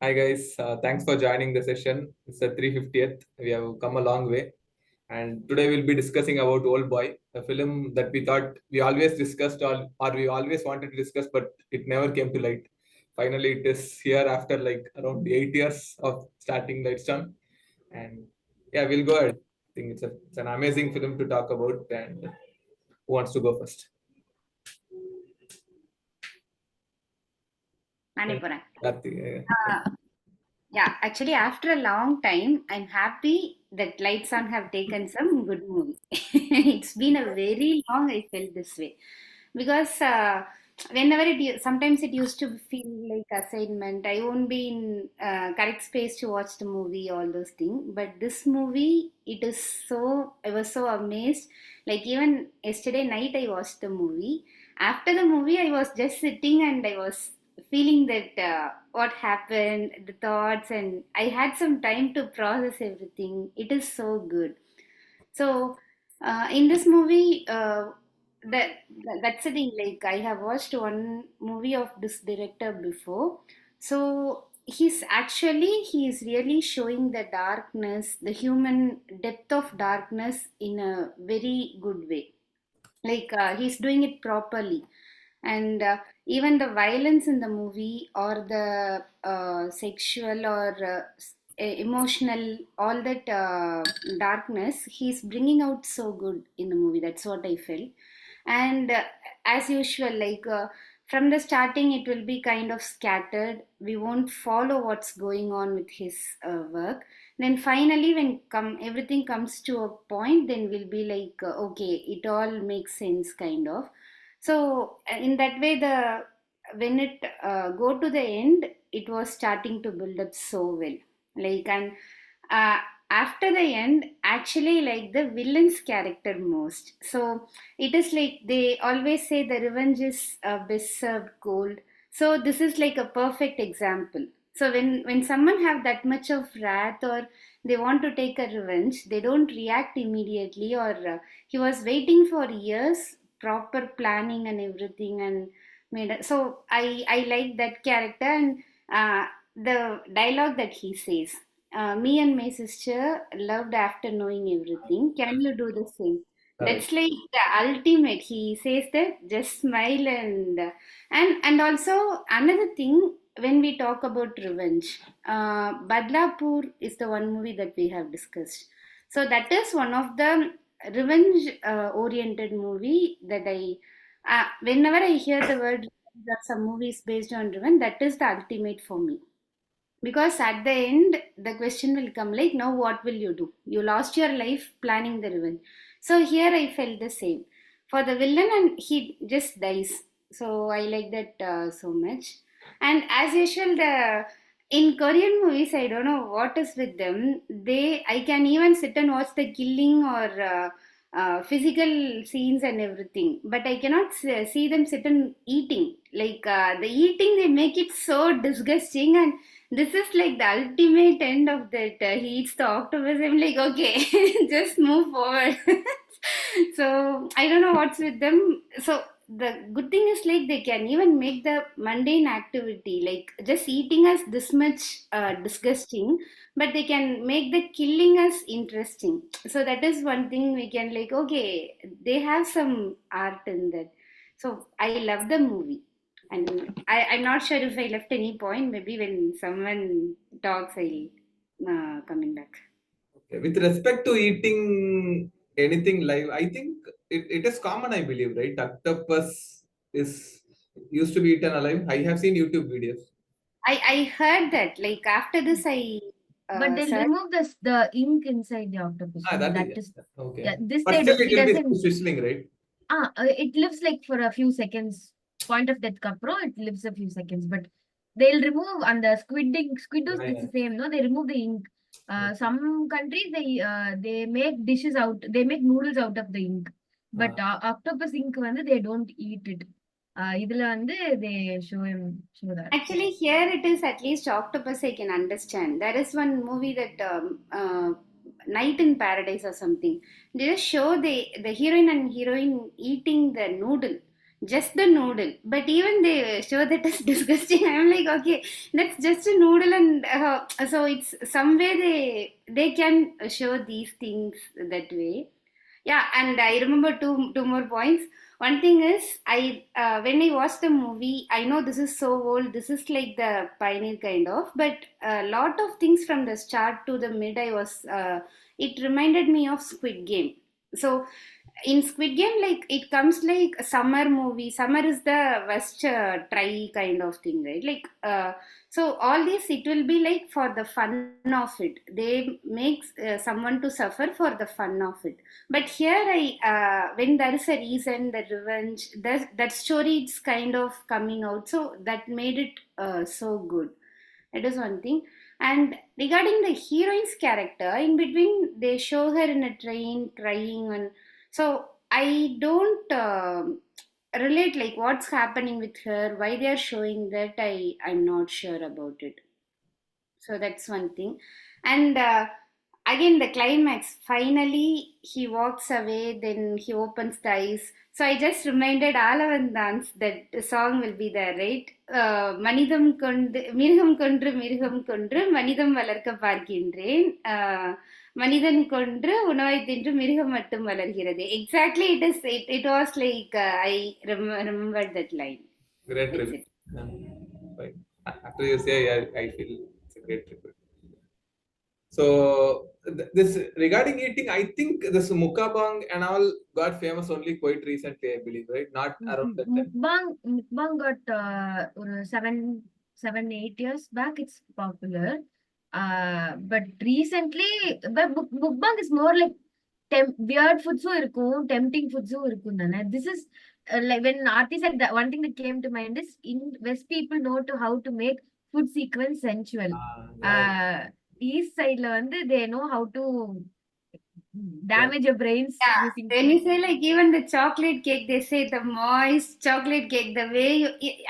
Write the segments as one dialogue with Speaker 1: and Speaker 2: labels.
Speaker 1: Hi guys, thanks for joining the session. It's the 350th. We have come a long way, and today we'll be discussing about Old Boy, a film that we thought we always discussed or we always wanted to discuss, but it never came to light. Finally, it is here after like around 8 years of starting Lightstone, and yeah, we'll go ahead. I think it's an amazing film to talk about, and who wants to go first?
Speaker 2: நானே போறேன்.
Speaker 1: Karthi,
Speaker 2: Uh, yeah, actually, after a long time, I'm happy that Lights On have taken some good movie. It's been a very long I felt this way because whenever sometimes it used to feel like assignment. I won't be in correct space to watch the movie, all those things. But this movie, it is so. I was so amazed. Like even yesterday night, I watched the movie. After the movie, I was just sitting and I was feeling that what happened, the thoughts, and I had some time to process everything. It is so good. So in this movie, that's the thing. Like I have watched one movie of this director before, so he is really showing the darkness, the human depth of darkness in a very good way. Like he's doing it properly, and even the violence in the movie or the sexual or emotional, all that darkness he's bringing out so good in the movie. That's what I felt. And as usual, like from the starting it will be kind of scattered, we won't follow what's going on with his work. Then finally when come everything comes to a point, then we'll be like okay, it all makes sense kind of. So in that way, the when it go to the end, it was starting to build up so well. Like and uh, after the end, actually like the villain's character most. So it is like they always say the revenge is best served cold. So this is like a perfect example. So when someone have that much of wrath or they want to take a revenge, they don't react immediately. Or he was waiting for years, proper planning and everything, and made it. So I like that character. And the dialogue that he says, me and my sister loved after knowing everything, can you do the same?
Speaker 1: correct.
Speaker 2: That's like the ultimate. He says that just smile. And also another thing, when we talk about revenge, Badlapur is the one movie that we have discussed. So that is one of the revenge oriented movie that I whenever I hear the word that some movies based on revenge, that is the ultimate for me. Because at the end the question will come like, now what will you do? You lost your life planning the revenge. So here I felt the same for the villain, and he just dies. So I like that so much. And as usual, the in Korean movies, I don't know what is with them. I can even sit and watch the killing or physical scenes and everything, but I cannot see them sit and eating. Like the eating, they make it so disgusting. And this is like the ultimate end of that. He eats the octopus. I'm like, okay, just move forward. So I don't know what's with them. So the good thing is like they can even make the mundane activity, like just eating us this much disgusting, but they can make the killing us interesting. So that is one thing we can like, okay, they have some art in that. So I love the movie. And I'm not sure if I left any point. Maybe when someone talks, I'll coming back.
Speaker 1: Okay. With respect to eating anything live, I think it is common, I believe, right? Octopus is used to be eaten alive. I have seen YouTube videos.
Speaker 2: I heard that. Like after this, I
Speaker 3: But they'll
Speaker 2: searched.
Speaker 3: remove the ink inside the octopus.
Speaker 1: Ah,
Speaker 3: No,
Speaker 1: that is
Speaker 3: that is
Speaker 1: yes. Okay.
Speaker 3: yeah. This
Speaker 1: But
Speaker 3: they
Speaker 1: still,
Speaker 3: do.
Speaker 1: it
Speaker 3: It
Speaker 1: will be
Speaker 3: doesn't.
Speaker 1: sizzling, right?
Speaker 3: It lives like for a few seconds. Point of that kapro, it lives a few seconds. But they'll remove and the squiddos
Speaker 1: Yeah,
Speaker 3: it's
Speaker 1: yeah.
Speaker 3: the same. No, they remove the ink.
Speaker 1: Okay.
Speaker 3: Some countries they make dishes out. They make noodles out of the ink. But
Speaker 1: Ah,
Speaker 3: octopus ink வந்து they don't eat it. இதுல வந்து they show that.
Speaker 2: Actually, here it is at least octopus I can understand. There is one movie that Night in Paradise or something. They just show the heroine and heroine eating the noodle. just the noodle. But even they show that as disgusting. I'm like, okay, that's just a noodle, and so it's some way they can show these things that way. Yeah, and I remember two more points. One thing is, I when I watched the movie, I know this is so old. This is like the pioneer kind of, but a lot of things from the start to the mid, I was. It reminded me of Squid Game. So in Squid Game, like it comes like a summer movie. Summer is the West try kind of thing, right? Like so all this it will be like for the fun of it. They make someone to suffer for the fun of it. But here, I when there is a reason, the revenge, that story it's kind of coming out. So that made it so good. It is one thing. And regarding the heroine's character, in between they show her in a train crying, and so I don't relate like what's happening with her, why they are showing that. I'm not sure about it. So that's one thing. And again, the climax. Finally, he walks away. Then he opens the eyes. So I just reminded Alavan dance that the song will be there, right? மனிதம் கொண்டு மிருகம் கொன்று மிருகம் கொன்று மனிதம் வளர்க்க பார்க்கின்றேன் மனிதன் கொன்று உணவை தின்று மிருகம் மட்டும் வளர்கிறது. Exactly, it was like I remembered that line.
Speaker 1: Great
Speaker 2: That's
Speaker 1: tribute.
Speaker 2: it.
Speaker 1: Yeah. Right. After you say, I feel it's a great tribute. So this regarding eating, I think this mukbang and all got famous only quite recently, I believe, right? Not around that time.
Speaker 3: Mukbang got ஒரு 7-8 years back. It's popular. But recently, but mukbang is more like weird foods இருக்கும், tempting foods இருக்கும் தானே. This is like when Aarti said that, one thing that came to mind is in West people know to how to make food sequence sensual.
Speaker 1: Yeah.
Speaker 3: East sideல வந்து they know how to damage your brains
Speaker 2: Yeah,
Speaker 3: using
Speaker 2: when you say like even the chocolate cake, they say the moist chocolate cake, the way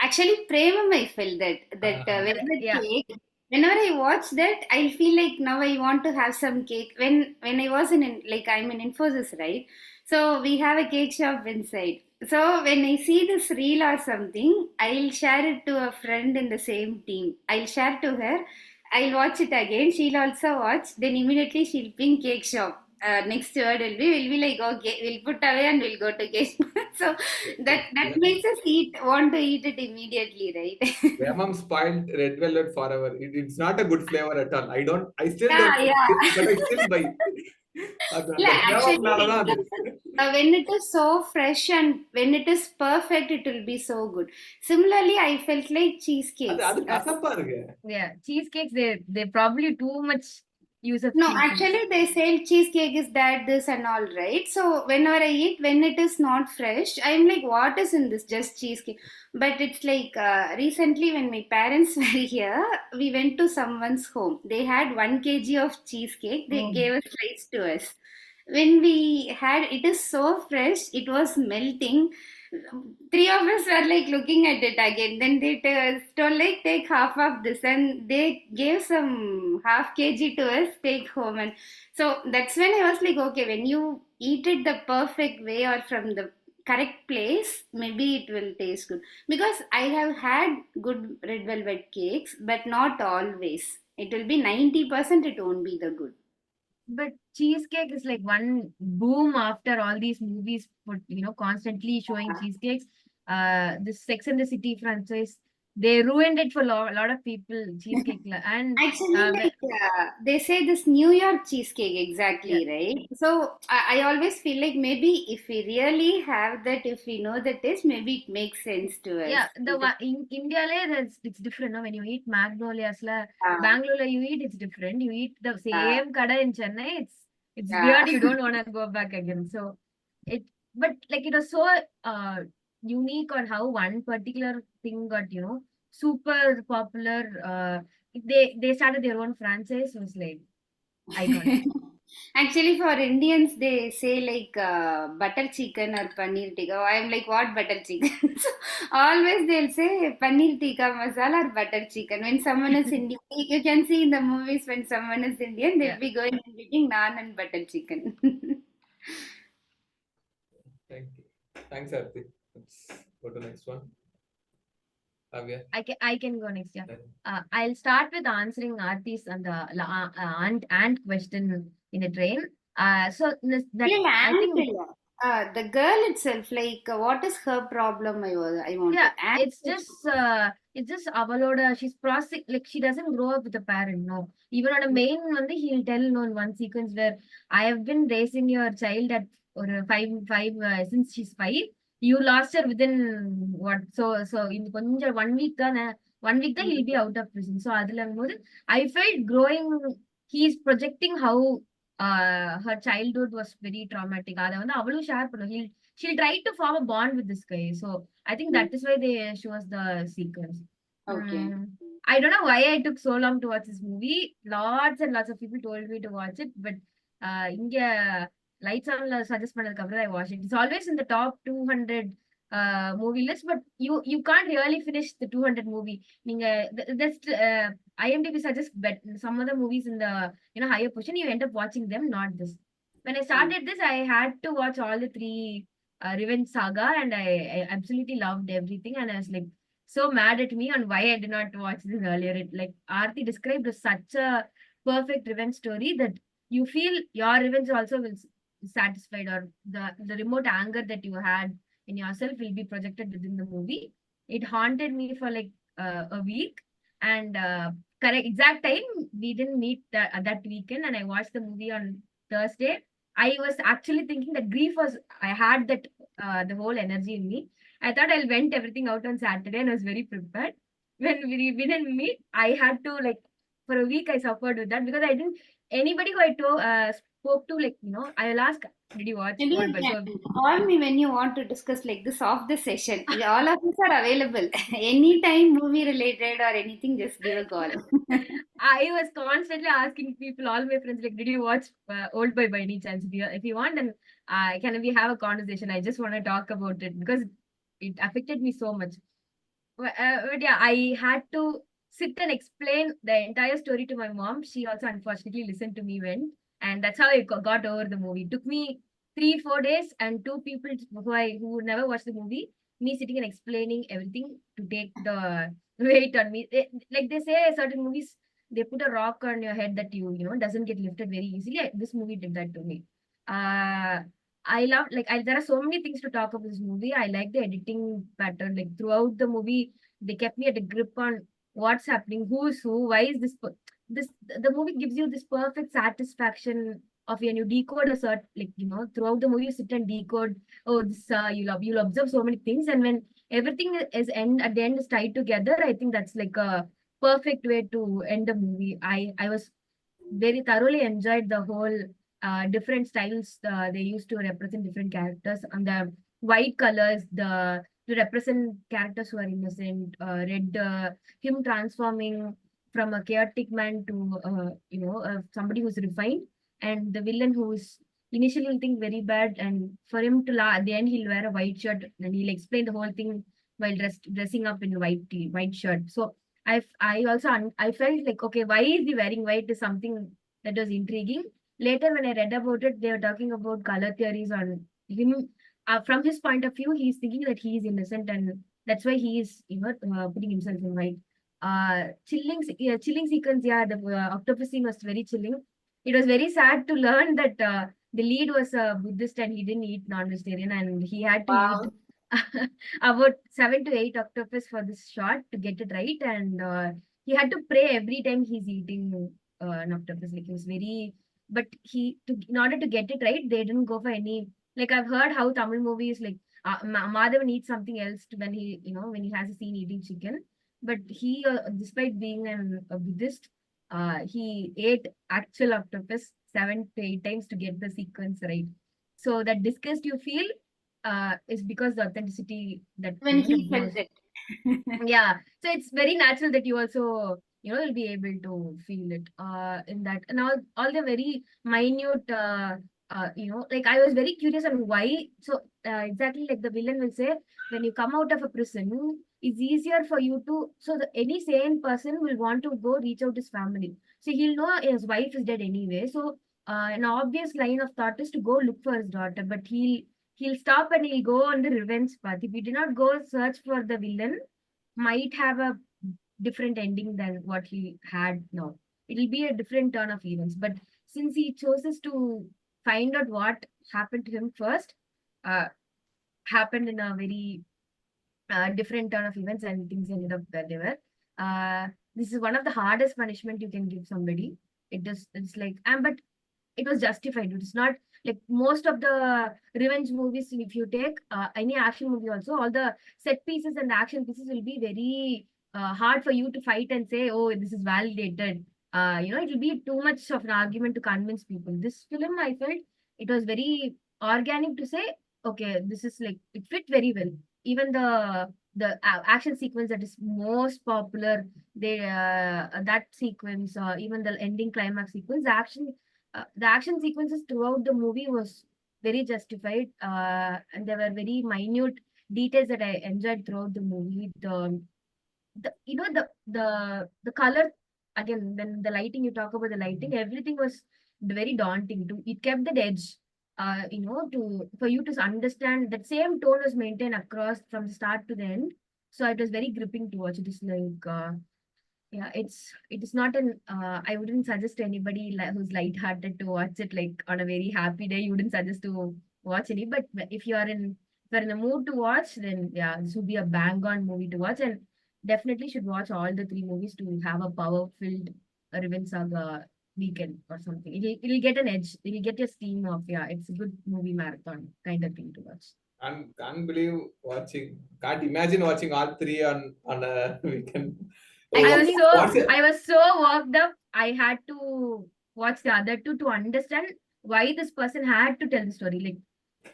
Speaker 2: actually Premam, I felt that velvet
Speaker 3: Yeah.
Speaker 2: cake. Whenever I watch that, I feel like now I want to have some cake. When I was like I'm in Infosys, right? So we have a cake shop inside. So when I see this reel or something, I'll share it to a friend in the same team. I'll share to her. I'll watch it again. She'll also watch. Then immediately she'll ping cake shop. Next word will be like, okay, we'll put away and we'll go to cake. So that makes us want to eat it immediately, right?
Speaker 1: Premam spoiled red velvet forever. It's not a good flavor at all. I still
Speaker 2: Yeah,
Speaker 1: don't like
Speaker 2: yeah.
Speaker 1: it, but I still buy it.
Speaker 2: Yeah, actually,
Speaker 1: Premam
Speaker 2: when it is so fresh and when it is perfect, it will be so good. Similarly, I felt like cheesecakes.
Speaker 1: அது கசப்பா இருக்கு.
Speaker 3: Yeah, cheesecakes, they probably too much use of
Speaker 2: No,
Speaker 3: cheese.
Speaker 2: actually, they say cheesecake is that, this, and all, right? So, whenever I eat, when it is not fresh, I'm like, what is in this? Just cheesecake. But it's like recently, when my parents were here, we went to someone's home. They had 1 kg of cheesecake. They
Speaker 3: Oh.
Speaker 2: gave a slice to us. When we had, it is so fresh, it was melting. Three of us were like looking at it again. Then they told like take half of this, and they gave some half kg to us, take home. And so that's when I was like, okay, when you eat it the perfect way or from the correct place, maybe it will taste good. Because I have had good red velvet cakes, but not always. It will be 90%, it won't be the good.
Speaker 3: But cheesecake is like one boom after all these movies put, constantly showing cheesecakes. This Sex and the City franchise, they ruined it for a lot of people, cheesecake. And
Speaker 2: Actually,
Speaker 3: uh,
Speaker 2: like they say this New York cheesecake, exactly, right? So I always feel like maybe if we really have that, if we know the taste, maybe it makes sense to us.
Speaker 3: yeah, in India, it's different. No? When you eat Magnolias, Bangalore, you eat, it's different. You eat the same kada in Chennai, it's weird. You don't want to go back again. So but like it was so unique on how one particular thing got, super popular. They started their own franchise. It was like iconic.
Speaker 2: Actually, for Indians, they say like butter chicken or paneer tikka. I'm like, what butter chicken? So always they'll say paneer tikka masala or butter chicken. When someone is Indian, you can see in the movies when someone is Indian, they'll be going and eating naan and butter chicken.
Speaker 1: Thank you. Thanks, Arti. go to next one. Kavya.
Speaker 3: I can go next. Yeah.
Speaker 1: Then-
Speaker 3: I'll start with answering Aarti's and the ant question in a train. So that
Speaker 2: Yeah,
Speaker 3: I think
Speaker 2: the girl itself, like, what is her problem? I want
Speaker 3: yeah,
Speaker 2: to. And
Speaker 3: it's just Avaloda. She's process like she doesn't grow up with a parent. No, even on a main one, he'll tell no in one sequence where I have been raising your child at or five since she's 5. You lost her within what? So in konja 1 week தான் 1 week that he'll be out of prison. So அதுல I felt growing. He's projecting how her childhood was very traumatic. அதை அவளும் share பண்ணும். She'll try to form a bond with this guy. So I think that is why they show us the sequence.
Speaker 2: okay.
Speaker 3: I don't know why I took so long to watch this movie. Lots and lots of people told me to watch it, but India Lights On suggest பண்ணதுக்கு அப்புறம் I watched it. It's always in the top 200 movie list, but you can't really finish the 200 movie. நீங்க that's IMDb suggests some other movies in the higher position. You end up watching them, not this. When I started this, I had to watch all the 3 Revenge Saga, and I absolutely loved everything. And I was like so mad at me on why I did not watch this earlier. It like Aarti described as such a perfect revenge story that you feel your revenge also will satisfied, or the remote anger that you had in yourself will be projected within the movie. It haunted me for like a week, and correct exact time we didn't meet that weekend, and I watched the movie on Thursday. I was actually thinking that grief was, I had that the whole energy in me. I thought I'll vent everything out on Saturday, and I was very prepared. When we didn't meet, I had to like for a week I suffered with that because I didn't anybody who I spoke to, like I'll ask, did you watch
Speaker 2: Maybe you
Speaker 3: Old Boy? So
Speaker 2: can call me when you want to discuss like this off the session. All of us are available. Anytime movie related or anything, just give a call.
Speaker 3: I was constantly asking people, all my friends, like, did you watch Old Boy by any chance? If you want, then can we have a conversation? I just want to talk about it because it affected me so much. But yeah, I had to sit and explain the entire story to my mom. She also unfortunately listened to me when, and that's how I got over the movie. It took me 3-4 days and 2 people who never watched the movie, me sitting and explaining everything to take the weight on me. Like they say, certain movies they put a rock on your head that you doesn't get lifted very easily. This movie did that to me. I love there are so many things to talk about this movie. I like the editing pattern. Like throughout the movie, they kept me at a grip on what's happening, who's who, why is this. The movie gives you this perfect satisfaction of when you decode a certain throughout the movie you sit and decode. Oh, this you'll observe so many things, and when everything is at the end is tied together, I think that's like a perfect way to end the movie. I was very thoroughly enjoyed the whole different styles they used to represent different characters, and the white colors to represent characters who are innocent, red him transforming from a chaotic man to somebody who's refined, and the villain who's initially will think very bad, and for him to at the end he'll wear a white shirt and he'll explain the whole thing while dressing up in white shirt. So I felt like, okay, why is he wearing white is something that was intriguing. Later, when I read about it, they were talking about color theories on him. From his point of view, he's thinking that he is innocent, and that's why he is, putting himself in white. Chilling sequence. Yeah, the octopus scene was very chilling. It was very sad to learn that the lead was a Buddhist and he didn't eat non-vegetarian, and he had to
Speaker 2: Wow.
Speaker 3: eat about 7 to 8 octopus for this shot to get it right, and he had to pray every time he's eating an octopus. Like, he was very, but in order to get it right, they didn't go for any. Like, I've heard how Tamil movies like Madhavan needs something else when he has a scene eating chicken, but he despite being a Buddhist, he ate actual octopus 7 to 8 times to get the sequence right. So that disgust you feel is because the authenticity that
Speaker 2: When he felt it.
Speaker 3: yeah, so it's very natural that you also will be able to feel it in that, and all the very minute like I was very curious on why. So exactly like the villain will say, when you come out of a prison, it's easier for you to, so any sane person will want to go reach out his family, so he'll know his wife is dead anyway. So an obvious line of thought is to go look for his daughter, but he'll stop and he'll go on the revenge path. If he did not go search for the villain, might have a different ending than what he had now. It'll be a different turn of events. But since he chooses to find out what happened to him first, uh, happened in a very different turn of events, and things ended up where they were. This is one of the hardest punishment you can give somebody. It's like, but it was justified. It's not like most of the revenge movies. If you take any action movie also, all the set pieces and action pieces will be very hard for you to fight and say, oh, this is validated. It will be too much of an argument to convince people. This film, I felt it was very organic to say, okay, this is like, it fit very well. Even the action sequence that is most popular, that sequence, even the ending climax sequence, the action sequences throughout the movie was very justified, and there were very minute details that I enjoyed throughout the movie. The color, again, when the lighting, you talk about the lighting, everything was very daunting. It kept that edge, for you to understand. That same tone was maintained across from the start to the end. So it was very gripping to watch. It is like, yeah, it is not an. I wouldn't suggest anybody who's lighthearted to watch it like on a very happy day. You wouldn't suggest to watch any. But if you're in the mood to watch, then yeah, this would be a bang on movie to watch, and definitely should watch all the 3 movies to have a power filled revenge saga weekend or something. It'll get an edge. It'll get your steam off. Yeah, it's a good movie marathon kind of thing to watch.
Speaker 1: Can't believe watching. Can't imagine watching all three on a weekend.
Speaker 3: I was so worked up. I had to watch the other two to understand why this person had to tell the story. Like,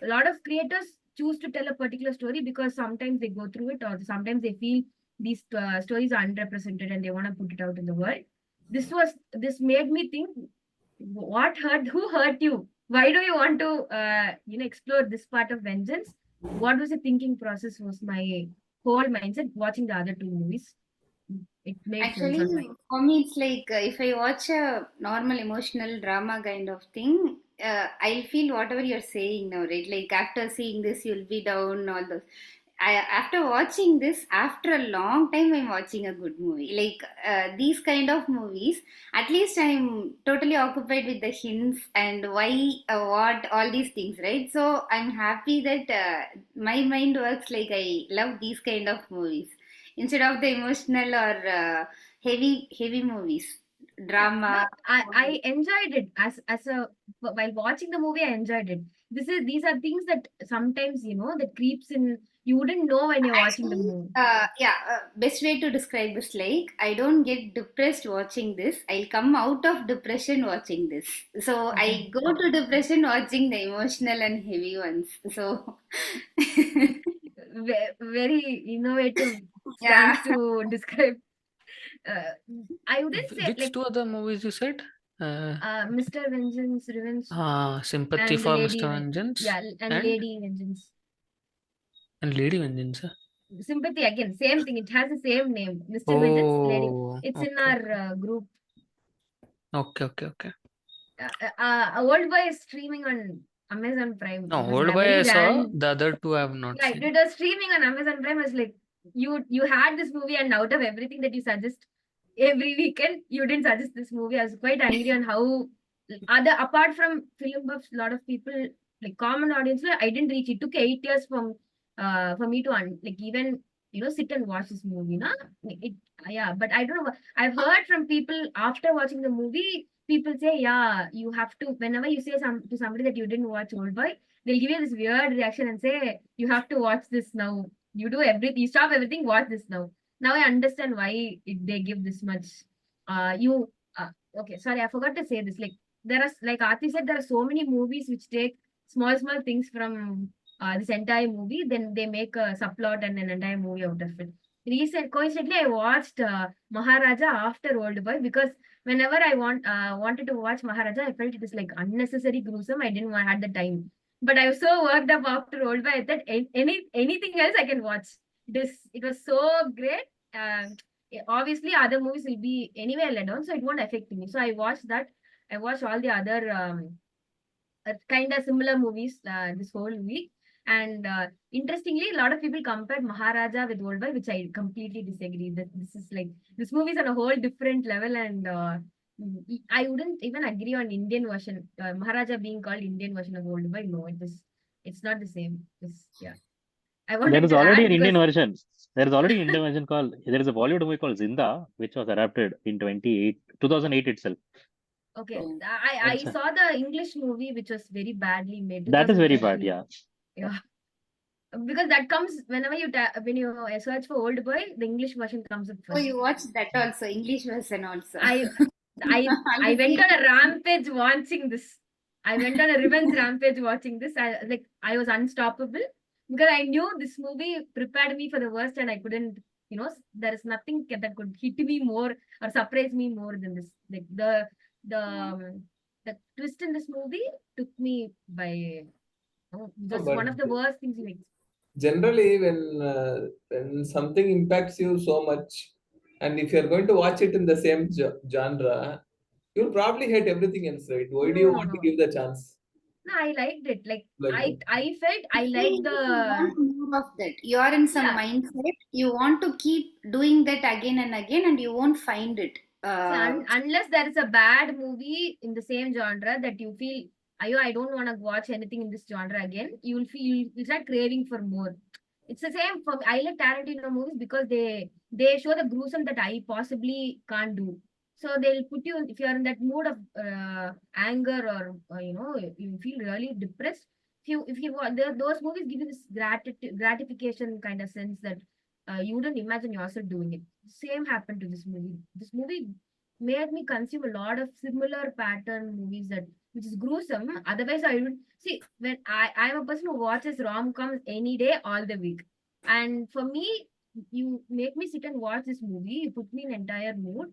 Speaker 3: a lot of creators choose to tell a particular story because sometimes they go through it, or sometimes they feel these stories are underrepresented and they want to put it out in the world. This made me think, who hurt you? Why do you want to explore this part of vengeance? What was the thinking process? Was my whole mindset watching the other 2 movies. It made sense on
Speaker 2: Actually,
Speaker 3: my.
Speaker 2: for me, it's like if I watch a normal emotional drama kind of thing, I'll feel whatever you're saying now, right? Like after seeing this, you'll be down, all those. After watching this, after a long time, I'm watching a good movie. Like these kind of movies, at least I'm totally occupied with the hints and why, what, all these things, right? So I'm happy that my mind works like I love these kind of movies instead of the emotional or heavy movies, drama.
Speaker 3: I enjoyed it while watching the movie. I enjoyed it. These are things that sometimes that creeps in. You wouldn't know when you're watching the movie.
Speaker 2: Best way to describe this, like I don't get depressed watching this. I'll come out of depression watching this. So I go to depression watching the emotional and heavy ones. So
Speaker 3: very innovative stance to describe. I wouldn't say
Speaker 4: Which
Speaker 3: like
Speaker 4: 2 other movies you said?
Speaker 3: Mr. Vengeance, Revenge,
Speaker 4: Sympathy
Speaker 3: and
Speaker 4: for
Speaker 3: Lady
Speaker 4: Mr. Vengeance
Speaker 3: yeah, and
Speaker 4: and
Speaker 3: Lady Vengeance.
Speaker 4: Lady Vengeance.
Speaker 3: Sympathy, again, same thing. It has the same name, Mr. Vengeance, Lady.
Speaker 4: Oh,
Speaker 3: It's in
Speaker 4: okay.
Speaker 3: our group.
Speaker 4: Okay.
Speaker 3: Old Boy is streaming on Amazon Prime.
Speaker 4: No,
Speaker 3: It was
Speaker 4: Old Boy
Speaker 3: very
Speaker 4: I saw.
Speaker 3: random.
Speaker 4: The other 2 I have not
Speaker 3: Yeah,
Speaker 4: seen.
Speaker 3: it was streaming on Amazon Prime. I was like, you had this movie, and out of everything that you suggest every weekend, you didn't suggest this movie. I was quite angry on how apart from film buffs, a lot of people, like common audience, I didn't reach. It took 8 years for me to even sit and watch this movie. But I don't know. I've heard from people after watching the movie. People say, yeah, you have to. Whenever you say to somebody that you didn't watch Old Boy, they'll give you this weird reaction and say, you have to watch this now. You do everything. You stop everything. Watch this now. Now I understand why they give this much. Okay, sorry, I forgot to say this. Like, there are, like Aarti said, there are so many movies which take small things from this entire movie, then they make a subplot and an entire movie out of it. Coincidentally, I watched Maharaja after Old Boy, because whenever I wanted to watch Maharaja, I felt it is like unnecessary gruesome. I didn't had the time, but I was so worked up after Old Boy that anything else I can watch. It was so great. Obviously, other movies will be anyway let down, so it won't affect me. So I watched that. I watched all the other kind of similar movies this whole week. And interestingly, a lot of people compared Maharaja with Old Boy, which I completely disagree. That this is like this movie is on a whole different level, and I wouldn't even agree on Indian version. Maharaja being called Indian version of Old Boy. No, it's not the same. Yeah, I
Speaker 5: There
Speaker 3: wanted
Speaker 5: is
Speaker 3: to
Speaker 5: already
Speaker 3: add
Speaker 5: an
Speaker 3: because
Speaker 5: Indian version. There is already an Indian version called. There is a Bollywood movie called Zinda, which was adapted in 2008 itself.
Speaker 3: okay,
Speaker 1: Oh,
Speaker 3: I
Speaker 1: acha.
Speaker 3: saw the English movie, which was very badly made,
Speaker 5: That is very bad.
Speaker 3: 2013.
Speaker 5: Yeah.
Speaker 3: Yeah, because that comes whenever when you search for Old Boy, the English version comes up
Speaker 2: Oh,
Speaker 3: first.
Speaker 2: you watched that also, English version also.
Speaker 3: I I
Speaker 2: All the
Speaker 3: went on
Speaker 2: series.
Speaker 3: a rampage watching this. I went on a revenge rampage watching this. I was unstoppable because I knew this movie prepared me for the worst, and I couldn't. There is nothing that could hit me more or surprise me more than this. Like the twist in this movie took me by.
Speaker 1: No,
Speaker 3: Just
Speaker 1: but
Speaker 3: one of the worst things you make.
Speaker 1: generally, when something impacts you so much, and if you're going to watch it in the same genre, you'll probably hate everything else, right? Why do you want to
Speaker 3: No.
Speaker 1: give the chance?
Speaker 3: No, I liked it. Like
Speaker 1: Like,
Speaker 3: I felt I liked
Speaker 2: You
Speaker 3: the
Speaker 2: want more of that. You are in some
Speaker 3: yeah.
Speaker 2: mindset. You want to keep doing that again and again, and you won't find it.
Speaker 3: See, unless there is a bad movie in the same genre that you feel, I don't want to watch anything in this genre again. You'll start craving for more. It's the same for I like Tarantino movies because they show the gruesome that I possibly can't do. So they'll put you if you're in that mood of anger or you feel really depressed. Those movies give you this gratification kind of sense that you wouldn't imagine yourself doing it. Same happened to this movie. This movie made me consume a lot of similar pattern movies which is gruesome. Otherwise, I would see when I'm a person who watches rom-coms any day, all the week. And for me, you make me sit and watch this movie, you put me in entire mood.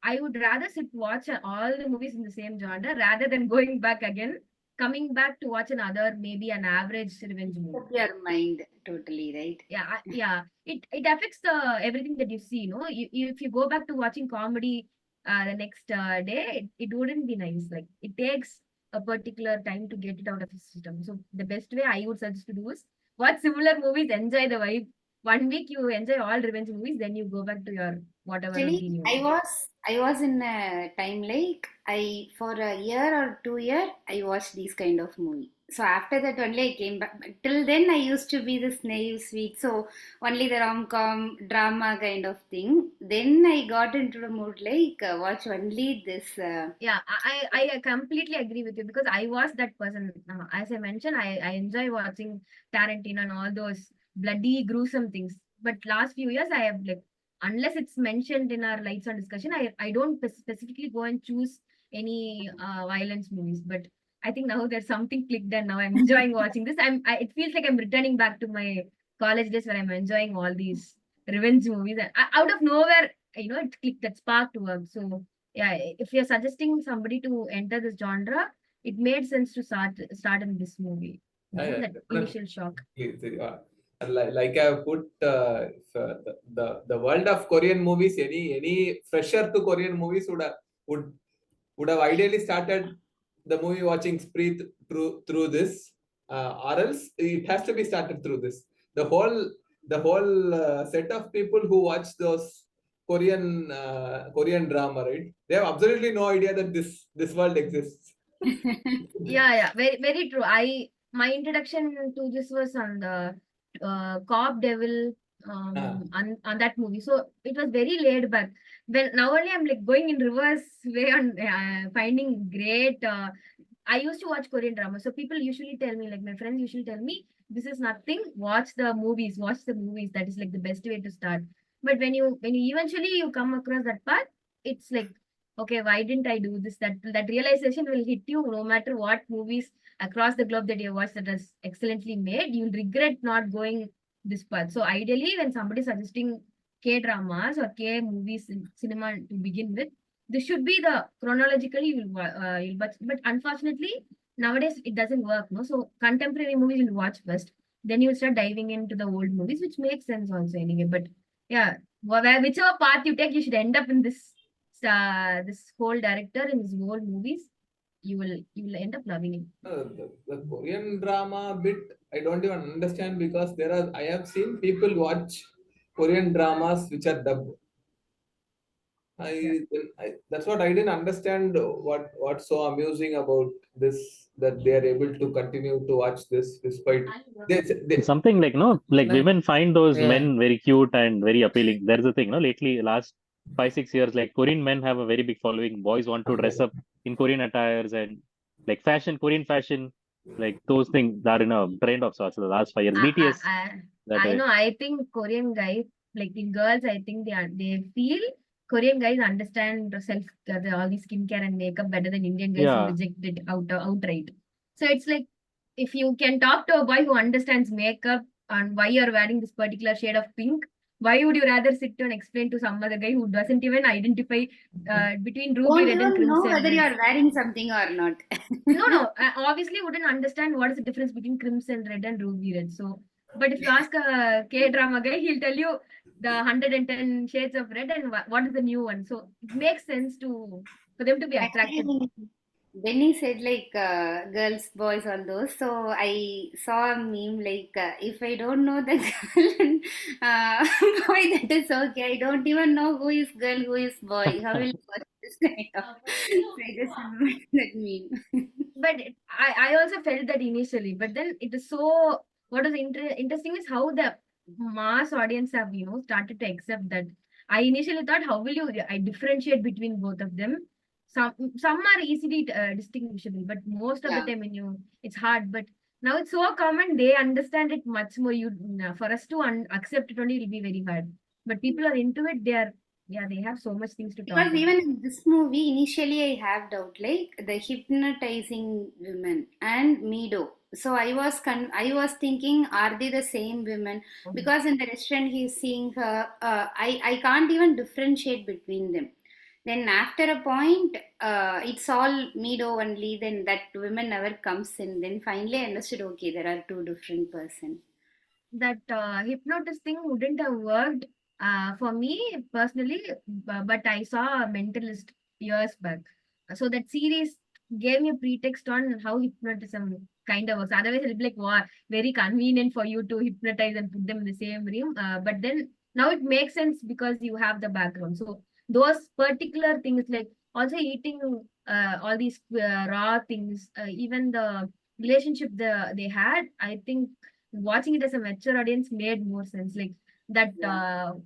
Speaker 3: I would rather sit watch all the movies in the same genre rather than going back again, coming back to watch another maybe an average revenge movie.
Speaker 2: Your mind totally right.
Speaker 3: Yeah. It affects the everything that you see. If you go back to watching comedy the next day, it wouldn't be nice. Like it takes a particular time to get it out of the system. So the best way I would suggest to do is watch similar movies, enjoy the vibe. 1 week you enjoy all revenge movies, then you go back to your whatever
Speaker 2: Actually,
Speaker 3: routine you
Speaker 2: I
Speaker 3: do.
Speaker 2: was I was in a time like I for a year or 2 year I watched these kind of movie. So after that only I came back. But till then I used to be this naive sweet. So only the rom-com drama kind of thing. Then I got into the mood like watch only this.
Speaker 3: Yeah, I completely agree with you because I was that person. As I mentioned, I enjoy watching Tarantino and all those bloody gruesome things. But last few years, I have like unless it's mentioned in our lights on discussion, I don't specifically go and choose any violence movies. But I think now there's something clicked and now I'm enjoying watching this. It feels like I'm returning back to my college days where I'm enjoying all these revenge movies and out of nowhere, it clicked that spark to work. So yeah, if you're suggesting somebody to enter this genre, it made sense to start in this movie.
Speaker 1: yeah,
Speaker 3: That
Speaker 1: definitely.
Speaker 3: initial shock.
Speaker 1: And like I have put the world of Korean movies, any fresher to Korean movies would have ideally started the movie watching spree through this, or else it has to be started through this. The whole set of people who watch those Korean drama, right? They have absolutely no idea that this world exists.
Speaker 3: Yeah, very very true. My introduction to this was on the Cop Devil on that movie. So it was very laid back. When now only I'm like going in reverse way on finding great. I used to watch Korean drama, so people usually tell me, like my friends usually tell me, this is nothing. Watch the movies. Watch the movies. That is like the best way to start. But when you eventually you come across that path, it's like, okay, why didn't I do this? That realization will hit you no matter what movies across the globe that you watched that is excellently made. You'll regret not going this path. So ideally, when somebody is suggesting K dramas or K movies in cinema to begin with, this should be the chronologically but unfortunately nowadays it doesn't work. No, so contemporary movies you'll watch first, then you'll start diving into the old movies, which makes sense also anyway. But yeah, whichever path you take, you should end up in this whole director in his whole movies. you will end up loving it.
Speaker 1: The Korean drama bit, I don't even understand because I have seen people watch Korean dramas which are dubbed. That's what I didn't understand. What's so amusing about this, that they are able to continue to watch this despite
Speaker 5: It's something like like
Speaker 4: Like,
Speaker 5: women find those
Speaker 4: yeah.
Speaker 5: men very cute and very appealing. There's a thing, lately, last 5-6 years, like Korean men have a very big following. Boys want to dress up in Korean attires and like Korean fashion, like those things are in a trend of sorts the last 5 years. BTS, that
Speaker 3: I
Speaker 5: way.
Speaker 3: know. I think Korean guys, like the girls, I think they feel Korean guys understand all the skincare and makeup better than Indian guys who
Speaker 5: Yeah.
Speaker 3: reject it outright. So it's like if you can talk to a boy who understands makeup and why you're wearing this particular shade of pink, why would you rather sit and explain to some other guy who doesn't even identify between ruby
Speaker 2: Won't
Speaker 3: red and
Speaker 2: even know
Speaker 3: crimson
Speaker 2: whether
Speaker 3: red?
Speaker 2: you are wearing something or not.
Speaker 3: No, obviously wouldn't understand what is the difference between crimson red and ruby red. So, but if you ask a K-drama guy, he'll tell you the 110 shades of red and what is the new one. So it makes sense for them to be attracted.
Speaker 2: Actually, Benny said like girls, boys, all those. So I saw a meme like if I don't know the girl boy, that is okay. I don't even know who is girl, who is boy. How will you watch this kind of? So I just remembered that meme.
Speaker 3: But I also felt that initially, but then it is so. What is interesting is how the mass audience have started to accept that. I initially thought, how will I differentiate between both of them? Some are easily distinguishable, but most of the
Speaker 2: Yeah.
Speaker 3: time it's hard. But now it's so common, they understand it much more. For us to accept it only will be very hard. But people are into it. They have so much things to talk
Speaker 2: Because
Speaker 3: about.
Speaker 2: even in this movie, initially I have doubt like the hypnotizing women and Mido. So I was thinking, are they the same women? Because in the restaurant he's seeing her. I can't even differentiate between them. Then after a point, it's all Mido only. Then that woman never comes in. Then finally I understood. Okay, there are two different persons.
Speaker 3: That hypnotist thing wouldn't have worked for me personally, but I saw a Mentalist years back. So that series gave me a pretext on how hypnotism kind of works. Otherwise, it'll be like, wow, very convenient for you to hypnotize and put them in the same room. But then now it makes sense because you have the background. So those particular things, like also eating all these raw things, even the relationship they had, I think watching it as a mature audience made more sense. Like that,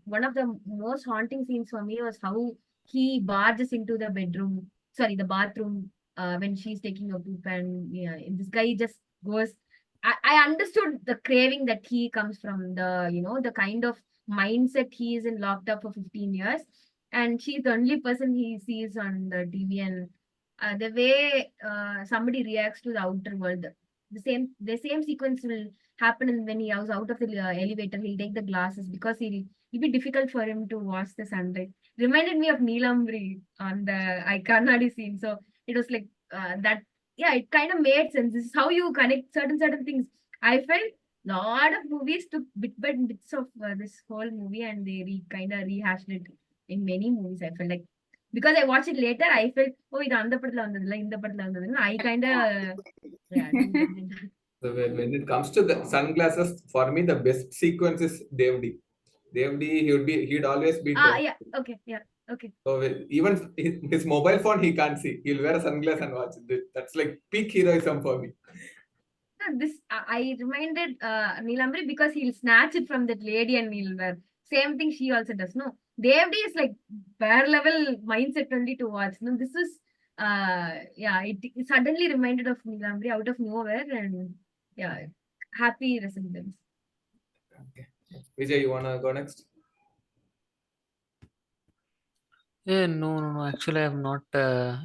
Speaker 3: one of the most haunting scenes for me was how he barges into the the bathroom, when she's taking a poop, and this guy just goes. I understood the craving that he comes from, the kind of mindset he is in, locked up for 15 years, and she's the only person he sees on the TV, and the way somebody reacts to the outer world. The same sequence will happen when he was out of the elevator. He'll take the glasses because it'll be difficult for him to watch the sunlight. Reminded me of Neelambri on the Ikarnadi scene. So it was like that. Yeah, it kind of made sense. This is how you connect certain things. I felt lot of movies took bits of this whole movie, and they kind of rehashed it in many movies. I felt like, because I watched it later, I felt, oh, இது அந்த படத்துல வந்ததுல இந்த படத்துல வந்ததுன்னு I kind of did that.
Speaker 1: So when it comes to the sunglasses, for me the best sequence is Devdi. Devdi, he'd always be dressed.
Speaker 3: Yeah, okay, yeah, okay.
Speaker 1: So even his mobile phone he can't see. He'll wear a sunglass and watch it. That's like peak heroism for me.
Speaker 3: This I reminded Neelambri because he'll snatch it from that lady and he'll wear. Same thing she also does. No, Devdi is like bare level mindset only to watch. No, this is it suddenly reminded of Neelambri out of nowhere, and happy resemblance.
Speaker 1: Okay. Vijay, you wanna go next?
Speaker 4: Yeah, no. Actually, I have not.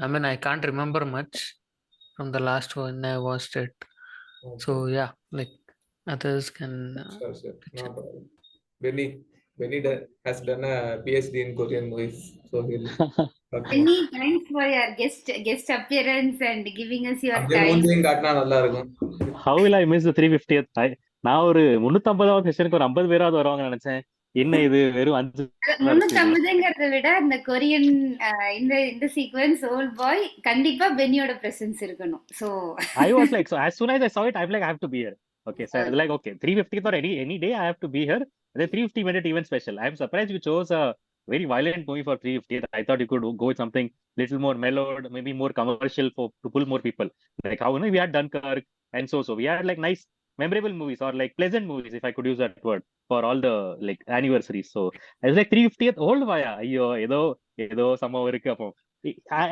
Speaker 4: I mean, I can't remember much from the last one I watched it.
Speaker 1: Okay.
Speaker 4: So yeah, like others can.
Speaker 1: Sure. No problem. Benny has done a PhD in Korean movies, so he'll. Okay.
Speaker 2: Benny, thanks for your guest appearance and giving us your
Speaker 1: அப்படியே
Speaker 2: time.
Speaker 1: மூஞ்சியும் காட்டினா நல்லா இருக்கும்.
Speaker 5: How will I miss the 350th? நான் ஒரு 350வது செஷனுக்கு ஒரு 50 பேராவது வருவாங்க நினைச்சேன். என்ன இது வெறும் 5 அரசியல்
Speaker 2: 350ங்கிறத விட அந்த கொரியன் இந்த இந்த சீக்வென்ஸ் ஓல்ட் பாய் கண்டிப்பா பென்னியோட பிரசன்ஸ் இருக்கணும். So
Speaker 5: I was like, so as soon as I saw it, I'm like, I have to be here. Okay, so I was like, okay, 350th or any day, I have to be here. The 350-minute event special. I'm surprised you chose a very violent movie for 350th. I thought you could go with something little more mellowed, maybe more commercial to pull more people. Like how we had Dunkirk and so we had like nice memorable movies or like pleasant movies, if I could use that word, for all the like anniversaries. So I was like 350th old vaya. Ayyo, ஏதோ சம்பவம் இருக்கு அப்போ.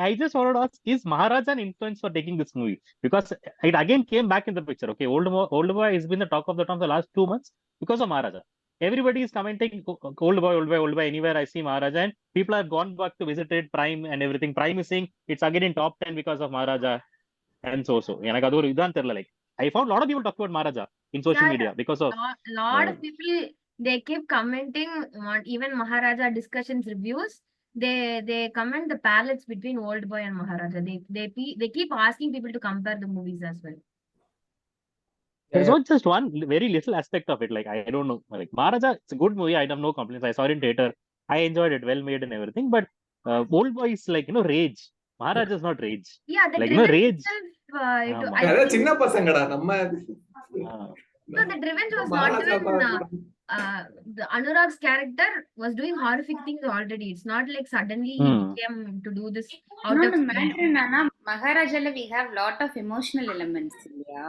Speaker 5: I just wanted to ask, is Maharaja an influence for taking this movie? Because it again came back in the picture. Okay, Old Boy has been the talk of the town the last 2 months because of Maharaja. Everybody is commenting, Old Boy, Old Boy, Old Boy. Anywhere I see Maharaja, and people have gone back to visit it, Prime and everything. Prime is saying it's again in top 10 because of Maharaja and so. எனக்கு அது ஒரு இதான் தெரியல. Like I found a lot of people talk about Maharaja in social
Speaker 3: Yeah,
Speaker 5: media because of
Speaker 3: lot of people, they keep commenting on even Maharaja discussions reviews. They comment the parallels between Old Boy and Maharaja. They keep asking people to compare the movies as well.
Speaker 5: there's not just one very little aspect of it. Like I don't know, like Maharaja, it's a good movie. I have no complaints. I saw it in theater. I enjoyed it, well made and everything. But Old Boy is like rage. Maharaja is not rage.
Speaker 3: Yeah, the
Speaker 5: Like
Speaker 3: Driven
Speaker 5: rage.
Speaker 3: itself,
Speaker 5: ஆமா.
Speaker 3: I
Speaker 1: அதான்
Speaker 3: think
Speaker 1: சின்ன பசங்கடா நம்ம.
Speaker 3: no, the Driven was not
Speaker 1: Maharaja
Speaker 3: even the Anurag's character was doing horrific things already. It's not like suddenly he came to do this out of
Speaker 2: இன்னொன்னு matter என்னன்னா மகாராஜால we have lot of emotional elements இல்லையா?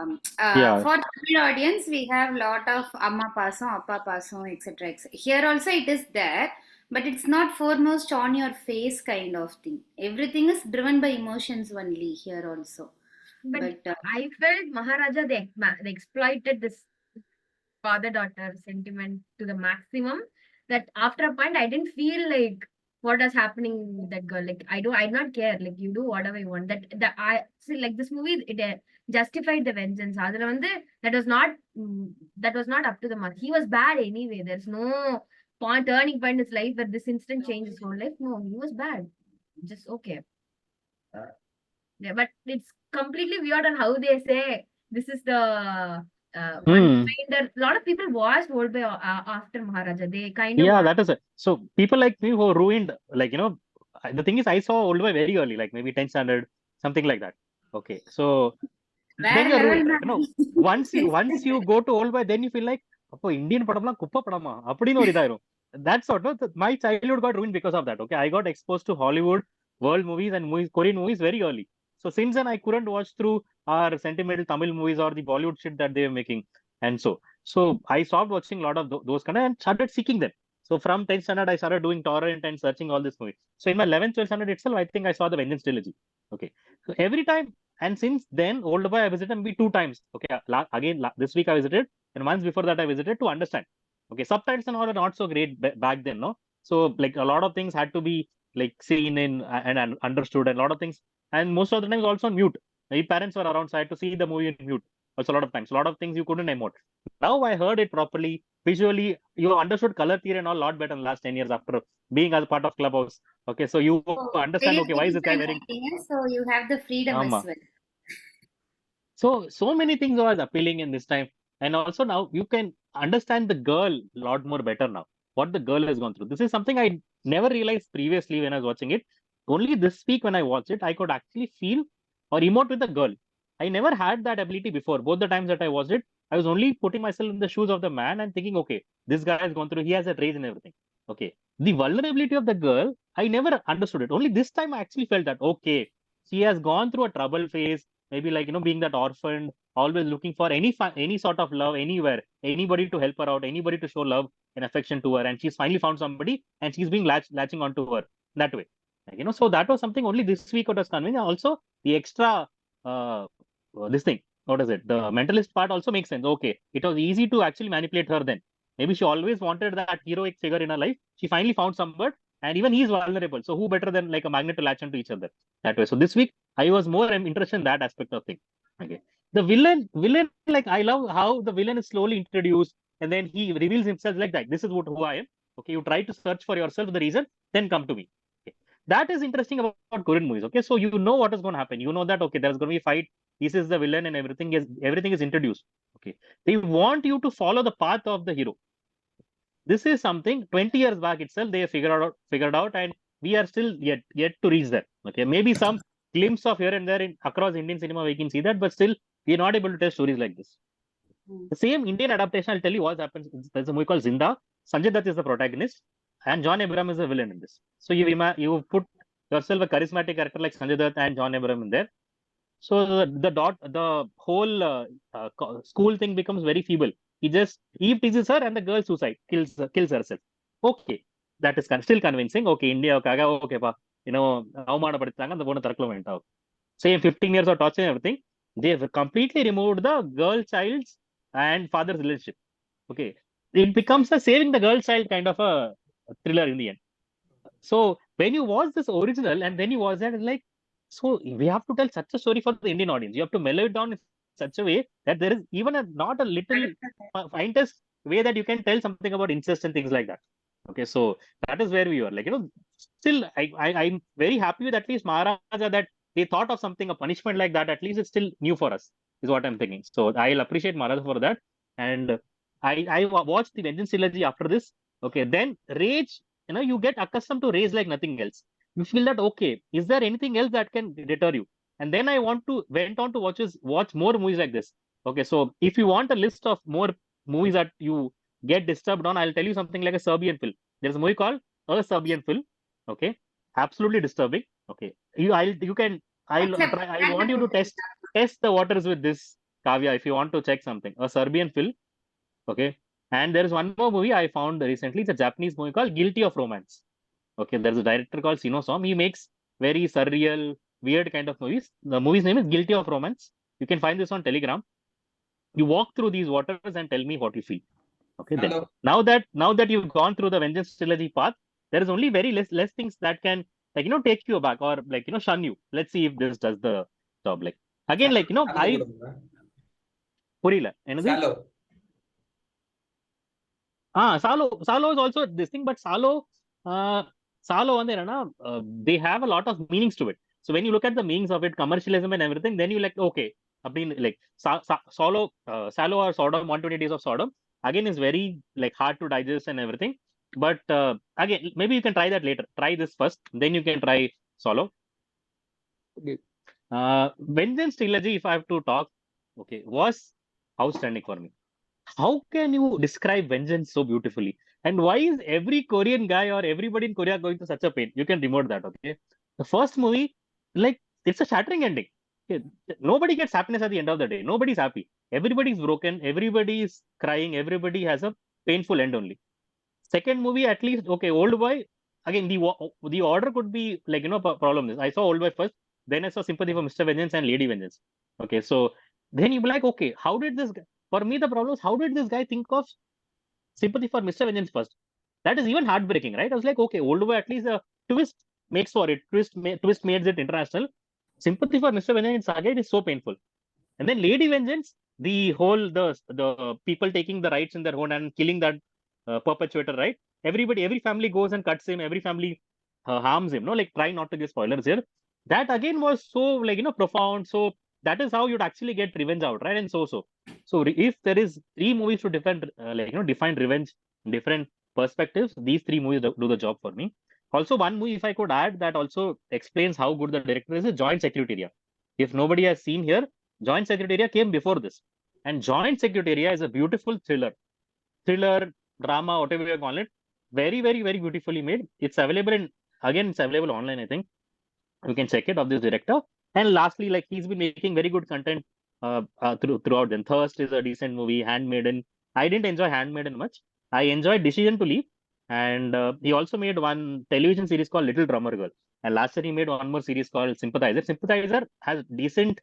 Speaker 5: Yeah.
Speaker 2: For Tamil audience we have lot of அம்மா பாசம் அப்பா பாசம் etc. Here also it is there, but it's not foremost on your face kind of thing. Everything is driven by emotions only here also.
Speaker 3: But I felt Maharaja, they exploited this father-daughter sentiment to the maximum, that after a point I didn't feel like what was happening with that girl. Like I do not care. Like you do whatever you want. That I see, like this movie, it justified the vengeance. Adula vande that was not up to the mark. He was bad anyway. There's no turning point in his life where this instant changed his whole life. No, he was bad. Just okay. Yeah, but it's completely weird on how they say this is the one reminder. A lot of people watched Old Boy after Maharaja. They kind of
Speaker 5: Yeah, that is it. So people like me who ruined, like the thing is, I saw Old Boy very early, like maybe 10th standard, something like that. Okay, so then you're ruined. Once you go to Old Boy, then you feel like, அப்போ Indian படம்லாம் குப்பை படமா அப்படின்னு ஒரு இதாயிரும். That's what my childhood got ruined because of that. Okay, I got exposed to Hollywood, world movies and Korean movies very early. So since then I couldn't watch through our sentimental Tamil movies or the Bollywood shit that they were making, and so I stopped watching a lot of those kind of and started seeking them. So from 10th standard I started doing torrent and searching all this movie. So in my 11th 12th standard itself, I think I saw the Vengeance trilogy. Okay, so every time, and since then Old Boy I visited maybe 2 times. Okay, this week I visited, and once before that I visited to understand. Okay, subtitles and all are not so great back then, no? So like a lot of things had to be like seen in and understood, and a lot of things, and most of the times also on mute. My parents were around, so I had to see the movie in mute. Also a lot of times, a lot of things you couldn't emote. Now I heard it properly, visually. You understood color theory and all a lot better in the last 10 years after being as part of Clubhouse. Okay, so you understand, okay, why is this guy wearing...
Speaker 2: So you have the freedom as well.
Speaker 5: So many things was appealing in this time. And also now you can understand the girl a lot more better now. What the girl has gone through. This is something I never realized previously when I was watching it. Only this week when I watched it, I could actually feel or emote with the girl. I never had that ability before. Both the times that I watched it, I was only putting myself in the shoes of the man and thinking, okay, this guy has gone through, he has a rage and everything. Okay. The vulnerability of the girl, I never understood it. Only this time I actually felt that, okay, she has gone through a trouble phase, maybe like, being that orphan, always looking for any sort of love anywhere, anybody to help her out, anybody to show love and affection to her. And she's finally found somebody and she's being latching onto her that way. So that was something only this week it was convincing. Also, the extra, this thing, what is it? The mentalist part also makes sense. Okay, it was easy to actually manipulate her then. Maybe she always wanted that heroic figure in her life. She finally found somebody, and even he's vulnerable. So who better than like a magnet to latch onto each other that way? So this week, I was more interested in that aspect of thing. Okay, the villain, like I love how the villain is slowly introduced, and then he reveals himself like that. This is who I am. Okay, you try to search for yourself the reason, then come to me. That is interesting about Korean movies. Okay, so you know what is going to happen. You know that, okay, there's going to be a fight. This is the villain, and everything is introduced. Okay, they want you to follow the path of the hero. this is something 20 years back itself they figured out, and we are still yet to reach there. Okay, maybe some glimpse of here and there across Indian cinema we can see that, but still we are not able to tell stories like this. The same Indian adaptation, I'll tell you what happens. There's a movie called Zinda. Sanjay Dutt is the protagonist, and John Abraham is the villain in this. So you put yourself a charismatic character like Sanjay Dutt and John Abraham in there. So the whole school thing becomes very feeble. He teases her, and the girl kills herself. Okay, that is still convincing. Okay, India, okay, pa, அவமானப்படுத்தாங்க அந்த பொண்ணு தற்கொலை பண்ணிட்டா. Same 15 years of torture and everything. They have completely removed the girl child's and father's relationship. Okay, it becomes a saving the girl child kind of a thriller in the end. So when you watch this original and then you watch that, it's like, so we have to tell such a story for the Indian audience. You have to mellow it down in such a way that there is even not a little faintest way that you can tell something about incest and things like that. Okay, so that is where we are. Like, still I'm very happy with at least Maharaja that they thought of something, a punishment like that. At least it's still new for us, is what I'm thinking. So I'll appreciate Maharaja for that. And I watched the Vengeance trilogy after this. Okay, then Rage, you get accustomed to Rage like nothing else. You feel that, okay, is there anything else that can deter you? And then I went on to watch more movies like this. Okay, so if you want a list of more movies that you get disturbed on, I'll tell you something like a Serbian film. There's a movie called A Serbian Film. Okay, absolutely disturbing. Okay, I want you to test the waters with this, Kavya, if you want to check something. A Serbian film. Okay, and there is one more movie I found recently. It's a Japanese movie called Guilty of Romance. Okay, there's a director called Sino Som. He makes very surreal, weird kind of movies. The movie's name is Guilty of Romance. You can find this on Telegram. You walk through these waters and tell me what you feel. Okay, then now that you've gone through the Vengeance trilogy path, there is only very less things that can, like, take you aback or, like, shun you. Let's see if this does the job. Like, again, like, Purila. Salo is also this thing, but Salo they have a lot of meanings to it. So when you look at the meanings of it, commercialism and everything, then you like, okay, I mean, like Salo or Sodom, 120 Days of Sodom, again, is very like hard to digest and everything. But again, maybe you can try that later. Try this first, then you can try Salo. Okay. Vengeance trilogy, if I have to talk, okay, was outstanding for me. How can you describe Vengeance so beautifully? And why is every Korean guy or everybody in Korea going through such a pain? You can remote that, okay? The first movie, like, it's a shattering ending. Okay? Nobody gets happiness at the end of the day. Nobody's happy. Everybody's broken. Everybody's crying. Everybody has a painful end only. Second movie, at least, okay, Old Boy, again, the order could be like, problem is, I saw Old Boy first, then I saw Sympathy for Mr. Vengeance and Lady Vengeance. Okay, so then you be like, okay, how did this guy, for me, the problem is, how did this guy think of Sympathy for Mr. Vengeance first? That is even heartbreaking, right? I was like, okay, Old Boy, at least a twist makes for it. Twist made it international. Sympathy for Mr. Vengeance, again, is so painful. And then Lady Vengeance, the whole, the people taking the rights in their own and killing that perpetuator, right? Every family goes and cuts him. Every family harms him. No, like, try not to give spoilers here. That again was so, like, profound. So that is how you'd actually get revenge out, right? And so if there is 3 movies to define revenge in different perspectives, these 3 movies do the job for me. Also, one movie, if I could add, that also explains how good the director is Joint Secretariat. If nobody has seen here, Joint Secretariat came before this, and Joint Secretariat is a beautiful thriller, drama, whatever you call it. Very, very, very beautifully made. It's available it's available online, I think. You can check it, of this director. And lastly, like, he's been making very good content throughout. Then Thirst is a decent movie. Handmaiden, I didn't enjoy Handmaiden much. I enjoyed Decision to Leave. And he also made one television series called Little Drummer Girl. And last year he made one more series called Sympathizer. Sympathizer has decent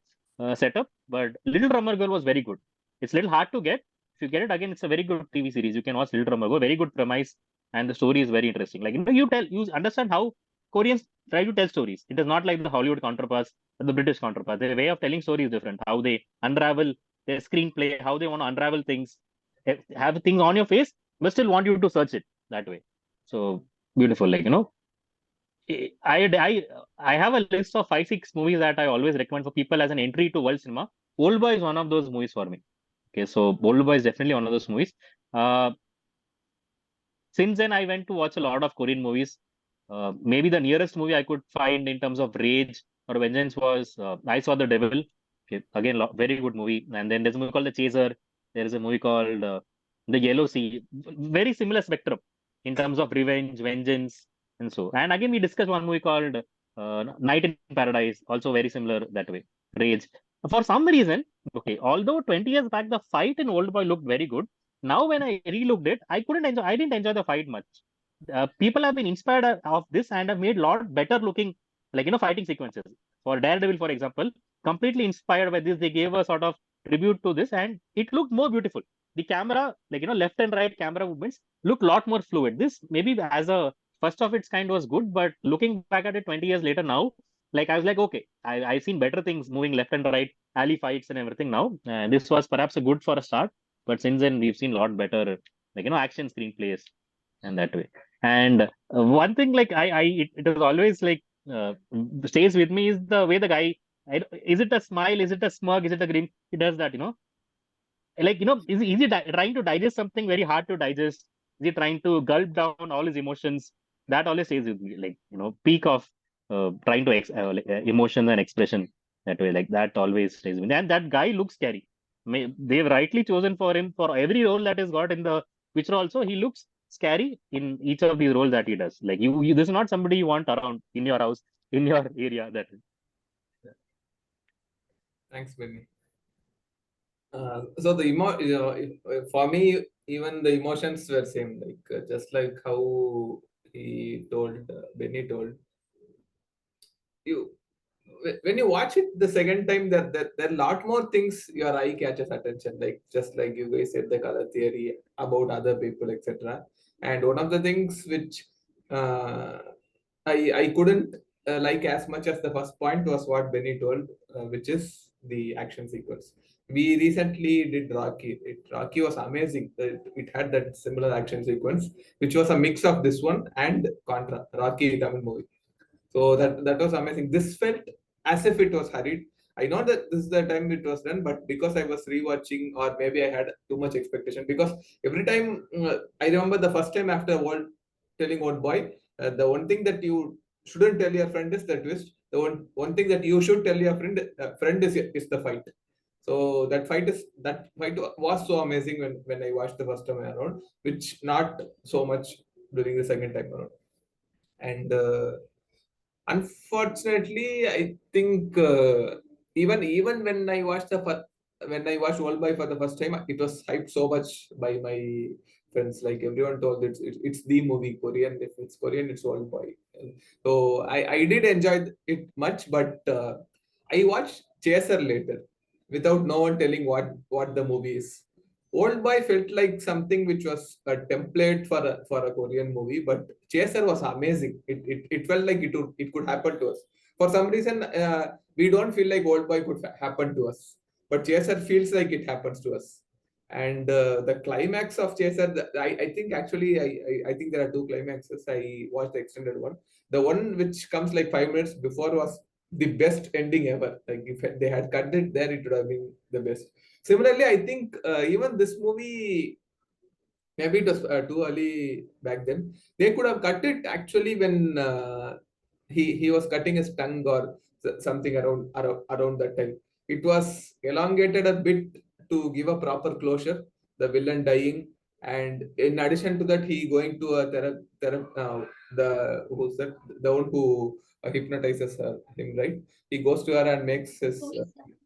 Speaker 5: setup, but Little Drummer Girl was very good. It's a little hard to get. If you get it, again, it's a very good TV series. You can watch Little Drummer Girl. Very good premise, and the story is very interesting. Like, you understand how Koreans try to tell stories. It is not like the Hollywood counterparts or the British counterparts. Their way of telling stories is different. How they unravel their screenplay, how they want to unravel things, have things on your face, but still want you to search it that way. So beautiful. Like, I have a list of 5-6 movies that I always recommend for people as an entry to world cinema. Old Boy is one of those movies for me. Okay, so Old Boy is definitely one of those movies. since then I went to watch a lot of Korean movies. Maybe the nearest movie I could find in terms of rage or vengeance was I Saw the Devil. Okay, again, very good movie. And then there's a movie called The Chaser. There is a movie called The Yellow Sea. Very similar spectrum in terms of revenge, vengeance, and so. And again, we discussed one movie called Night in Paradise, also very similar that way. Rage. For some reason, okay, although 20 years back the fight in Old Boy looked very good, now when I relooked it, I didn't enjoy the fight much. People have been inspired of this and have made a lot better looking, like, fighting sequences. For Daredevil, for example, completely inspired by this, they gave a sort of tribute to this and it looked more beautiful. The camera, like, left and right camera movements look a lot more fluid. This maybe as a first of its kind was good, but looking back at it 20 years later now, like, I was like, okay, I've seen better things moving left and right, alley fights and everything now. This was perhaps a good for a start, but since then we've seen a lot better, like, action screenplays and that way. And one thing, like, it was always like stays with me is the way the guy, is it a smile, is it a smirk, is it a grin? He does that, like, is he trying to digest something very hard to digest? Is he trying to gulp down all his emotions? That always stays with me, like, peak of trying to emotion and expression that way, like that always stays with me. And that guy looks scary. They've rightly chosen for him for every role that is got in the Witcher. Also, he looks scary in each of these roles that he does. Like, this is not somebody you want around in your house, in your area. That
Speaker 1: Thanks, Benny. So for me, even the emotions were same, like just like how Benny told you. When you watch it the second time, there are a lot more things your eye catches attention, like just like you guys said, the color theory about other people, etc. And one of the things which I couldn't like as much as the first point was what Benny told, which is the action sequence. We recently did Rocky. Rocky was amazing. It had that similar action sequence, which was a mix of this one and Contra, Rocky Tamil movie. So that was amazing. This felt as if it was hurried. I know that this is the time it was done, but because I was rewatching, or maybe I had too much expectation, because every time I remember the first time after telling Old Boy, the one thing that you shouldn't tell your friend is the twist. The one thing that you should tell your friend is the fight. So that fight was so amazing when I watched the first time around, which not so much during the second time around. And unfortunately, I think even when I watched Old Boy for the first time, it was hyped so much by my friends. Like, everyone told it's the movie Korean. If it's Korean, it's Old Boy. So I did enjoy it much, but I watched Chaser later without no one telling what the movie is. Old Boy felt like something which was a template for a Korean movie, but Chaser was amazing. It felt like it could happen to us. For some reason, we don't feel like Old Boy could happen to us, but Chaser feels like it happens to us. And the climax of Chaser, I think actually I think there are two climaxes. I watched the extended one. The one which comes like 5 minutes before was the best ending ever. Like, if they had cut it there, it would have been the best. Similarly, I think even this movie, maybe it was too early back then. They could have cut it actually when he was cutting his tongue or something around that time. It was elongated a bit to give a proper closure. The villain dying, and in addition to that, he going to a the one who hypnotizes him, right? He goes to her and makes his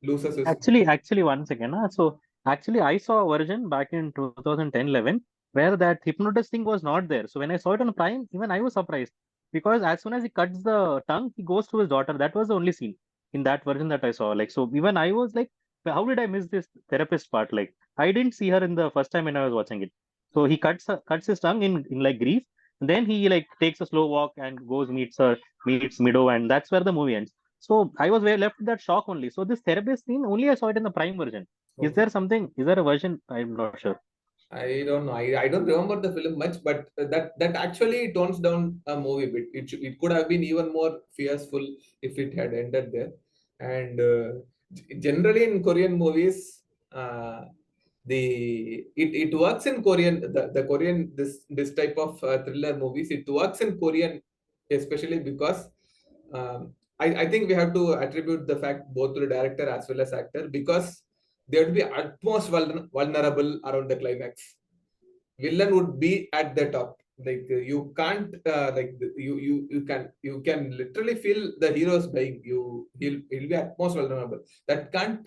Speaker 1: loses his.
Speaker 5: actually 1 second. So actually, I saw a version back in 2010-11 where that hypnotist thing was not there. So when I saw it on Prime, even I was surprised, because as soon as he cuts the tongue, he goes to his daughter. That was the only scene in that version that I saw. Like, so even I was like, how did I miss this therapist part? Like, I didn't see her in the first time when I was watching it. So he cuts his tongue in like grief. And then he like takes a slow walk and meets Mido, and that's where the movie ends. So I was left with that shock only. So this therapist scene, only I saw it in the Prime version.
Speaker 1: Okay.
Speaker 5: Is there a version? I'm not sure.
Speaker 1: I don't know. I don't remember the film much, but that actually tones down a movie bit. It could have been even more fearful if it had ended there. And generally in Korean movies, it works in Korean, the Korean, this type of thriller movies, it works in Korean especially because I think we have to attribute the fact both to the director as well as actor, because they would be utmost vulnerable around the climax. Villain would be at the top. Like you can't you can literally feel the hero's dying. He'll be at most vulnerable. That can't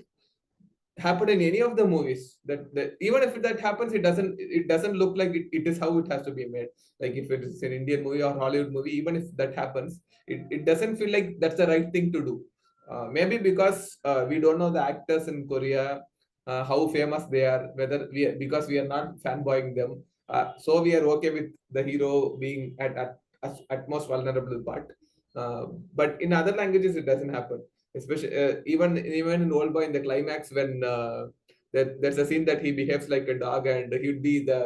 Speaker 1: happen in any of the movies. That even if that happens, it doesn't look like it is how it has to be made. Like if it is an Indian movie or Hollywood movie, even if that happens, it doesn't feel like that's the right thing to do. Maybe because we don't know the actors in Korea, how famous they are, because we are not fanboying them. So we are okay with the hero being at most vulnerable part. But in other languages, it doesn't happen. Especially even in Old Boy, in the climax, when there's a scene that he behaves like a dog and the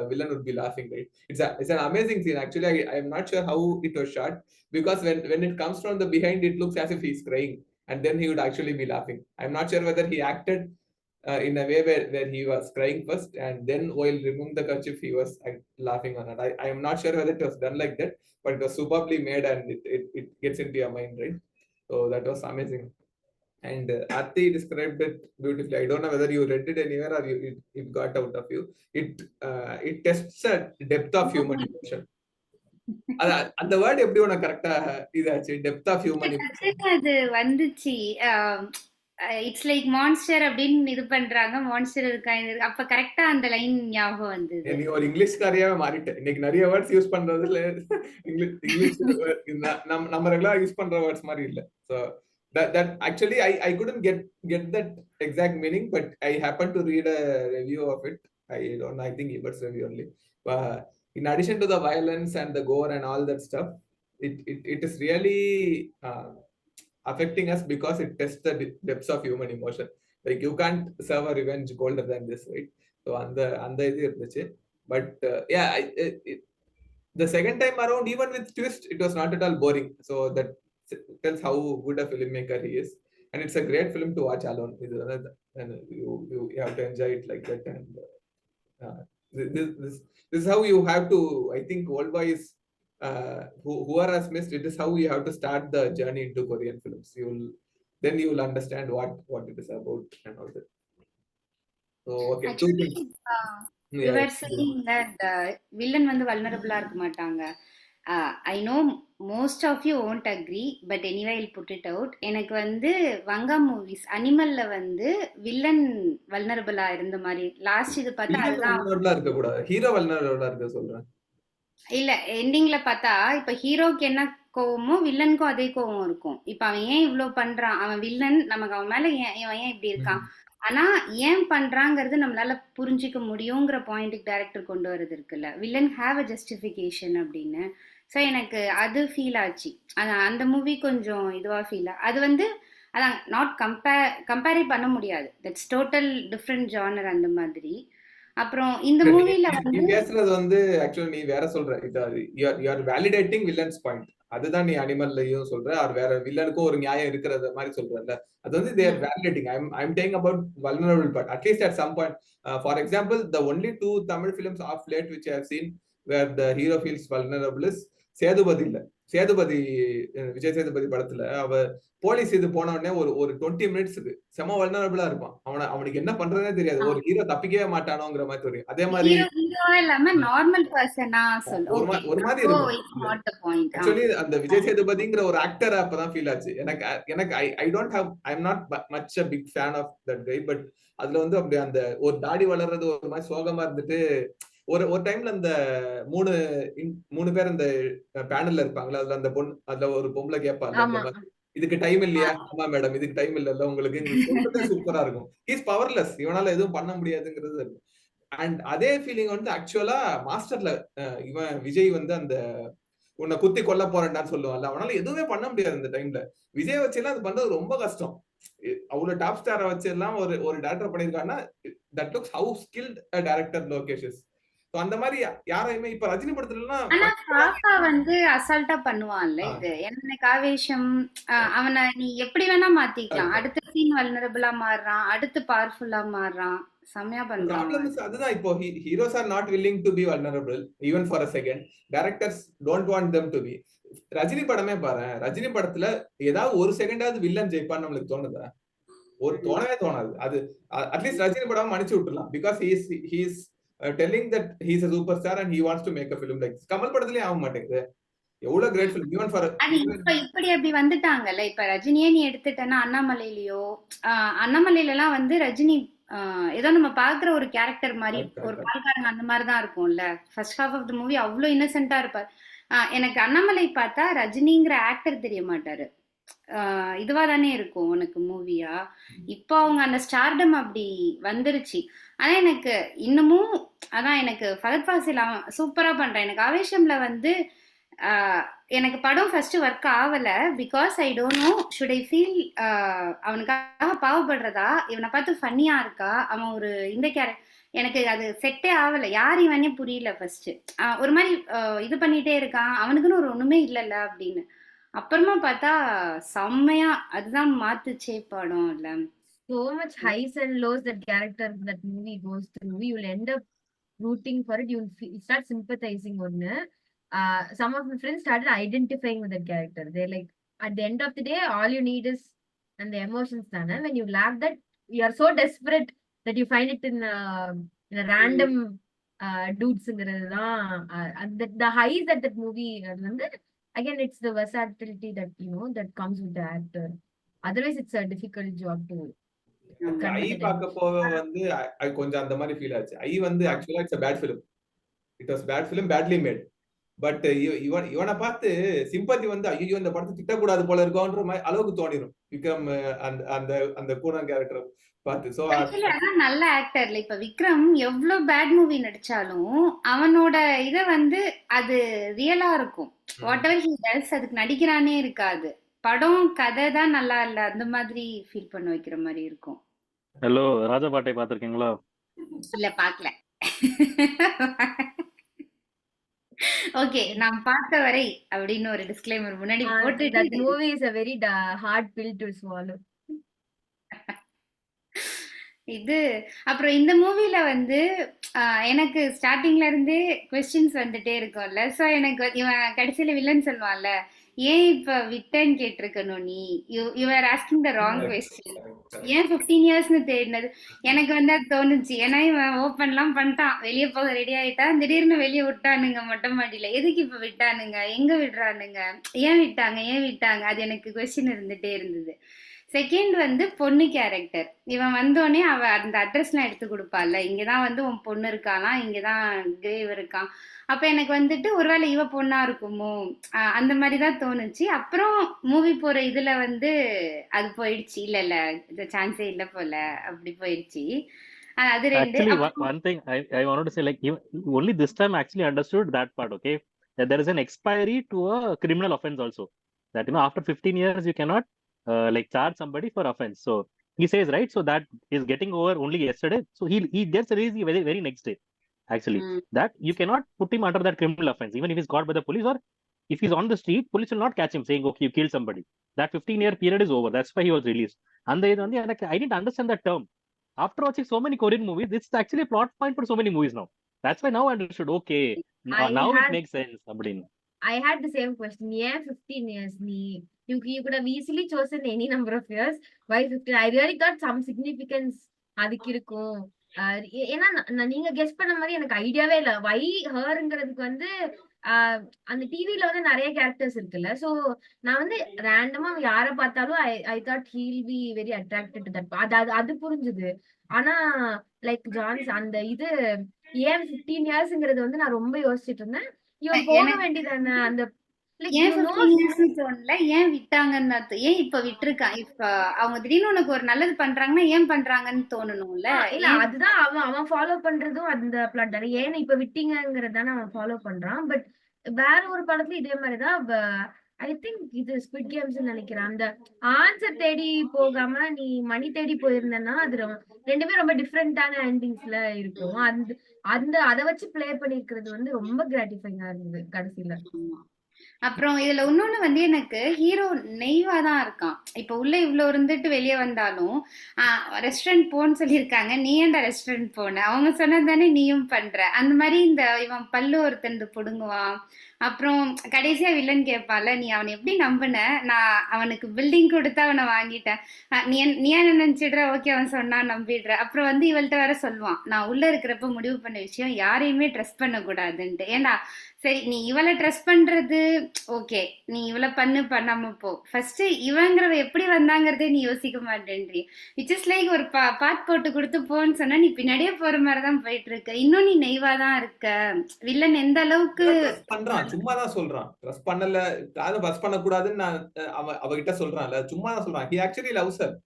Speaker 1: villain would be laughing, right? It's an amazing scene. Actually, I'm not sure how it was shot, because when it comes from the behind, it looks as if he's crying, and then he would actually be laughing. I'm not sure whether he acted in a way where he was crying first, and then while removing the kerchief, he was laughing on it. I am not sure whether it was done like that, but it was superbly made, and it gets into your mind, right? So that was amazing. And Aarti described it beautifully. I don't know whether you read it anywhere or it got out of you. It tests a depth of human emotion. அந்த word எப்படி உனக்கு கரெக்டா இதாச்சு? Depth of human emotion.
Speaker 2: அது வந்துச்சு. It's like monster அப்படின்னு இது பண்றாங்க. மான்ஸ்டர் இருக்கா, அப்ப கரெக்டா அந்த லைன் ஞாபகம் வந்தது.
Speaker 1: நீ ஒரு இங்கிலீஷ்காரியாவே மாறிட்ட. இன்னைக்கு நிறைய வேர்ட்ஸ் யூஸ் பண்றதுல இங்கிலீஷ் நம்ம ரெகுலரா யூஸ் பண்ற வேர்ட்ஸ் மாதிரி இல்ல. So that actually I couldn't get that exact meaning, but I happened to read a review of it. I don't know, I think Ebert's review only. In addition to the violence and the gore and all that stuff, it is really affecting us because it tests the depths of human emotion. Like you can't serve a revenge colder than this, right? So அந்த இது இருந்துச்சு. But yeah, the second time around, even with twist, it was not at all boring. So that tells how good a filmmaker he is, and it's a great film to watch alone. And you have to enjoy it like that. And this is how you have to. I think Old Boy is who are as missed. It is how you have to start the journey into Korean films. You will understand what it is about and all that. So okay,
Speaker 2: actually, you were saying that the villain வந்து vulnerable இருக்க மாட்டாங்க. I know most of you won't agree, but anyway I'll put it out. எனக்கு வந்து Vanga movies அனிமல்ல வந்து villain வல்னரபிளா இருந்த மாதிரி last இது பார்த்தா
Speaker 1: அதுதான் இருக்க கூடாது. ஹீரோ வல்னரபிளா இருக்க சொல்றேன்.
Speaker 2: இல்ல எண்டிங்ல பார்த்தா இப்ப ஹீரோக்கு என்ன கோவமோ வில்லனுக்கும் அதே கோவம் இருக்கும். இப்ப அவன் ஏன் இவ்வளவு பண்றான், அவன் வில்லன், நமக்கு அவன் மேல ஏன் இப்படி இருக்கான், ஆனா ஏன் பண்றாங்கிறது நம்மளால புரிஞ்சிக்க முடியுங்கிற பாயிண்ட்டுக்கு டைரக்டர் கொண்டு வரது இருக்குல்ல. வில்லன் ஹேவ் அ ஜஸ்டிஃபிகேஷன் அப்படின்னு. ஸோ எனக்கு அது ஃபீல் ஆச்சு. அந்த மூவி கொஞ்சம் இதுவா ஃபீல் அது வந்து அதான் நாட் கம்பேரே பண்ண முடியாது. தட்ஸ் டோட்டல் டிஃப்ரெண்ட் ஜானர் அந்த மாதிரி. அப்புறம் இந்த மூவில
Speaker 1: வந்து பேசுறது வந்து ஆக்சுவலி நீ வேற சொல்ற. You are validating villains point. அதுதான் நீ அனிமல்லையும் சொல்ற, ஆர் வேற வில்லனுக்கும் ஒரு நியாயம் இருக்கிறத மாதிரி சொல்றல. அது வந்து they are validating. I'm talking about vulnerable part, at least at some point. For example, the only 2 Tamil films of late which I have seen where the hero feels vulnerable is Sethupathi. இல்ல சேதுபதி, விஜய் சேதுபதி படத்துல அவ police இது போன உடனே ஒரு 20 மினிட்ஸ்க்கு செம வல்னரபிளா இருப்பான். அவனுக்கு என்ன பண்றதே தெரியாது. ஒரு ஹீரோ தப்பிக்கவே மாட்டானோங்கிற மாதிரி தெரியும். அதே மாதிரி
Speaker 2: நார்மல் பர்சனா
Speaker 1: ஒரு மாதிரி இருக்கும். ஆக்சுவலி அந்த விஜய் சேதுபதிங்கிற ஒரு ஆக்டர் அப்பதான் ஃபீல் ஆச்சு எனக்கு. I am not much a big fan of that guy, but அதுல வந்து அப்படி அந்த ஒரு தாடி வளர்றது ஒரு மாதிரி சோகமா இருந்துட்டு ஒரு டைம்ல அந்த 3 பேர் அந்த பேனல்ல இருப்பாங்களா, அதுல அந்த அதுல ஒரு பொம்பளை கேட்பாங்க, இதுக்கு டைம் இல்லையா? ஆமா மேடம், இதுக்கு டைம் இல்ல உங்களுக்கு. சூப்பரா இருக்கும். ஹீஸ் பவர்லெஸ், இவனால எதுவும் பண்ண முடியாதுங்கிறது இருக்கும். அண்ட் அதே ஃபீலிங் வந்து ஆக்சுவலா மாஸ்டர்ல இவன் விஜய் வந்து அந்த உன்னை குத்தி கொல்ல போறேன்டான்னு சொல்லுவான்ல, அவனால எதுவுமே பண்ண முடியாது அந்த டைம்ல. விஜய் வச்செல்லாம் அது பண்றது ரொம்ப கஷ்டம். அவ்வளவு டாப் ஸ்டாரை வச்சு எல்லாம் ஒரு டேரக்டர் பண்ணிருக்காங்கன்னா, that looks how skilled director Lokesh is. So அந்த மாதிரி யாரையுமே இப்ப ரஜினி படத்துலலாம்
Speaker 2: ஆனா பாப்பா வந்து அசால்ட்டா பண்ணுவான்ல இது. எனக்கு ஆவேசம் அவனை நீ எப்படி வேணா மாத்திக்கலாம். அடுத்த சீன் வல்னரபிளா மாறுறான், அடுத்து பவர்ஃபுல்லா மாறுறான். செம்மையா பண்றான்
Speaker 1: ப்ராப்ளம் அதுதான். இப்போ heroes are not willing to be vulnerable even for a second. Directors don't want them to be. Rajini படமே பாரு, ரஜினி படத்துல ஏதாவது ஒரு செகண்டாவது வில்லன் ஜெயிப்பான்னு நம்மளுக்கு தோணுதா? ஒரு தோணவே தோணாது. அது அட்லீஸ்ட் ரஜினி படம் மன்னிச்சு விட்டுலாம். Because he is telling that he is a superstar and he wants to make a film like this. Kamal படத்துலயே ஆக மாட்டேங்குது. எவ்வளவு கிரேட் ஃபிலிம் ஈவன் ஃபார்
Speaker 2: அது இப்படி அப்படி வந்துட்டாங்கல்ல. இப்ப ரஜினியே நீ எடுத்துட்டேன்னா அண்ணாமலையிலயோ அண்ணாமலையில எல்லாம் வந்து ரஜினி ஏதோ நம்ம பாக்குற ஒரு கேரக்டர் மாதிரி ஒரு பால்காரங்க அந்த மாதிரிதான் இருக்கும்ல. First half of the movie அவ்வளவு இன்னசென்ட்டா இருப்பார். எனக்கு அண்ணாமலை பார்த்தா ரஜினிங்கிற ஆக்டர் தெரிய மாட்டாரு. இதுவா தானே இருக்கும் உனக்கு மூவியா. இப்போ அவங்க அந்த ஸ்டார்டம் அப்படி வந்துருச்சு. ஆனா எனக்கு இன்னமும் அதான் எனக்கு ஃபகத் ஃபாசில் சூப்பரா பண்றேன். எனக்கு ஆவேசம்ல வந்து எனக்கு படம் ஃபர்ஸ்ட் ஒர்க் ஆகல. Because I don't know should I feel அவனுக்காக பாவப்படுறதா, இவனை பார்த்து ஃபன்னியா இருக்கா, அவன் ஒரு இந்த எனக்கு அது செட்டே ஆகல. யார் இவனே புரியல ஃபர்ஸ்ட். ஒரு மாதிரி இது பண்ணிட்டே இருக்கான், அவனுக்குன்னு ஒரு ஒண்ணுமே இல்லைல்ல அப்படின்னு. அப்புறமா பார்த்தா செம்மையா அதுதான் மாத்துச்சே படம் இல்ல.
Speaker 3: So much highs and lows that character that movie goes through. You will end up rooting for it. You will start sympathizing on it. Some of my friends started identifying with that character. They're like, at the end of the day, all you need is and the emotions. Dana. When you laugh that, you are so desperate that you find it in a random dudes. And the highs that movie, again, it's the versatility that that comes with the actor. Otherwise, it's a difficult job to.
Speaker 1: ஐ பார்க்க போக வந்து கொஞ்சம் அந்த மாதிரி feel ஆச்சு. ஐ வந்து ஆக்சுவலா it's a bad film. It was bad film, badly made. But இவனை பார்த்து சிம்பத்தி வந்து ஐயோ இந்த படத்தை திட்டக்கூடாது போல இருக்கோன்ற அளவுக்கு தோணிடும் விக்ரம் அந்த அந்த கூடன் கேரக்டர் பார்த்து. சோ
Speaker 2: அதான் நல்ல ஆக்டர்ல. இப்ப விக்ரம் எவ்வளவு பேட் மூவி நடிச்சாலும் அவனோட இத வந்து அது ரியலா இருக்கும். வாட் எவர் ஹி டஸ் அதுக்கு நடிக்கிறானே இருக்காது. படம் கதை தான் நல்லா இல்ல, அந்த மாதிரி ஃபீல் பண்ண வைக்கிற மாதிரி இருக்கும்.
Speaker 5: ஹலோ, ராஜபாட்டை பாத்திருக்கீங்களா?
Speaker 2: இல்ல பாக்கல. ஓகே, நான் பார்த்த வரை அப்படின்னு ஒரு டிஸ்க்ளைமர் முன்னாடி போட்டு.
Speaker 3: That movie is a very hard pill to swallow.
Speaker 2: இது அப்புறம் இந்த மூவில வந்து எனக்கு ஸ்டார்டிங்ல இருந்தே கொஸ்டின்ஸ் வந்துட்டே இருக்கும்ல. சோ எனக்கு இவன் கடைசியில வில்லன் சொல்லுவான்ல, ஏன் இப்ப விட்டேன்னு கேட்டிருக்கணும் நீ, you are asking the wrong question. ஏன் 15 இயர்ஸ்னு தேடினது எனக்கு வந்து அது தோணுச்சு. ஏன்னா இவன் ஓப்பன்லாம் பண்ணிட்டான், வெளியே போக ரெடி ஆயிட்டான், திடீர்னு வெளியே விட்டானுங்க மொட்டை மாடியில. எதுக்கு இப்ப விட்டானுங்க, எங்க விடுறானுங்க, ஏன் விட்டாங்க, அது எனக்கு கொஸ்டின் இருந்துட்டே இருந்தது. செகண்ட் வந்து பொண்ணு கேரக்டர். இவன் வந்தோடனே அவ அந்த அட்ரஸ்லாம் எடுத்து கொடுப்பாள்ல, இங்கதான் வந்து உன் பொண்ணு இருக்கானா, இங்கதான் கிரேவ் இருக்கான். அப்ப எனக்கு வந்துட்டு ஒருவேளை இவ பொண்ணா இருக்குமோ அந்த மாதிரிதான் தோணுச்சு. அப்புறம் மூவி போற இதுல வந்து அது போயிடுச்சு. இல்ல இந்த சான்ஸே இல்ல போல அப்படி போயிடுச்சு. அது ரெண்டு.
Speaker 5: Actually, one thing I wanted to say, like, only this time I actually understood that part, okay? That there is an expiry to a criminal offense also. That, after 15 years, you cannot like charge somebody for offense. So he says, right? So that is getting over only yesterday. So he gets released very, very next day. Actually, that you cannot put him under that criminal offense, even if he's caught by the police, or if he's on the street, police will not catch him saying, okay, you killed somebody. That 15-year period is over. That's why he was released. And I didn't understand that term. After watching so many Korean movies, it's actually a plot point for so many movies now. That's why now I understood, okay, now it makes sense.
Speaker 3: I had the same question. Yeah, 15 years. You could have easily chosen any number of years. Why 15? I really got some significance. அதுக்கு இருக்கும். ஏன்னா நீங்க guess பண்ண மாதிரி எனக்கு ஐடியாவே இல்ல. வை ஹர்ங்கிறதுக்கு வந்து அந்த டிவில வந்து நிறைய கேரக்டர்ஸ் இருக்குல்ல. சோ நான் வந்து ரேண்டமா யார பார்த்தாலும் I thought he'll be very attracted to that. அது புரிஞ்சுது. ஆனா லைக் ஜான்ஸ் அந்த இது ஏன் 15 இயர்ஸ்ங்கிறது வந்து நான் ரொம்ப யோசிச்சுட்டு இருந்தேன். இவன் போக வேண்டியதானே அந்த
Speaker 2: ஏன் 15 இயர்ஸ்னு தோணல, ஏன் விட்டாங்கன்னு. ஏன் இப்ப விட்டுருக்கான், இப்ப அவங்க திடீர்னு உனக்கு ஒரு நல்லது பண்றாங்கன்னா ஏன் பண்றாங்கன்னு தோணணும்ல.
Speaker 3: இல்ல அதுதான் அவன் ஃபாலோ பண்றதும் அந்த பிளாட் தானே. ஏன்னு இப்ப விட்டீங்கிறதானே அவன் ஃபாலோ பண்றான். பட் வேற ஒரு படத்துல இதே மாதிரிதான் ஐ திங்க் இது ஸ்குவிட் கேம்ஸ் நினைக்கிறேன். அந்த ஆன்சர் தேடி போகாம நீ மணி தேடி போயிருந்தேன்னா அது ரெண்டுமே ரொம்ப டிஃப்ரெண்டான எண்டிங்ஸ்ல இருக்கும். அந்த அந்த அதை வச்சு பிளே பண்ணிருக்கிறது வந்து ரொம்ப கிராட்டிஃபைங்கா இருந்தது கடைசியில.
Speaker 2: ஆமா. அப்புறம் இதுல இன்னொன்னு வந்து எனக்கு ஹீரோ நெய்வா தான் இருக்கான். இப்ப உள்ள இவ்வளவு இருந்துட்டு வெளியே வந்தாலும் ரெஸ்டாரண்ட் போன்னு சொல்லியிருக்காங்க, நீ ஏன்டா ரெஸ்டாரண்ட் போன, அவங்க சொன்னது தானே நீயும் பண்ற, அந்த மாதிரி இந்த இவன் பல்லு ஒருத்தன் புடுங்குவான். அப்புறம் கடைசியா வில்லன் கேட்பான்ல, நீ அவனை எப்படி நம்பின, நான் அவனுக்கு பில்டிங் கொடுத்து அவனை வாங்கிட்டேன், நீ என்ன நினைச்சிடுற, ஓகே அவன் சொன்னா நம்பிடுற. அப்புறம் வந்து இவள்கிட்ட வர சொல்லுவான், நான் உள்ள இருக்கிறப்ப முடிவு பண்ண விஷயம் யாரையுமே ட்ரஸ்ட் பண்ண கூடாதுன்ட்டு. ஏண்டா சரி நீ இவளை ட்ரஸ்ட் பண்றது ஓகே, நீ இவளை பண்ணாம போ, ஃபர்ஸ்ட் இவங்கிறவ எப்படி வந்தாங்கிறதே நீ யோசிக்க மாட்டேன்றி. இட்ஸ் இஸ் லைக் ஒரு பாத் போட்டு கொடுத்து போன்னு சொன்னா நீ பின்னாடியே போற மாதிரிதான் போயிட்டு இருக்க. இன்னும் நீ நெய்வாதான் இருக்க. வில்லன் எந்த அளவுக்கு
Speaker 1: பண்றான், சும்மா தான் சொல்றான், ட்ரஸ்ட் பண்ணல, யாரும் ட்ரஸ்ட் பண்ண கூடாதுன்னு நான் அவகிட்ட சொல்றான்ல, சும்மா தான் சொல்றான். He actually loves her.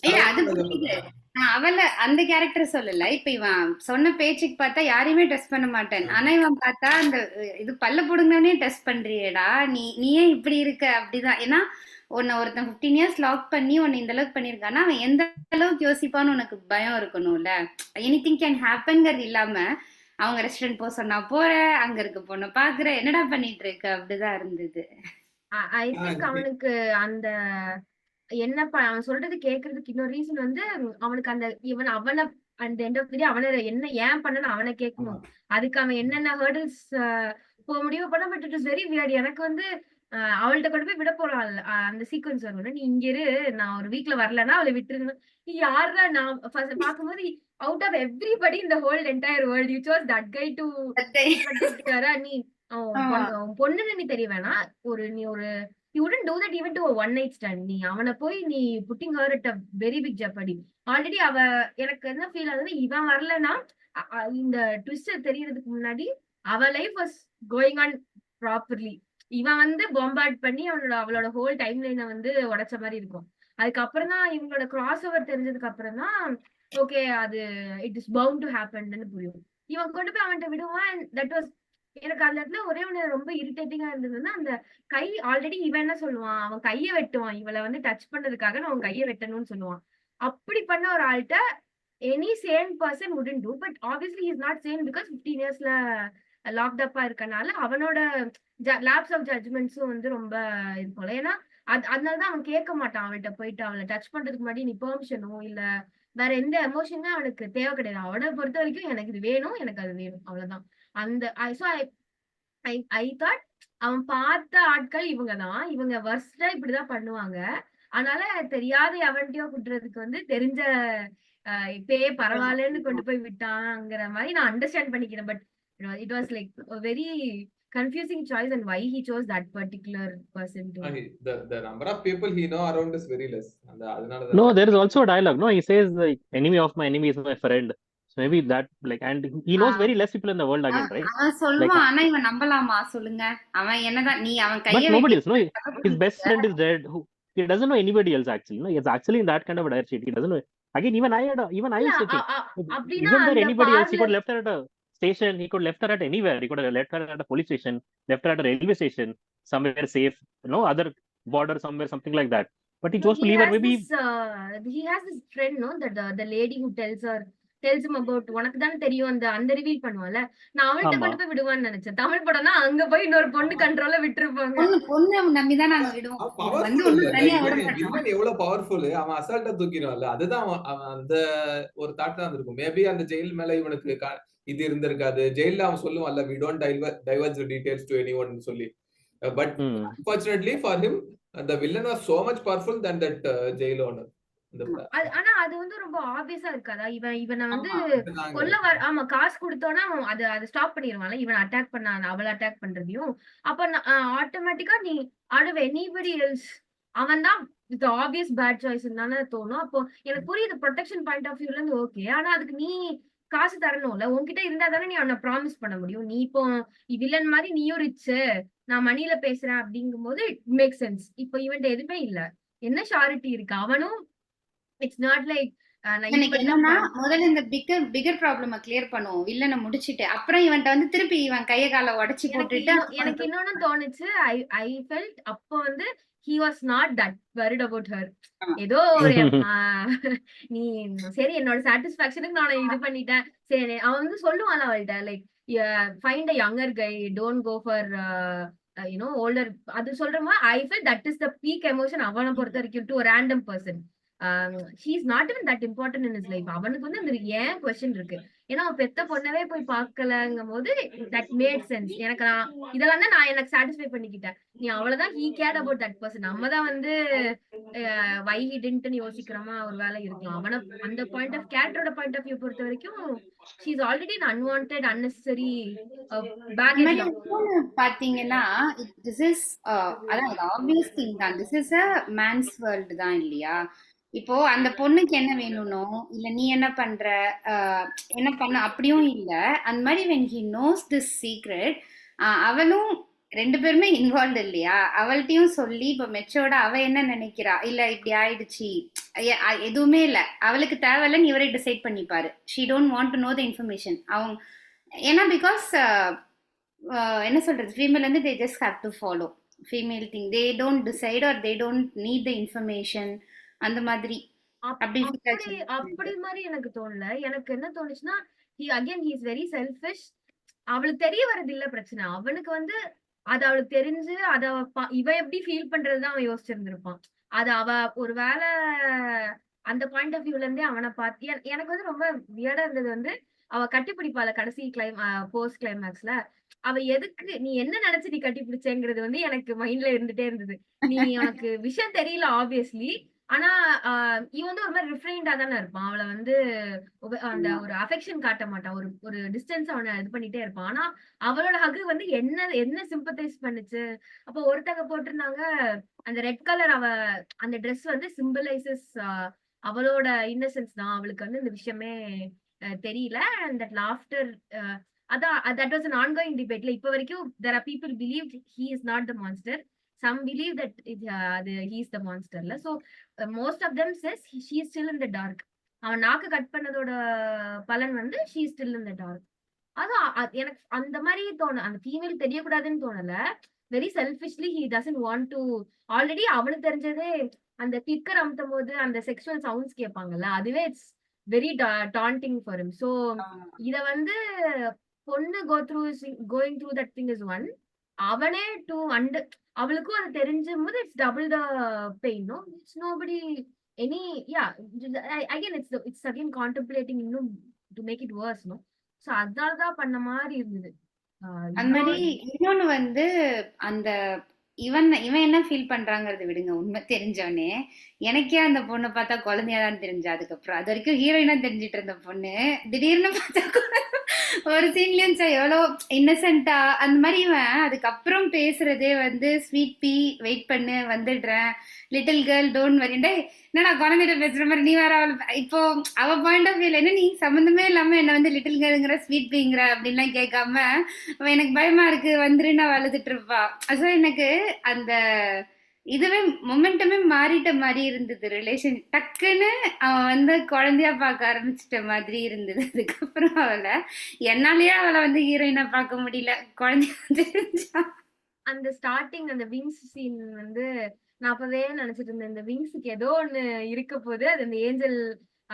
Speaker 2: இல்ல அது புரியுது, நான் அவள அந்த கேரக்டர் சொல்லல. இப்ப இவன் சொன்ன பேச்சுக்கு பார்த்தா யாரையுமே டெஸ்ட் பண்ண மாட்டேன், ஆனா இவன் பார்த்தா அந்த இது பல்ல புடுங்கனே டெஸ்ட் பண்றியேடா, நீ ஏன் இப்படி இருக்க அப்படிதான். ஏன்னா உன்னை ஒருத்தன் 15 இயர்ஸ் லாக் பண்ணி உன்னை இந்த அளவுக்கு பண்ணிருக்கான்னா அவன் எந்த அளவுக்கு யோசிப்பான்னு உனக்கு பயம் இருக்கணும்ல. எனிதிங் கேன் ஹேப்பன்ங்கிறது இல்லாம அவங்க ரெஸ்டாரண்ட் போக சொன்னா போற, அங்க இருக்க பொண்ணை பாக்குற, என்னடா பண்ணிட்டு இருக்க, அப்படிதான் இருந்தது.
Speaker 3: ஐ திங்க் அவனுக்கு அந்த என்ன அவன் சொல்றது கேக்குறதுக்கு இன்னொரு ரீசன் வந்து அவனுக்கு அந்த அவனை அந்த எண்ட் ஆஃப் தி டே அவனை என்ன ஏன் பண்ணணும் அவனை கேட்கணும். அதுக்கு அவன் என்னென்ன ஹேர்டில்ஸ் போக முடிவு பண்ண. But it is very weird. எனக்கு வந்து அவள்கிட்ட கொண்டு போய் விட போறாள் அந்த சீக்வன்ஸ் வரும், நீ இங்க இரு, நான் ஒரு வீக்ல வரலன்னா அவளை விட்டுருங்க. நீ யாரா, நான் பாக்கும்போது அவுட் ஆஃப் எவ்ரிபடி இந்த whole entire world you sous that guy to நீ பொண்ணுன்னு நீ தெரிய வேணாம், நீ ஒரு you wouldn't do that even to a one night stand. நீ அவனை போய் நீ putting her at a very big jeopardy. Already எனக்கு என்ன ஃபீல் ஆகுது, இவன் வரலன்னா இந்த ட்விஸ்ட் தெரியறதுக்கு முன்னாடி அவ life was going on properly. இவன் வந்து பாம்பார்ட் பண்ணி அவளோட ஹோல் டைம் லைனை வந்து உடைச்ச மாதிரி இருக்கும். அதுக்கப்புறம் தான் இவங்களோட கிராஸ் ஓவர் தெரிஞ்சதுக்கு அப்புறம் தான் ஓகே அது இட் இஸ் பவுண்ட் டு ஹேப்பன்னு புரியும். இவன் கொண்டு போய் அவன்கிட்ட விடுவான். தட் வாஸ் எனக்கு அந்த இடத்துல ஒரே ஒண்ணு ரொம்ப இரிட்டேட்டிங்கா இருந்ததுன்னா, அந்த கை ஆல்ரெடி இவன் என்ன சொல்லுவான், அவன் கையை வெட்டுவான், இவளை வந்து டச் பண்ணதுக்காக நான் அவன் கையை வெட்டணும்னு சொல்லுவான். அப்படி பண்ண ஒரு ஆள்கிட்ட any sane person wouldn't do. But obviously is not sane because 15 இயர்ஸ்ல லாக்ட் அப்பா இருக்கனால அவனோட லேப்ஸ் ஆஃப் ஜட்மெண்ட்ஸும் வந்து ரொம்ப இது போல. ஏன்னா அதனாலதான் அவன் கேட்க மாட்டான் அவள்கிட்ட போயிட்டு அவளை டச் பண்றதுக்கு முன்னாடி நீ பெர்மிஷனோ இல்ல வேற எந்த எமோஷனுமே அவனுக்கு தேவை கிடையாது. அவனை பொறுத்த வரைக்கும் எனக்கு இது வேணும், எனக்கு அது வேணும், அவ்வளவுதான். அந்த ஐ தாட் அவன் பார்த்த ஆட்கள் இவங்கதான், இவங்க வர்ஸ்டா இப்படிதான் பண்ணுவாங்க, அதனால தெரியாத எவன்ட்டியோ குட்டுறதுக்கு வந்து தெரிஞ்ச இப்பயே பரவாயில்லன்னு கொண்டு போய் விட்டாங்கிற மாதிரி நான் அண்டர்ஸ்டாண்ட் பண்ணிக்கிறேன். But it was like a very confusing choice and why he chose that particular person to
Speaker 1: the number of people he know around is very less.
Speaker 5: No, there is also a dialogue. No, he says like enemy of my enemy is my friend. So maybe that like, and he knows very less people in the world again, right?
Speaker 2: அவன் சொல்லுவான், ஆனா இவன் நம்பலாமா சொல்லுங்க? அவன் என்னதான் நீ அவன் கையை
Speaker 5: but nobody else, no, his best friend is dead. He doesn't know anybody else actually. No, he's actually in that kind of a dire shit. He doesn't know. Again, even I used to think, isn't there anybody else? He could left her at a station, he could left her at anywhere. He could have left her at a police station, left her at a railway station, somewhere safe, other border somewhere, something like that. But he chose to leave her. Maybe
Speaker 3: he has this friend, no, that the lady who tells him about உனக்கு தானே தெரியும் அந்த reveal பண்ணுவான்ல, நான் அவள்கிட்ட கொண்டு போய் விடுவான்னு நினைச்சேன். தமிழ் படம்னா அங்க போய் இன்னொரு பொண்ணு கண்ட்ரோல்ல விட்டுருப்பாங்க.
Speaker 2: பொண்ணு நம்பிதான் நாங்க விடுவோம்.
Speaker 1: எவ்வளவு பவர்ஃபுல், அவன் அசால்ட்டா தூக்கிடுவான்ல, அதுதான் அவன் அந்த ஒரு தாட் தான் இருக்கும். மேபி அந்த ஜெயில் மேல இவனுக்கு இது இருந்திருக்காது. ஜெயில அவன் சொல்லுவான்ல, we don't divulge the details to anyone சொல்லி. But unfortunately for him, the villain was so much powerful than that jail owner.
Speaker 3: ஆனா அது வந்து ரொம்ப ஆப்வியஸா இருக்காதா? இவனை வந்து ஆமா காசு கொடுத்தோன்னா அதை ஸ்டாப் பண்ணிடுவான்ல, இவன் அட்டாக் பண்ண அவளை அட்டாக் பண்றதையும். அப்ப ஆட்டோமேட்டிக்கா நீ out of anybody else அவன் தான் ஆப்வியஸ் பேட் சாய்ஸ் தானே தோணும். அப்போ எனக்கு புரியுது ப்ரொடெக்ஷன் பாயிண்ட் ஆஃப் வியூல இருந்து ஓகே, ஆனா அதுக்கு நீ காசு தரணும்ல, உன்கிட்ட இருந்தா தானே நீ அவனை ப்ராமிஸ் பண்ண முடியும். நீ இப்போ வில்லன் மாதிரி நீயும் ரிச்சு, நான் மணியில பேசுறேன் அப்படிங்கும் போது இட் மேக் சென்ஸ். இப்போ இவன்ட்ட எதுவுமே இல்ல, என்ன ஷாரிட்டி இருக்கு? அவனும் இட்ஸ் நாட் லைக் நான்
Speaker 2: எனக்கு
Speaker 3: இப்படிதான்
Speaker 2: என்னன்னா
Speaker 3: plan
Speaker 2: முதல்ல இந்த பிகர் ப்ராப்ளம கிளியர் பண்ணுவோம் வில்லனை முடிச்சிட்டு அப்புறம் இவன்ட்ட வந்து திருப்பி இவன் கைய காலை உடைச்சு போட்டுட்டு
Speaker 3: எனக்கு இன்னொன்னு தோணுச்சு. ஐ ஃபெல்ட் அப்போ வந்து he was not that worried about her.
Speaker 2: ஆமா.
Speaker 3: ஏதோ ஒரு நீ சரி என்னோட சாட்டிஸ்பாக்சனுக்கு நான் இது பண்ணிட்டேன். சரி அவன் வந்து சொல்லுவான் அவள்கிட்ட like find a younger guy, don't go for older. அது சொல்றமா I feel that is the peak emotion அவனை பொறுத்த வரைக்கும் to random person. he is not even that important in his life. அவனுக்கு வந்து அந்த ஏன் கொஸ்டின் இருக்கு. ஏன்னா அவன் பெத்த பொண்ணவே போய் பார்க்கலங்கும் போது தட் மேட் சென்ஸ். எனக்கு இதெல்லாம் தான் நான் எனக்கு சாட்டிஸ்ஃபை பண்ணிக்கிட்டேன். நீ அவ்வளவுதான் he cared about that person. நம்ம தான் வந்து why he didn't யோசிக்கிறோமா ஒரு வேலை இருக்கலாம். அவனை அந்த கேரக்டரோட பாயிண்ட் ஆஃப் வியூ பொறுத்த வரைக்கும் she is already an unwanted unnecessary baggage.
Speaker 2: பாத்தீங்கன்னா திஸ் இஸ் அதான் ஆப்வியஸ் திங் தான். This is a mens world தான் இல்லையா? இப்போ அந்த பொண்ணுக்கு என்ன வேணும்னோ இல்ல நீ என்ன பண்ற என்ன பண்ண அப்படியும் இல்ல. அந்த மாதிரி when he knows this secret அவளும் 2 பேருமே இன்வால்வ் இல்லையா? அவள்கிட்டயும் சொல்லி இப்ப மெச்சோட அவ என்ன நினைக்கிறா, இல்ல இப்படி ஆயிடுச்சு எதுவுமே இல்ல, அவளுக்கு தேவையில்லன்னு இவரே decide பண்ணிப்பாரு. she don't want to know the information. அவங்க ஏன்னா பிகாஸ் என்ன சொல்றது, ஃபீமேல் வந்து they just have to follow female thing. they don't decide or they don't need the information. அந்த மாதிரி
Speaker 3: அப்படி மாதிரி எனக்கு தோணல. எனக்கு என்ன தோணுச்சுன்னா he is very selfish. அவளுக்கு தெரிய வர்றது இல்ல பிரச்சனை. அவனுக்கு வந்து அது அவளுக்கு தெரிஞ்சு அத இவ எப்படி ஃபீல் பண்றதுதான் அவன் யோசிச்சிருந்திருப்பான். அது அவ ஒரு வேலை அந்த பாயிண்ட் ஆஃப் வியூல இருந்தே அவனை பார்த்து எனக்கு வந்து ரொம்ப வியர்டா இருந்தது வந்து அவ கட்டி பிடிப்பாள கடைசி போஸ்ட் கிளைமேக்ஸ்ல. அவ எதுக்கு நீ என்ன நினைச்சு நீ கட்டி பிடிச்சேங்கிறது வந்து எனக்கு மைண்ட்ல இருந்துட்டே இருந்தது. நீ உனக்கு விஷயம் தெரியல ஆப்வியஸ்லி. ஆனா இவன் வந்து ஒரு மாதிரி ரிஃப்ரைண்டா தானே இருப்பான். அவளை வந்து அந்த ஒரு அஃபெக்ஷன் காட்ட மாட்டான். ஒரு டிஸ்டன்ஸ் அவனை இது பண்ணிட்டே இருப்பான். ஆனா அவளோட ஹகு வந்து என்ன சிம்பத்தைஸ் பண்ணுச்சு. அப்போ ஒருத்தங்க போட்டிருந்தாங்க அந்த ரெட் கலர் அந்த ட்ரெஸ் வந்து சிம்பிளைசஸ் அவளோட இன்னசென்ஸ் தான். அவளுக்கு வந்து இந்த விஷயமே தெரியல. அண்ட் தட் லாஃப்டர் அதான் தட் வாஸ் an ongoing debateல இப்ப வரைக்கும் there are people believed he is not the monster. Some believe that he is the monster. So most of them says she is still in the dark. அவன் நாக்கு cut பண்ணதோட பலன் வந்து she is still in the dark. அதான் எனக்கு அந்த மாதிரி தோணும். அந்த ஃபீமேல் தெரியக்கூடாதுன்னு தோணல. Very selfishly he doesn't want to. Already அவனுக்கு தெரிஞ்சதே அந்த கிக்கர் அமுத்தும் போது அந்த செக்ஷுவல் சவுண்ட்ஸ் கேட்பாங்கல்ல, அதுவே it's very daunting for him. So இத வந்து பொண்ணு going through that thing is one. அவனே அவளுக்கும் அது தெரிஞ்சும் போது it's double the pain. No it's nobody any again it's again contemplating இன்னும் to make it worse. No so அதனாலதான் பண்ண மாதிரி இருந்தது.
Speaker 2: அந்த மாதிரி இன்னொன்னு வந்து அந்த இவன் என்ன ஃபீல் பண்றாங்கறத விடுங்க, உண்மை தெரிஞ்சவனே எனக்கே அந்த பொண்ணை பார்த்தா குழந்தையாதான் தெரிஞ்சா. அதுக்கப்புறம் அது வரைக்கும் ஹீரோயினா தெரிஞ்சிட்டு இருந்த பொண்ணு திடீர்னு பார்த்தா ஒரு சீன்லயும் எவ்வளோ இன்னசென்ட்டா அந்த மாதிரி. இவன் அதுக்கப்புறம் பேசுறதே வந்து ஸ்வீட் பீ வெயிட் பண்ணு வந்துடுறேன், லிட்டில் கேர்ள் டோன்ட் வரி. என்னடா குழந்தைகிட்ட பேசுற மாதிரி நீ வேற அவள் இப்போ அவ பாயிண்ட் ஆஃப் வியூல என்ன நீ சம்மந்தமே இல்லாம என்ன வந்து லிட்டில் கேர்ளுங்கிற ஸ்வீட் பீங்கிற அப்படின்லாம் கேட்காம எனக்கு பயமா இருக்கு வந்துருன்னு அவ அழுதுட்டு இருப்பா. ஸோ எனக்கு அந்த இதுவே மொமெண்டமே மாறிட்ட மாதிரி இருந்தது. ரிலேஷன் டக்குன்னு அவன் வந்து குழந்தையா பார்க்க ஆரம்பிச்சிட்ட மாதிரி இருந்தது. அதுக்கப்புறம் அவளை என்னாலயே அவளை வந்து ஹீரோயினா பார்க்க முடியல, குழந்தையா தெரிஞ்சா.
Speaker 3: அந்த ஸ்டார்டிங் அந்த விங்ஸ் சீன் வந்து நான் அப்பவே நினைச்சிட்டு இருந்தேன் இந்த விங்ஸுக்கு ஏதோ ஒண்ணு இருக்க போது, அது அந்த ஏஞ்சல்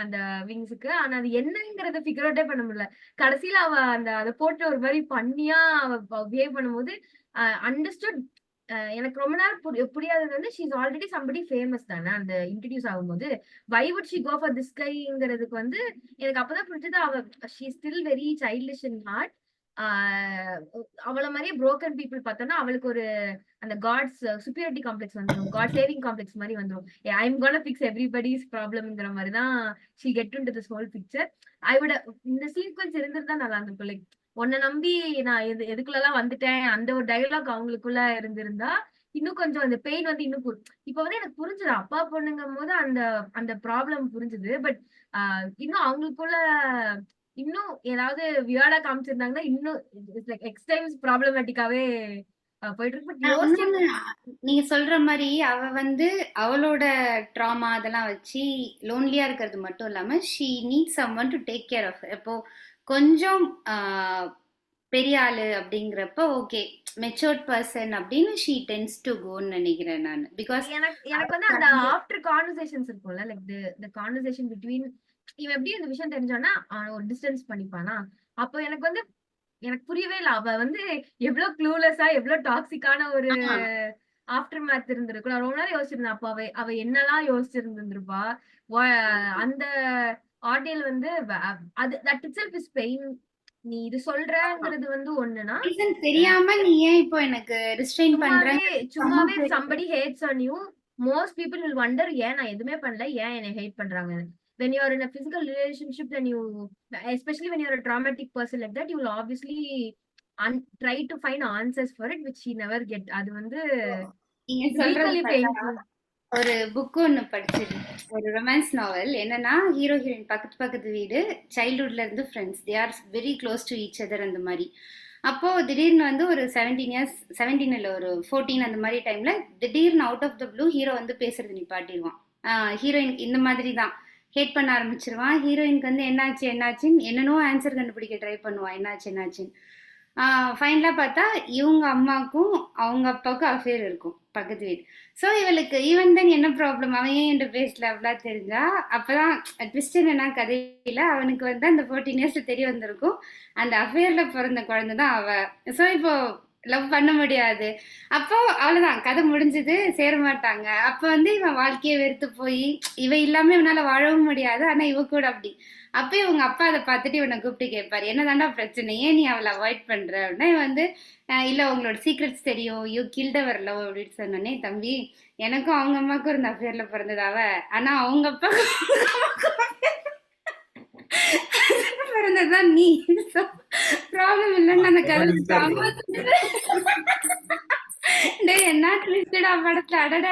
Speaker 3: அந்த விங்ஸுக்கு. ஆனா அது என்னங்கிறத ஃபிகர் அவுட்டே பண்ண முடியல. கடைசியில அவ அதை போட்டு ஒரு மாதிரி பண்ணியா அவ பிஹேவ் பண்ணும்போது அண்டர்ஸ்டுட். எனக்கு ரொம்ப நேரம் புரியாதது வந்து she is already somebody famous தானே. அந்த இன்ட்ரடியூஸ் ஆகும்போது why would she go for this கைங்கிறதுக்கு வந்து எனக்கு அப்பதான் புரிஞ்சது அவ she still very childish in heart. அவள மாதிரியே புரோக்கன் பீப்புள் பார்த்தோம்னா அவளுக்கு ஒரு அந்த காட்ஸ் சுப்பீரியாரிட்டி காம்ப்ளெக்ஸ் வந்துடும், காட் சேவிங் காம்ப்ளெக்ஸ் மாதிரி வந்துடும். I am gonna fix everybody's ப்ராப்ளம்ங்கிற மாதிரி தான் she get into this whole picture. இந்த சீக்வன்ஸ் இருந்திருந்தா நல்லா இருந்திருக்கும். லைக் உன்னை நம்பி நான் எதுக்குள்ளலாம் வந்துட்டேன் அந்த ஒரு டயலாக் அவங்களுக்குள்ள இருந்திருந்தா இன்னும் கொஞ்சம் அந்த பெயின் வந்து இன்னும் இப்ப வந்து எனக்கு புரிஞ்சுது. அப்பா பொண்ணுங்கும் போது அந்த ப்ராப்ளம் புரிஞ்சுது. பட் இன்னும் அவங்களுக்குள்ள இன்னும் ஏதாவது வியாடா காமிச்சிருந்தாங்கன்னா இன்னும் எக்ஸ் டைம்ஸ் ப்ராப்ளமேட்டிக்காவே போயிட்டு இருக்கு. பட்
Speaker 2: ஆனா
Speaker 3: யோசிச்சு
Speaker 2: இன்னொன்னு, நீங்க சொல்ற மாதிரி அவ வந்து அவளோட ட்ராமா அதெல்லாம் வச்சு லோன்லியா இருக்கிறது மட்டும் இல்லாம she need someone to take care of. இப்போ கொஞ்சம் பெரிய ஆளு அப்படிங்கிறப்ப ஓகே மெச்சூர்ட் பர்சன் அப்படின்னு ஷீ டென்ஸ் டு கோன்னு நினைக்கிறேன் நான். பிகாஸ்
Speaker 3: எனக்கு வந்து அந்த ஆஃப்டர் கான்வர்சேஷன்ஸ் இருக்கும்ல, லைக் தி கான்வர்சேஷன் பிட்வீன் இவன் எப்படி இந்த விஷயம் தெரிஞ்சானா ஒரு டிஸ்டன்ஸ் பண்ணிப்பானா. அப்போ எனக்கு வந்து எனக்கு புரியவே இல்லை. அவ வந்து எவ்வளவு க்ளூலெஸ்ஸா எவ்வளவு டாக்ஸிக்கான ஒரு ஆஃப்டர் மேத் இருந்திருக்கும். நான் ரொம்ப நேரம் யோசிச்சிருந்தேன். அப்ப அவ என்னெல்லாம் யோசிச்சிருந்திருப்பா. அந்த ஆடியல் வந்து அது that it self is pain. நீ இது சொல்றங்கிறது வந்து ஒண்ணுனா
Speaker 2: ரீசன் தெரியாம நீ ஏன் இப்போ எனக்கு ரிஸ்ட்ரெயின் பண்ற?
Speaker 3: சும்மாவே somebody hates on you, most people will wonder ஏன் நான் எதுவுமே பண்ணல, ஏன் என்னை ஹேட் பண்றாங்க. When you are in a physical relationship, then you, especially when you are a traumatic person like that, you will obviously try to find answers for it which he never get. அது வந்து
Speaker 2: நீங்க சொல்றது
Speaker 3: equally painful.
Speaker 2: ஒரு book ஒன்னு படிச்சிருக்கேன், ஒரு romance நாவல். என்னன்னா hero heroine பக்கத்து பக்கத்து வீடு, சைல்ட்ஹுட்ல இருந்து friends, they are very close to each other அந்த மாதிரி. அப்போ திடீர்னு வந்து ஒரு 17 இல்லை ஒரு 14 அந்த மாதிரி டைம்ல திடீர்னு out of the blue hero வந்து பேசுறது நிப்பாட்டிடுவான். ஹீரோயின் இந்த மாதிரி தான் ஹேட் பண்ண ஆரம்பிச்சிருவான். ஹீரோயினுக்கு வந்து என்னாச்சுன்னு என்னென்னோ ஆன்சர் கண்டுபிடிக்க ட்ரை பண்ணுவான், என்னாச்சுன்னு. ஃபைனலாக பார்த்தா இவங்க அம்மாவுக்கும் அவங்க அப்பாவுக்கும் அஃபேர் இருக்கும் பக்கத்து வீடு. ஸோ இவளுக்கு ஈவன் தான் என்ன ப்ராப்ளம், அவன் ஏன் என்ற பேசல அப்படிலாம் தெரிஞ்சா அப்பதான் ட்விஸ்ட் என்னன்னா கதையில அவனுக்கு வந்து அந்த 14 இயர்ஸ்ல தெரிய வந்திருக்கும் அந்த அஃபேர்ல பிறந்த குழந்தை தான் அவ. ஸோ இப்போ லவ் பண்ண முடியாது. அப்போ அவ்வளவுதான், கதை முடிஞ்சது, சேர மாட்டாங்க. அப்ப வந்து இவன் வாழ்க்கையை வெறுத்து போய் இவ இல்லாம இவனால வாழவும் முடியாது, ஆனா இவ கூட அப்படி. அப்ப இவங்க அப்பா அதை பார்த்துட்டு இவனை கூப்பிட்டு கேட்பாரு, என்னதாண்டா பிரச்சனை, ஏன் நீ அவளை அவாய்ட் பண்ற அப்படின்னா, இவன் வந்து இல்ல உங்களோட சீக்ரெட்ஸ் தெரியும், யூ கில்ட் அவர் லவ் அப்படின்னு சொன்னோடனே, தம்பி எனக்கும் அவங்க அம்மாவுக்கும் இருந்த அஃபேர்ல பிறந்ததாவ, ஆனா அவங்க அப்பா பிறந்ததான் நீ, ப்ராப்ளம் இல்லைன்னு அந்த கதை. என்ன ட்விஸ்டடா படத்துல, அடடா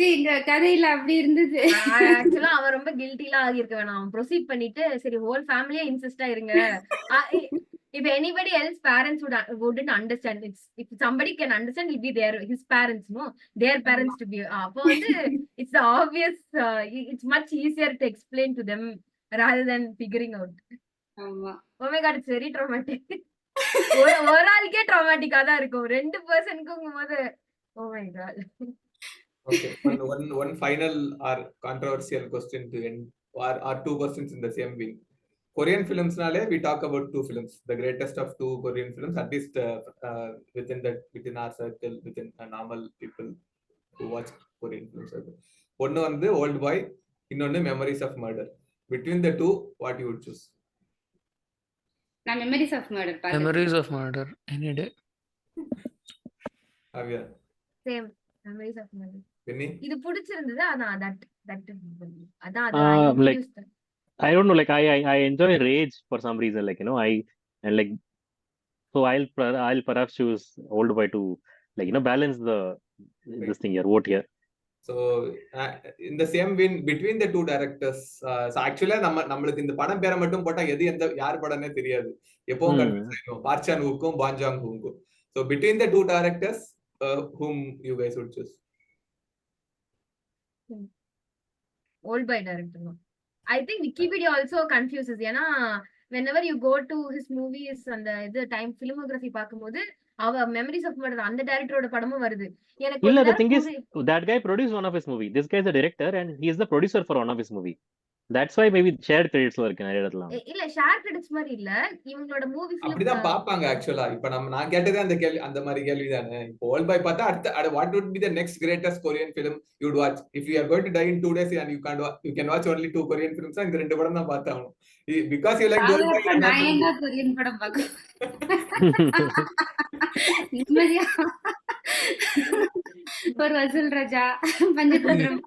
Speaker 2: எங்க கதையில அப்படி இருந்தது.
Speaker 3: ஆக்சுவலா அவன் ரொம்ப கில்ட்டிலாம் ஆகியிருக்க வேணாம். அவன் ப்ரொசீட் பண்ணிட்டு சரி ஹோல் ஃபேமிலியே இன்சிஸ்டா இருங்க. If anybody else parents wouldn't understand, if somebody can understand, it'll be his parents, no, their parents to be. அப்போ வந்து it's the obvious, it's much easier to explain to them rather than figuring out.
Speaker 2: ஆமா.
Speaker 3: Oh my god, it's very traumatic. ஒரு ஆளுக்கே ட்ராமாட்டிக்கா தான் இருக்கும், 2 பர்சனுக்கும் போது oh my god.
Speaker 1: Okay, one final or controversial question to end, or 2 questions in the same vein. Korean films nale we talk about 2 films, the greatest of 2 Korean films, at least within our circle, within normal people who watch Korean films. One on the Old Boy, இன்னொன்னு Memories of Murder. Between the 2, what you would choose?
Speaker 2: நான் Memories of Murder பார்த்தேன்.
Speaker 4: Memories of Murder any day.
Speaker 1: Avya,
Speaker 3: Same, Memories of Murder.
Speaker 1: Penny?
Speaker 3: இது பிடிச்சிருந்தது. அதான் அதான்
Speaker 5: like I don't know, like I enjoy Rage for some reason, like, you know, and like, so I'll perhaps choose Old Boy to, like, you know, balance this thing here, vote here.
Speaker 1: So in the same vein, between the 2 directors, so actually நம்மளுக்கு இந்த படம் பேரை மட்டும் போட்டா எது யார் படம்னே தெரியாது, எப்பவும் கன்ஃபியூஸ் ஆயிடும், பார்க் சான் வூக்கும் பான் ஜாங் ஹூக்கும். So between the 2 directors, whom you guys would choose?
Speaker 3: Old Boy director. I think Wikipedia also confuses. ஏன்னா whenever you go to his movies அந்த இது டைம் filmography பார்க்கும்போது அவ மெமரிஸ் ஆஃப் மர்டர் அந்த டைரக்டரோட படமும் வருது. எனக்கு
Speaker 5: இல்ல, the thing is that guy produced one of his movie, this guy is a director and he is the producer for one of his movie. That's why maybe shared credits இருக்கு நிறைய இடத்துல.
Speaker 3: இல்ல share credits மாதிரி இல்ல, இவங்களோட movie
Speaker 1: அப்படிதான் பாப்பாங்க ஆக்சுவலா. இப்ப நான் கேட்டதே அந்த கேள்வி, அந்த மாதிரி கேள்விதானே. இப்போ Old Boy பார்த்தா அடுத்த what would be the next greatest Korean film you would watch if you are going to die in 2 days and you can watch only 2 Korean films, இந்த 2 படம் தான் பார்த்தாகணும். Because you like Old Boy,
Speaker 2: நான் என்ன Korean படம் பார்க்க நிம்மதியா ஒரு வசூல் ராஜா, Panchathanthiram.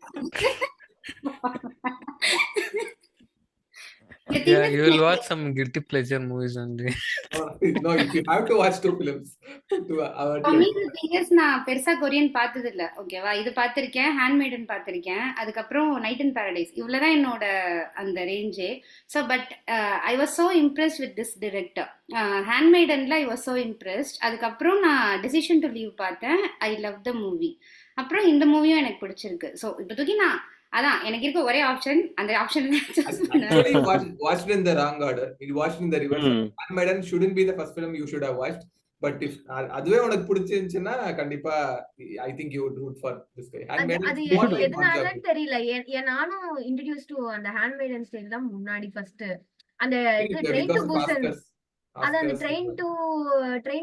Speaker 4: Yeah, you will watch some guilty pleasure movies only.
Speaker 1: No, if you have to watch 2 films to our
Speaker 2: For me, the thing is, நான் பெருசா கொரியன் பார்த்தது இல்ல. ஓகேவா? இது பார்த்திருக்கேன், ஹேண்ட்மெய்டன் பார்த்திருக்கேன், அதுக்கப்புறம் நைட் இன் பாரடைஸ். இவ்வளவுதான் என்னோட அந்த ரேஞ்சே. So but I was so impressed with this director. ஹேண்ட்மெய்டன்ல ஐ வாஸ் ஸோ இம்ப்ரெஸ்ட். அதுக்கப்புறம் நான் டெசிஷன் டு லீவ் பார்த்தேன். I love the movie. அப்புறம் இந்த மூவியும் எனக்கு பிடிச்சிருக்கு. ஸோ இப்போ தூக்கி நான் அதான் எனக்கு இருக்க ஒரே ஆப்ஷன், அந்த ஆப்ஷன் சூஸ் பண்ணுவேன்.
Speaker 1: Actually, you watched in the wrong order. You watched in the reverse. Handmaiden shouldn't be the first film you should have watched. But if அதுவே உனக்கு பிடிச்சிருந்துச்சுன்னா கண்டிப்பா I think you would root for this guy. Handmaiden
Speaker 3: அது
Speaker 1: is more like
Speaker 3: எதனாலன்னு தெரியல. நானும் introduce to அந்த ஹேண்ட்மெய்டன் style தான் முன்னாடி ஃபர்ஸ்ட். அந்த இது ட்ரெயின் டு பூசன், அது அந்த ட்ரெயின்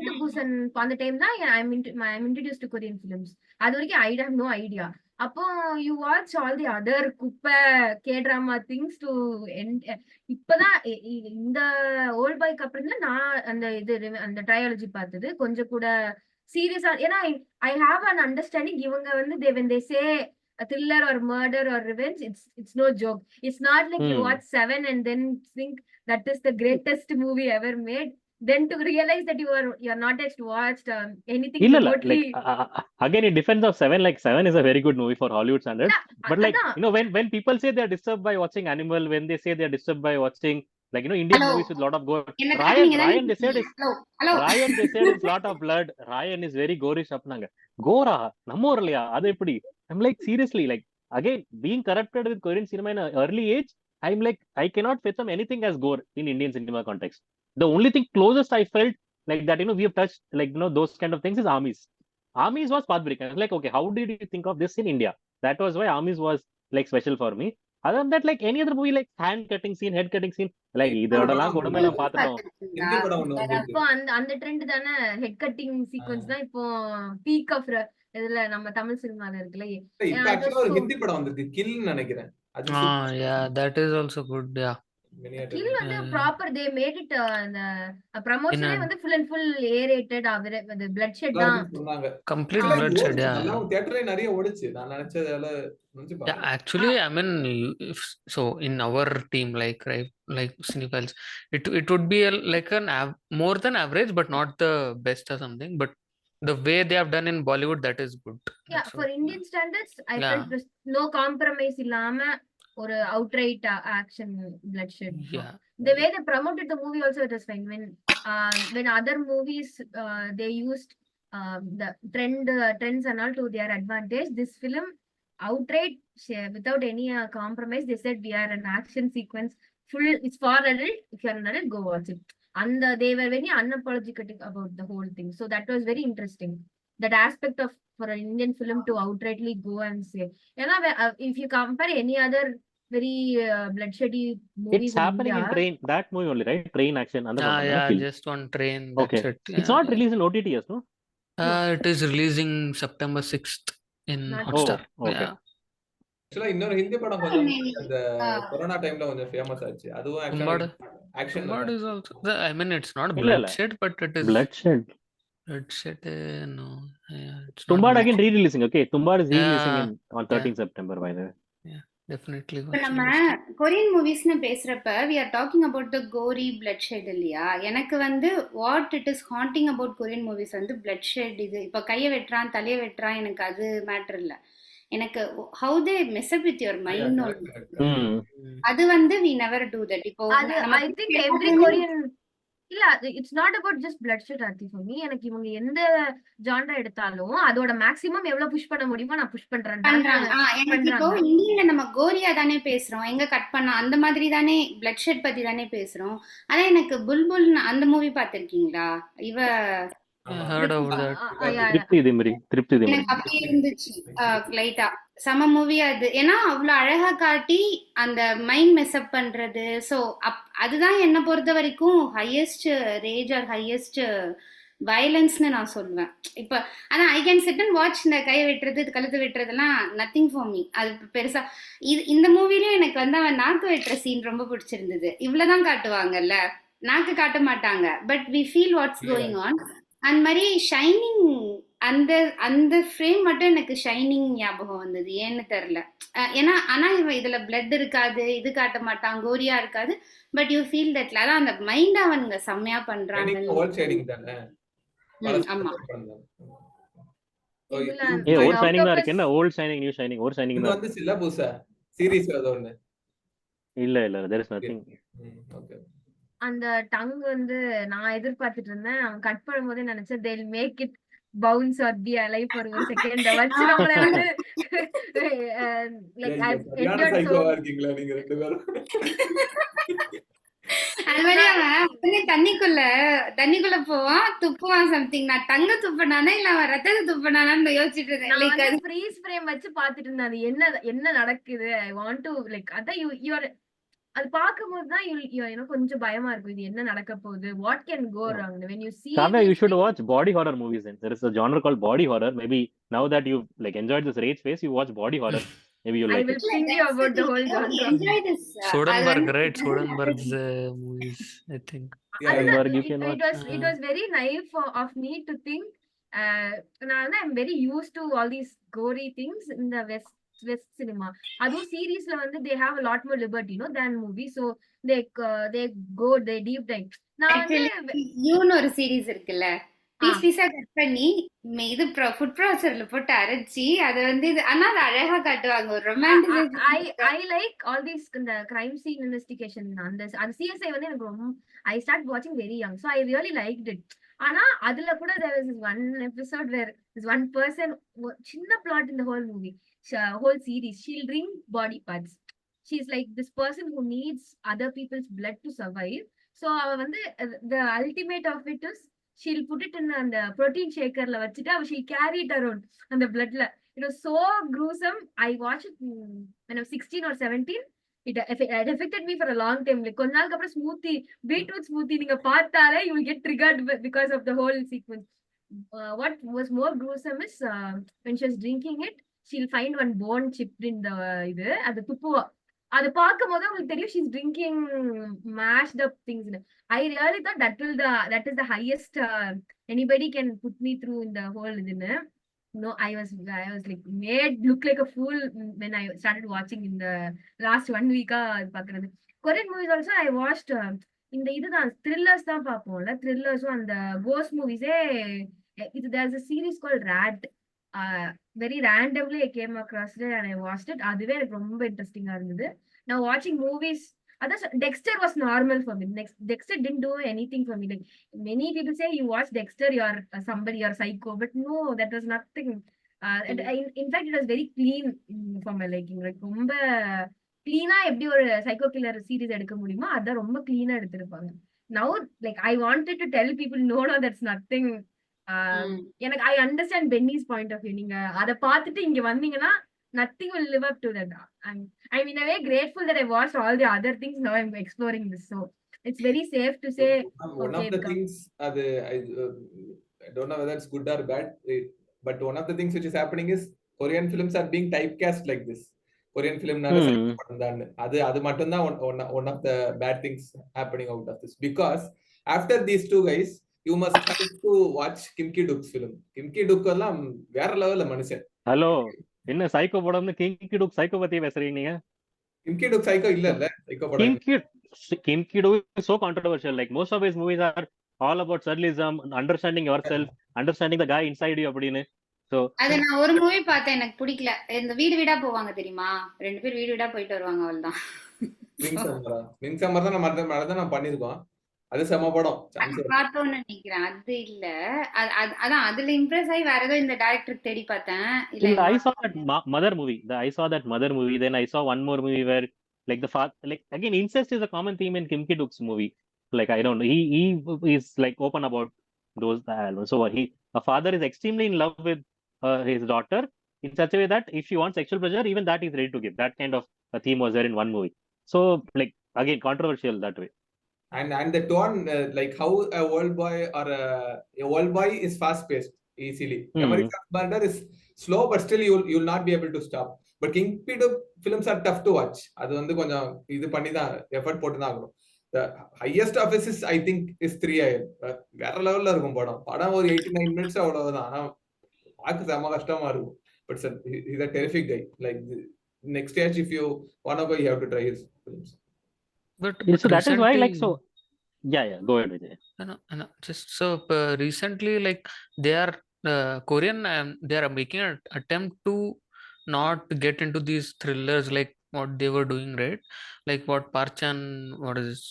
Speaker 3: டு பூசன் அந்த டைம் தான் I'm introduce to Korean films. அது வரைக்கும் ஐ ஹேவ் நோ ஐடியா. அப்போ you watch all the other குப்பை கே டிராமா திங்ஸ் டு இப்பதான் இந்த ஓல்ட் பாய்க்கு அப்புறம் தான் நான் அந்த ட்ரையாலஜி பார்த்தது கொஞ்சம் கூட சீரியஸா. ஏன்னா ஐ ஹாவ் அன் அண்டர்ஸ்டாண்டிங் இவங்க வந்து when they say a thriller or murder or revenge, it's no joke. It's not like you watch 7 and then think that is the greatest movie ever made. Then to realize that you are not just watched anything remotely.
Speaker 5: Like again it depends of 7. Like 7 is a very good movie for Hollywood standards. But like when people say they are disturbed by watching Animal, when they say they are disturbed by watching like Indian movies with lot of gore, Ryan they said is lot of blood. Ryan is very gorish apnanga. Gora நம்ம ஊர்லயா அது எப்படி? I'm like seriously, like again being corrupted with Korean cinema in an early age, I'm like I cannot fathom anything as gore in Indian cinema context. The only thing closest I felt like that we have touched like those kind of things is Armies. Armies was pathbreaking. I was like, okay, how did you think of this in India? That was why Armies was like special for me. Other than that, like any other movie, like hand cutting scene, head cutting scene, like இதோடலாம் கொடுமையில பாத்துட்டோம்.
Speaker 3: இப்போ அந்த trend தானே head cutting sequence தான் இப்போ peak of இதுல நம்ம தமிழ் சினிமால இருக்குல.
Speaker 1: இப்போ ஆக்சுவலா ஒரு ஹிந்தி படம் வந்திருக்கு கில் நினைக்கிறேன். அது
Speaker 4: yeah, that is also good. Yeah,
Speaker 3: Kill வந்து ப்ராப்பர் they made it அந்த ப்ரமோஷனே வந்து full and full A-rated அது blood shed தான்
Speaker 1: சொன்னாங்க.
Speaker 4: complete bloodshed. Yeah,
Speaker 1: எல்லாம் தியேட்டர்ல நிறைய ஓடுச்சு. நான் நினைச்சதால
Speaker 4: yeah. Actually, I mean, so in our team, like right, like Cinephiles, it would be like more than average, but not the best or something. But the way they have done in Bollywood, that is good.
Speaker 3: Yeah, for Indian standards, I felt no compromise இல்லாம ஒரு outright action bloodshed.
Speaker 4: Yeah,
Speaker 3: the way they promoted the movie also it was fine. When other movies they used the trends and all to their advantage, this film outright without any compromise they said we are an action sequence full, it's for adult, if you are an adult go watch it. And they were very unapologetic about the whole thing, so that was very interesting, that aspect of for an Indian film to outrightly go and say, if you compare any other very bloodsheddy movies
Speaker 5: it's happening in Train, that movie only, right? Train action and
Speaker 4: yeah, just one train.
Speaker 5: Okay,
Speaker 4: That's it.
Speaker 5: it's not released in OTT, yes, no?
Speaker 4: It is releasing September 6th in Hotstar.
Speaker 5: Okay.
Speaker 4: Yeah.
Speaker 1: ஆக்சுவலா இன்னொரு ஹிந்தி படம் கொஞ்சம் அந்த corona டைம்ல கொஞ்சம் famous ஆச்சு. அதுவும் ஆக்சுவலா
Speaker 4: Tumbad is also I mean it's not bloodshed, but it is
Speaker 5: bloodshed.
Speaker 4: No, yeah, it's not
Speaker 5: Tumbad
Speaker 4: bloodshed.
Speaker 5: again re-releasing. Okay, Tumbad is re-releasing on 13th
Speaker 4: Yeah.
Speaker 5: September by the way.
Speaker 4: Yeah, definitely
Speaker 2: இப்ப
Speaker 4: watch
Speaker 2: நம்ம
Speaker 4: it.
Speaker 2: Korean மூவிஸ்னு பேசுறப்ப we are talking about the gory bloodshed இல்லையா? எனக்கு வந்து what it is haunting about Korean movies வந்து bloodshed. இது இப்ப கையை வெட்டுறான் தலையை வெட்டுறான் எனக்கு அது மேட்டர் இல்ல. எனக்கு how they mess up with your mind அது வந்து we never do that. இப்போ
Speaker 3: I think every Korean இல்ல it's not about just bloodshed Arthi for me. எனக்கு இவங்க எந்த ஜான்ரா எடுத்தாலும் அதோட மேக்ஸிமம் எவ்வளவு புஷ் பண்ண முடியுமோ நான் புஷ் பண்றேன்.
Speaker 2: எனக்கு இப்போ இந்தியில நம்ம கோரியா தானே பேசுறோம், எங்க கட் பண்ண அந்த மாதிரி தானே bloodshed பத்தி தானே பேசுறோம். ஆனா எனக்கு புல்புல் அந்த மூவி பாத்திருக்கீங்களா? இவ
Speaker 4: heard about that.
Speaker 5: திருப்தி
Speaker 2: எனக்கு அப்படி இருந்துச்சு லைட்டா சம மூவி அது. ஏன்னா அவ்வளவு அழகா காட்டி அந்த மைண்ட் மெஸ்அப் பண்றது. சோ அதுதான் என்ன பொறுத்த வரைக்கும் ஹையஸ்ட் ரேஜ் ஆர் ஹையஸ்ட் வயலன்ஸ்னு நான் சொல்லுவேன். இப்ப ஆனா I can sit and watch இந்த கையை வெட்டுறது கழுத்து வெட்டுறதுலாம் நத்திங் ஃபார் மீ. அது பெருசா இந்த மூவிலயும் எனக்கு வந்து அவன் நாக்கு வெட்டுற சீன் ரொம்ப பிடிச்சிருந்தது. இவ்வளவுதான் காட்டுவாங்கல்ல, நாக்கு காட்ட மாட்டாங்க. But we feel what's going on. அந்த மாதிரி ஷைனிங் அந்த அந்த ஃப்ரேம் மட்டும் எனக்கு ஷைனிங் ஞாபகம் வந்தது, ஏன்னு தெரியல. ஏன்னா ஆனா இவன் இதுல பிளட் இருக்காது, இது காட்ட மாட்டான், கோரியா இருக்காது, பட் யூ ஃபீல் தட்ல அதான் அந்த மைண்ட் அவனுங்க செம்மையா பண்றாங்க.
Speaker 1: ஓல்ட் ஷைனிங் தானே.
Speaker 2: ஆமா.
Speaker 3: இதுல
Speaker 5: ஏ
Speaker 3: அந்த
Speaker 5: ஓல்ட் ஷைனிங் தான்
Speaker 3: octopus
Speaker 5: இருக்கு. என்ன old shining new shining? Old shining
Speaker 1: இது
Speaker 5: தான்.
Speaker 1: வந்து சில புதுசா சீரிஸ் அது ஒண்ணு.
Speaker 5: இல்ல there is nothing.
Speaker 1: ஓகே.
Speaker 3: அந்த டங் வந்து நான் எதிர்பார்த்துட்டு இருந்தேன். அவன் கட் பண்ணும்போதே நினைச்சேன் they'll make it bounce or be alive for ஒரு செகண்ட் வச்சு நம்மள வந்து like I've endured so
Speaker 1: Saikhowa இருக்கீங்களா நீங்க ரெண்டு பேரும்?
Speaker 2: அது மாதிரி அவன் உடனே தண்ணிக்குள்ள போவான், துப்புவான் சம்திங். நான் தங்க துப்புனானே இல்ல அவன் ரத்தத்தை துப்புனானான்னு யோசிச்சுட்டு இருந்தேன்.
Speaker 3: நான்
Speaker 2: லைக்
Speaker 3: வந்து ஃப்ரீஸ் ஃப்ரேம் வச்சு பாத்துட்டு இருந்தேன். அது என்ன நடக்குது, ஐ வாண்ட் டு லைக் அதான் யூ ஆர் அது பாக்கும்போது தான் கொஞ்சம் பயமா இருக்கும். இது என்ன நடக்க போகுது, what can go wrong when you see
Speaker 5: Kavya, you
Speaker 3: these
Speaker 5: should
Speaker 3: things.
Speaker 5: watch body horror movies then. There is a genre called body horror. Maybe now that you've like enjoyed this rage phase, you watch body horror. Maybe you'll
Speaker 3: I
Speaker 5: like
Speaker 3: will
Speaker 5: it.
Speaker 3: think you about the whole genre.
Speaker 2: enjoy this.
Speaker 4: Soderbergh, right? Soderbergh's movies, I think.
Speaker 1: Yeah,
Speaker 5: Soderbergh, you can
Speaker 3: it
Speaker 5: watch.
Speaker 3: was very naive of me to think I'm very used to all these gory things in the west cinema. அதுவும் சீரீஸ்ல வந்து they have a lot more liberty than movies, so they deep dive. நான் வந்து
Speaker 2: யூன்னு ஒரு series இருக்குல்ல, piece பீஸா cut பண்ணி இது ஃபுட் ப்ராசஸர்ல போட்டு அரைச்சி அதை வந்து ஆனா அது அழகா காட்டுவாங்க. ஒரு romantic.
Speaker 3: I like all these இந்த crime scene investigation. அந்த CSI வந்து எனக்கு ரொம்ப I started watching very young, so I really liked it. ஆனா அதுல கூட there was this one episode where this one person, சின்ன plot in the whole movie, whole series, she'll drink body parts. She's like this person who needs other people's blood to survive. So அவ வந்து the ultimate of it is she'll put it in அந்த protein shakerல வச்சுட்டு அவ she'll carry it around அந்த bloodல. It was so gruesome. I watched it when I was 16 or 17. It affected me for a long time. Like கொஞ்ச நாளுக்கு அப்புறம் smoothie, beetroot smoothie நீங்க பார்த்தாலே you will get triggered because of the whole sequence. What was more gruesome is when she was drinking it, she'll find one bone chipped in the இது அது துப்புவா. அது பார்க்கும் போது உங்களுக்கு தெரியும் she's drinking mashed up things. I really thought that is the highest anybody can put me through in the whole இதுன்னு. No, I was like made look like a fool when I started watching in the last 1 week பாக்குறது. Korean movies also I watched இந்த இதுதான் thrillers தான் பாப்போம்ல, thrillersம் அந்த ghost movies-ஏ there's a series called Rat. Very randomly I came across it and I watched it. அதுவே எனக்கு ரொம்ப இன்ட்ரெஸ்டிங்கா இருந்தது. Now watching movies, Dexter was normal for me. Dexter didn't do anything for me. Like many people say you watch Dexter, you are somebody, you are psycho, but no, that was nothing. In fact, it was very clean for my liking. Like ரொம்ப clean-ஆ எப்படி ஒரு psycho killer series எடுக்க முடியுமோ அதான் ரொம்ப clean-ஆ எடுத்திருப்பாங்க. Now like I wanted to tell people no, that's nothing. எனக்கு I understand Benny's point of view. நீங்க அத பார்த்துட்டு இங்க வந்தீங்கன்னா nothing will live up to that. I'm in a way grateful that I watched all the other things. Now I'm exploring this, so it's very safe to say
Speaker 1: one of the things I don't know whether it's good or bad, but one of the things which is happening is Korean films are being typecast like this. Korean film அது மட்டும் தான் one of the bad things happening out of this, because after these two guys you must have to watch Kim Ki-duk's film. Kim Ki-duk எல்லாம் வேற லெவல்ல மனுஷன்.
Speaker 5: Hello, என்ன psycho படம்னு கிம் கி-டுக் psycho பத்தி பேசுறீங்க நீங்க?
Speaker 1: Kim Ki-duk சைக்கோ இல்ல சைக்கோ படம்.
Speaker 5: Kim Ki-duk is so controversial. Like most of his movies are all about surrealism, understanding yourself, understanding the guy inside you அப்படின்னு. So
Speaker 2: அது நான் ஒரு மூவி பார்த்தேன், எனக்கு பிடிக்கல. இந்த வீடு வீடா போவாங்க தெரியுமா, 2 பேர் வீடு வீடா போயிட்டு வருவாங்க, அவ்வளவுதான்.
Speaker 1: விங் சம்மர் தான் நான் பண்ணிருக்கோம். அது செம படம்.
Speaker 2: பார்த்தோன்னு நினைக்கிறேன். அது இல்ல, அதான் அதுல இம்ப்ரெஸ் ஆகி வேற ஏதோ இந்த டைரக்டர் தேடி பார்த்தேன்.
Speaker 5: இல்ல I saw that mother movie. Then I saw one more movie where like the father, like again incest is a common theme in Kim Ki-duk's movie. Like I don't know, he is like open about those. So a father is extremely in love with his daughter in such a way that if she wants sexual pleasure, even that he's ready to give. That kind of a theme was there in one movie. So like again controversial that way.
Speaker 1: And the tone, like how a old boy or a old boy is fast paced easily. Memories of Murder is slow, but still you'll not be able to stop. But Kim Ki-duk films are tough to watch. அது வந்து கொஞ்சம் இது பண்ணி தான் effort போட்டு தான் ஆகணும். The highest of his is I think is 3 வேற லெவல்ல இருக்கும் படம் ஒரு 89 minutes அவ்வளவுதான். ஆனா பார்க்க செம கஷ்டமா இருக்கும். But he's a terrific guy. Like next stage, if you wanna go, you have to try his films.
Speaker 4: But
Speaker 5: So that is why, like,
Speaker 4: recently,
Speaker 5: so yeah, go ahead, Vijay.
Speaker 4: just so recently, like they are Korean, and they are making an attempt to not get into these thrillers like what they were doing, right? Like what Parchan, what is this?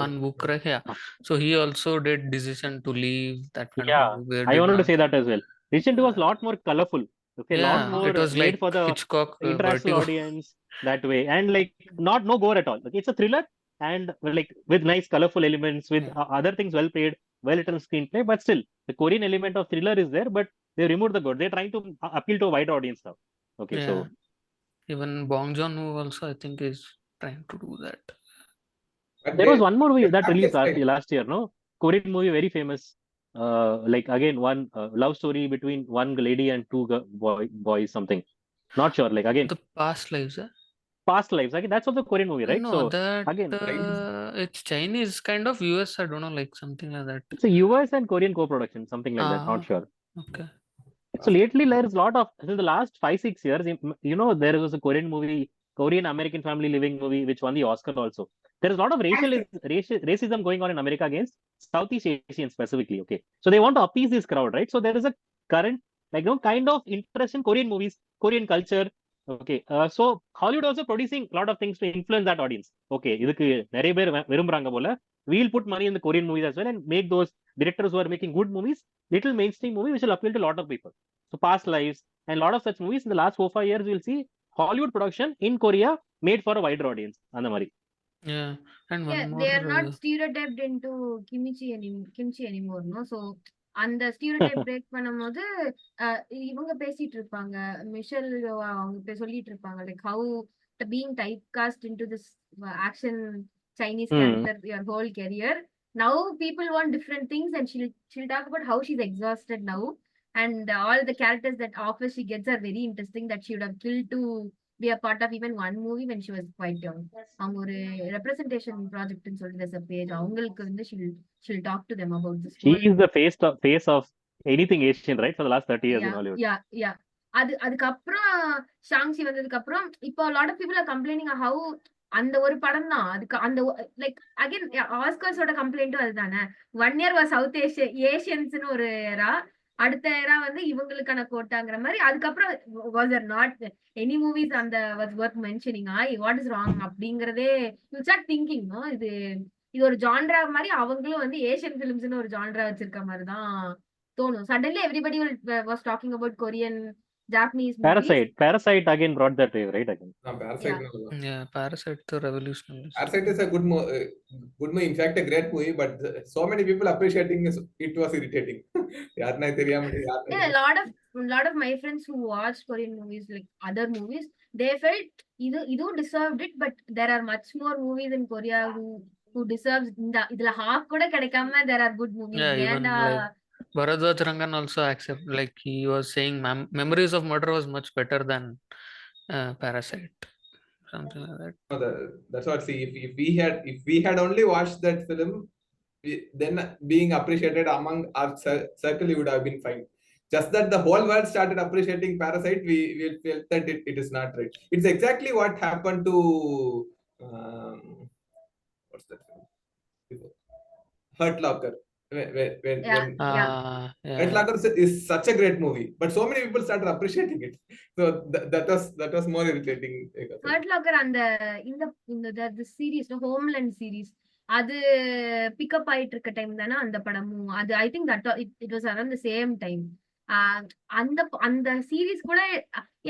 Speaker 4: Pan Bukra, yeah. So he also did decision to leave, that kind of
Speaker 5: Yeah,
Speaker 4: a movie.
Speaker 5: I
Speaker 4: Did
Speaker 5: wanted to
Speaker 4: not.
Speaker 5: say that as well. Recent was a lot more colorful. Okay, a lot
Speaker 4: Yeah,
Speaker 5: more
Speaker 4: it was
Speaker 5: made
Speaker 4: like
Speaker 5: for the
Speaker 4: Hitchcock,
Speaker 5: international
Speaker 4: Vertigo.
Speaker 5: audience that way, and like no gore at all. Okay, it's a thriller and like with nice colorful elements, with
Speaker 4: Yeah.
Speaker 5: other things well played, well written screenplay, but still the Korean element of thriller is there, but they removed the gore. They're trying to appeal to a wider audience now. Okay,
Speaker 4: Yeah.
Speaker 5: so
Speaker 4: Even Bong Joon-ho also, I think, is trying to do that.
Speaker 1: But
Speaker 5: there was one more movie
Speaker 1: they
Speaker 5: that
Speaker 1: have
Speaker 5: released
Speaker 1: their style.
Speaker 5: last year, no? Korean movie, very famous. Like again, one love story between one lady and two boys, something. Not sure. Like again,
Speaker 4: The Past Lives,
Speaker 5: past lives. Again, that's also Korean movie, right?
Speaker 4: no,
Speaker 5: So
Speaker 4: that
Speaker 5: again,
Speaker 4: it's Chinese, kind of US, I don't know, like something like that.
Speaker 5: it's a US and Korean co-production, something like that. Not
Speaker 4: Ah,
Speaker 5: sure.
Speaker 4: okay.
Speaker 5: So lately, there's a lot of in the last 5-6 years. You know, there was a Korean movie, Korean American Family Living movie, which won the Oscar also. There is a lot of racism going on in America against Southeast Asians specifically. Okay, so they want to appease this crowd, right? So there is a current, like, kind of interest in Korean movies, Korean culture. Okay, so Hollywood also producing a lot of things to influence that audience. Okay, இதுக்கு நிறைய பேர் விரும்புறாங்க போல. We'll put money in the Korean movies as well and make those directors who are making good movies, little mainstream movie, which will appeal to a lot of people. So Past Lives and a lot of such movies in the last 4-5 years, we'll see Hollywood production in Korea made for a wider audience. அந்த மாதிரி.
Speaker 4: Yeah, and one
Speaker 3: Yeah,
Speaker 4: more.
Speaker 3: they are not stereotyped into kimchi anymore, no? So அந்த stereotype break பண்ணும்போது இவங்க பேசிட்டு இருப்பாங்க, Michelle அவங்க சொல்லிட்டு இருப்பாங்க, like how being type cost into this action Chinese character your whole career. Now people want different things, and she'll talk about how she's exhausted now, and all the characters that offers she gets are very interesting, that she would have killed to be a part of even one movie when she was quite young. அவங்க ஒரு representation project ன்னு சொல்லிட்டு there's a page, அவங்களுக்கு வந்து she'll talk to them about this
Speaker 5: She
Speaker 3: whole
Speaker 5: is the face of anything Asian, right? For the last 30 years in Hollywood.
Speaker 3: yeah. அதுக்கப்புறம் Shang Chi வந்ததுக்கு அப்புறம் இப்போ lot of people are complaining how அந்த ஒரு படம் தான் அதுக்கு அந்த லைக் அகைன் ஆஸ்கர்ஸோட கம்ப்ளைண்ட்டும் அதுதானே. 1 year was சவுத் ஏஷியன்ஸ்னு ஒரு ஏரா, அடுத்த ஏரா வந்து இவங்களுக்கான கோட்டாங்கிற மாதிரி. அதுக்கப்புறம் was or not any movies அந்த was worth mentioning. What is wrong அப்படிங்கறதே யூ ஸ்டார்ட் திங்கிங். இது ஒரு ஜான்ரா மாதிரி அவங்களும் வந்து ஏஷியன் பிலிம்ஸ்னு ஒரு ஜான்ரா வச்சிருக்க மாதிரி தான் தோணும். Suddenly everybody was talking about Korean, Japanese movies.
Speaker 5: Parasite again brought that wave, right? Again.
Speaker 4: Parasite the revolutionary.
Speaker 1: Parasite is a good movie, in fact a great movie, but so many people appreciating it was irritating.
Speaker 3: Yeah, a lot of my friends who watched Korean movies, like other movies, they felt idu deserved it, but there are much more movies in Korea who deserves idla half kuda kedaikama there are good movies.
Speaker 4: Yeah, even like Bharadwaj Rangan also accept, like he was saying Memories of Murder was much better than Parasite, something like that.
Speaker 1: No, that's what. See, if we had only watched that film, then being appreciated among our circle, would have been fine. Just that the whole world started appreciating Parasite, we felt that it is not right. It's exactly what happened to what's that film? Hurt Locker. Hurt Locker is such a great movie, but so many people started appreciating it. So that was more irritating.
Speaker 3: Hurt Locker and the series, the Homeland series, அது pickup ஆயிட்டு இருக்க time தானே அந்த படமும். அது I think that it was around the same time. அந்த series கூட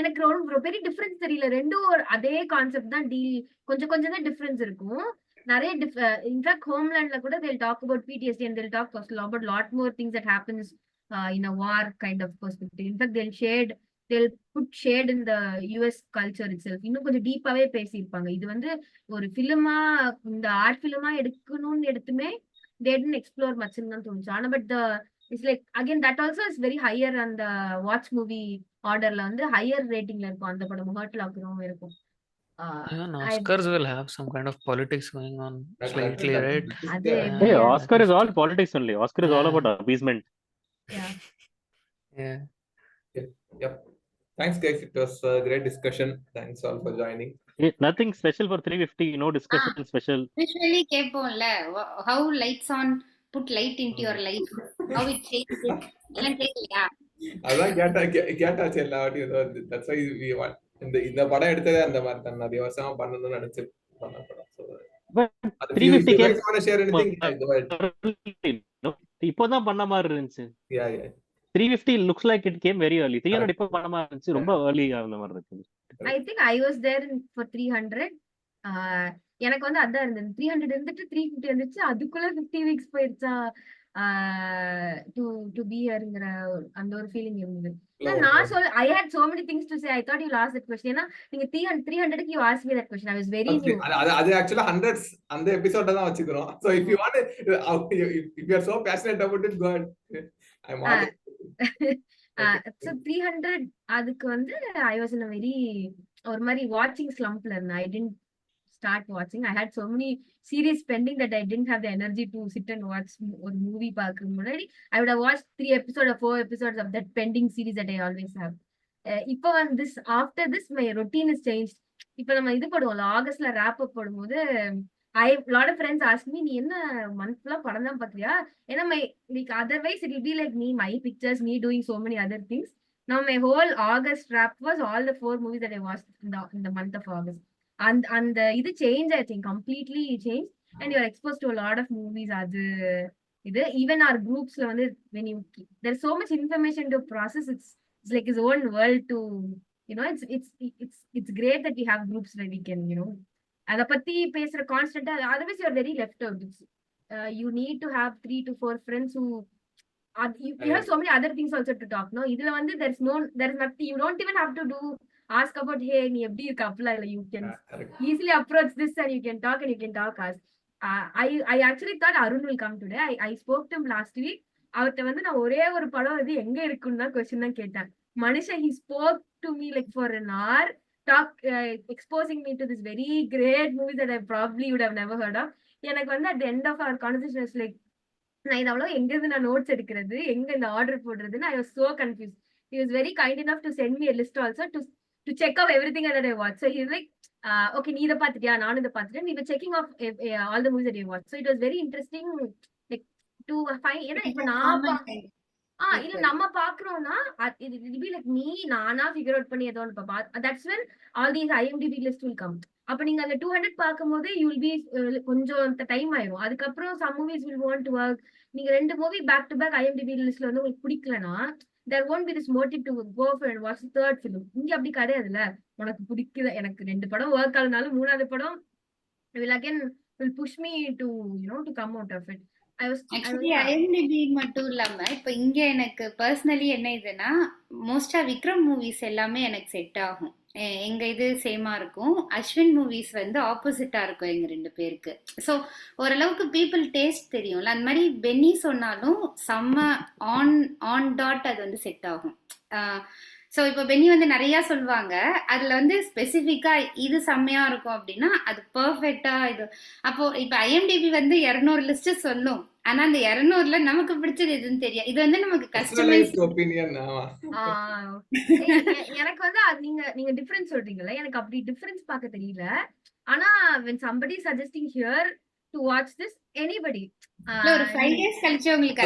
Speaker 3: எனக்கு ரொம்ப பெரிய டிஃபரன்ஸ் தெரியல. ரெண்டும் அதே கான்செப்ட் தான், டீல் கொஞ்சம் தான் டிஃபரன்ஸ் இருக்கும். நிறைய இன்ஃபேக்ட் ஹோம்லேண்ட்ல கூட they'll talk about PTSD and they'll talk about lot more things that happens in a war kind of perspective. In fact they'll put shade in the US culture itself. இன்னும் கொஞ்சம் டீப்பாவே பேசியிருப்பாங்க. இது வந்து ஒரு ஃபிலிமா, இந்த ஆர்ட் ஃபிலிமா எடுக்கணும்னு எடுத்துமே they didn't explore much ன்னு தான் தோணுச்சு. ஆனா but it's like again that also is very higher on the watch movie orderல வந்து higher ratingல இருக்கும் அந்த படம். Hurt Lockerவும் இருக்கும்.
Speaker 4: Even Oscars will have some kind of politics going on slightly, right?
Speaker 5: Hey, Oscar is all politics only. Oscar is all about appeasement.
Speaker 3: Yeah.
Speaker 4: Yeah.
Speaker 1: Yep. Thanks, guys. It was a great discussion. Thanks all for joining.
Speaker 5: Nothing special for 350. No discussion special.
Speaker 2: Usually கேட்போம்ல how lights on put light into your life, how it changes. எல்லாம் கேட்கலையா?
Speaker 1: அதான் கேட்டாச்சு எல்லா வாட்டியும். That's why we want இந்த படம் எடுத்ததே அந்த மாதிரி தான். நிறைய வருஷமா பண்ணணும்னு நினைச்சு பண்ண படம். So,
Speaker 5: But
Speaker 1: if you
Speaker 5: 350
Speaker 1: guys want to share anything, go ahead.
Speaker 5: இப்போதான் பண்ண மாதிரி இருந்துச்சு.
Speaker 1: Yeah.
Speaker 5: 350 looks like it came very early. 300 இப்போ பண்ண மாதிரி இருந்துச்சு. ரொம்ப early ஆன மாதிரி இருக்கு.
Speaker 3: I think I was there for 300. எனக்கு வந்து அதான் இருந்தது. 300 இருந்துட்டு 350 இருந்துச்சு. அதுக்குள்ள 50 weeks போயிருச்சா to be hereங்கிற அந்த ஒரு ஃபீலிங் இருந்தது. நான் சொல்ல I had so many things to say. I thought you'll ask that question. ஏன்னா நீங்க 300க்கு you asked me that question. I was very new.
Speaker 1: அது actually hundreds அந்த எபிசோட தான் வச்சுக்கிறோம். So if you want if you are so passionate about it, go ahead. I'm all
Speaker 3: So 300 அதுக்கு வந்து I was in a very ஒரு மாதிரி watching slumpல இருந்தேன். I didn't start watching. I had so many series pending that I didn't have the energy to sit and watch ஒரு movie பார்க்க முன்னாடி I would have watched 3 episodes or 4 episodes of that pending series that I always have. இப்போ வந்து after this my routine is changed. இப்போ நம்ம இது போடுவோம்ல ஆகஸ்ட்ல wrap up போடும்போது lot of friends ask me நீ என்ன month full படம் தான் பாக்குறியா? ஏன்னா my like otherwise it will be like me my pictures me doing so many other things. Now my whole August wrap was all the 4 movies that I watched in the month of August. And the இது change I think completely changed and you are exposed to a lot of movies. அது இது even our groups ல வந்து when you there's so much information to process, it's like its own world to it's great that we have groups where we can அத பத்தி பேசுற கான்ஸ்டன்டா. otherwise you are very left out. You need to have 3 to 4 friends who you have so many other things also to talk. No, இதுல வந்து there's nothing, you don't even have to ask about hey நீ எப்படி இருக்க அப்பலாம் இல்ல. You can easily approach this and you can talk us. I actually thought Arun will come today. I spoke to him last week. அவர்ட்ட வந்து நான் ஒரே ஒரு படம் வந்து எங்க இருக்குன்னு தான் क्वेश्चन தான் கேட்டேன். மனுஷன் he spoke to me like for an hour, exposing me to this very great movie that I probably would have never heard of. எனக்கு வந்து at the end of our conversation was like நான் இது அவ்வளவு எங்க இருந்து நான் notes எடுக்கிறது, எங்க இந்த ஆர்டர் போடுறதுன்னு I was so confused. He was very kind enough to send me a list also to check off everything that I watched. So he was like okay நீ இத பாத்துட்டியா, நானும் இத பாத்துட்டேன், நீ checking off all the movies that you watched. So it was very interesting like to find. ஏன்னா இப்ப நான் இல்ல நம்ம பாக்குறோம்னா it will be like me நானா figure out பண்ணி ஏதோ ஒன்னு that's when all these IMDb list will come. அப்ப நீங்க அந்த 200 பாக்கும்போது you will be கொஞ்சம் டைம் ஆயிரும். அதுக்கப்புறம் some movies will want to work. நீங்க 2 movie back to back IMDb லிஸ்ட்ல வந்து உங்களுக்கு பிடிக்கலனா there won't be this motive to go for and watch the third film. இங்க அப்படி கிடையாதுல்ல. உனக்கு பிடிக்குது, எனக்கு 2 படம் ஒர்க் ஆனாலும் 3வது படம் will push me to to come out of it.
Speaker 2: Actually IMDb மட்டும் இல்லாம இப்ப இங்க எனக்கு பர்சனலி என்ன இதுன்னா மோஸ்டா விக்ரம் மூவிஸ் எல்லாமே எனக்கு செட் ஆகும். எங்க இது சேமா இருக்கும். அஸ்வின் மூவிஸ் வந்து ஆப்போசிட்டா இருக்கும் எங்க 2 பேருக்கு. ஸோ ஓரளவுக்கு பீப்புள் டேஸ்ட் தெரியும்ல. அந்த மாதிரி பென்னி சொன்னாலும் செம்ம ஆன் டாட் அது வந்து செட் ஆகும். ஸோ இப்போ பென்னி வந்து நிறைய சொல்லுவாங்க. அதுல வந்து ஸ்பெசிஃபிக்கா இது செம்மையா இருக்கும் அப்படின்னா அது பர்ஃபெக்டா இது. அப்போ இப்ப IMDb வந்து 200 லிஸ்ட் சொல்லும். ஆனா அந்த 200ல நமக்கு பிடிச்சது எதுன்னு தெரியும். இது வந்து நமக்கு கஸ்டமைஸ்
Speaker 1: ஒபினியன்.
Speaker 3: எனக்கு வந்து நீங்க டிஃபரன்ஸ் சொல்றீங்கல்ல, எனக்கு அப்படி டிஃபரன்ஸ் பார்க்க தெரியல. ஆனா when somebody suggesting here to watch this anybody
Speaker 2: ஒரு 5 days கழிச்சு உங்களுக்கு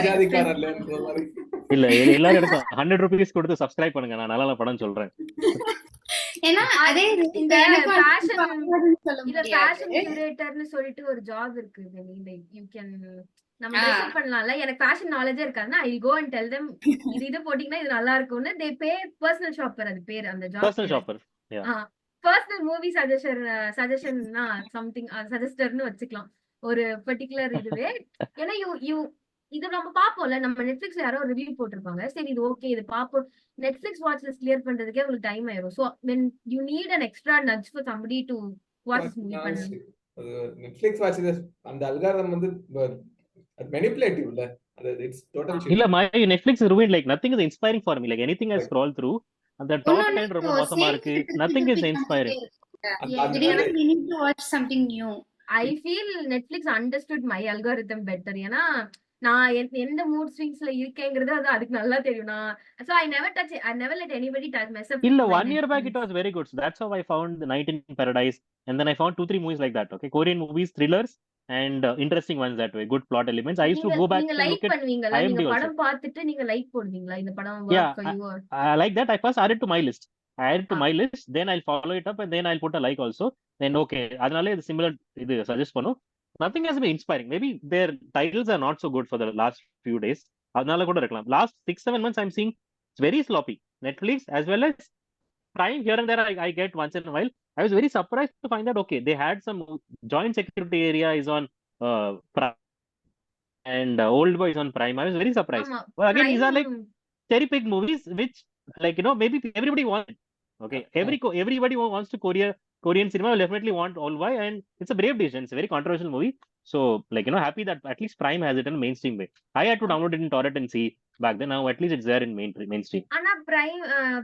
Speaker 5: இல்ல எல்லாரும் எடுக்கும் 100 rupees கொடுத்து சப்ஸ்கிரைப் பண்ணுங்க, நான் நல்ல படம் சொல்றேன்.
Speaker 2: ஏன்னா அதே
Speaker 3: இந்த ஃபேஷன் கியூரேட்டர்னு சொல்லிட்டு ஒரு ஜாப் இருக்கு. யூ கேன் நம்ம ரிசர்ச் பண்ணலாம்ல. எனக்கு ஃபேஷன் நாலேஜே இருக்காதுன்னா I go and tell them இது போட்டீங்கன்னா இது நல்லா இருக்கும்னு. They pay personal shopper. அது பேர் அந்த job
Speaker 5: personal shopper.
Speaker 3: Personal movie சஜஷன்னா சம்திங் சஜஸ்டர்னு வச்சுக்கலாம் ஒரு பர்టిక్యులர் இதுவே. ஏன்னா இது நம்ம பாப்போம்ல, நம்ம நெட்ஃபிளிக்ஸ்ல யாரோ ரிவ்யூ போட்டிருப்பாங்க, சரி இது ஓகே இது பாப்போம். நெட்ஃபிளிக்ஸ் வாட்ச் லிஸ்ட் கிளியர் பண்றதுக்கே உங்களுக்கு டைம் ஆயிரும். So when you need an extra nudge for somebody to watch this movie பண்ணு.
Speaker 1: நெட்ஃபிளிக்ஸ் வாட்ச் லிஸ்ட் அந்த அல்காரிதம் வந்து manipulative இல்ல. it's total shit.
Speaker 5: இல்ல my Netflix is ruined. Like nothing is inspiring for me. Like anything I scroll through and the top 10 ரொம்ப மோசமா இருக்கு. Nothing is inspiring.
Speaker 2: we need to watch something new.
Speaker 3: I feel Netflix understood my algorithm better. ஏன்னா நான் எந்த mood ஸ்விங்ஸ்ல இருக்கேங்கிறது அது அதுக்கு நல்லா தெரியும். So I never let anybody mess up with
Speaker 5: இல்ல,
Speaker 3: my
Speaker 5: 1 year back it
Speaker 3: Netflix.
Speaker 5: was very good. So that's how I found the Night in Paradise, and then I found 2-3 movies like that. Okay, Korean movies, thrillers, and interesting ones that way. Good plot elements. I used to
Speaker 3: நீங்க
Speaker 5: go back
Speaker 3: நீங்க
Speaker 5: and
Speaker 3: like
Speaker 5: look at
Speaker 3: பண்ணுவீங்கல்ல? நீங்க
Speaker 5: IMDb also.
Speaker 3: படம் பார்த்துட்டு நீங்க like போடுவீங்களா? இந்த படம்
Speaker 5: Yeah,
Speaker 3: work for you or
Speaker 5: I like that. I first added to my list. I added to
Speaker 3: ah.
Speaker 5: my list, then I'll follow it up, and then I'll put a like also. Then okay, அதனால இது similar இது suggest பண்ணும். Nothing has been inspiring. Maybe their titles are not so good for the last few days. அதனால கூட இருக்கலாம். Last 6-7 months I'm seeing it's very sloppy. Netflix as well as Prime, here and there I get once in a while. I was very surprised to find that okay, they had some joint security area is on Prime, and Old Boy is on Prime. I was very surprised.
Speaker 3: ஆமா.
Speaker 5: Well, again, these are like
Speaker 3: prime
Speaker 5: cherry picked movies, which like maybe everybody wants. Okay, everybody who wants to Korean cinema will definitely want Old Boy, and it's a brave decision. It's a very controversial movie. So like happy that at least Prime has it in a mainstream way. I had to download it in torrent and see back then. Now at least it's there in mainstream.
Speaker 3: ஆனா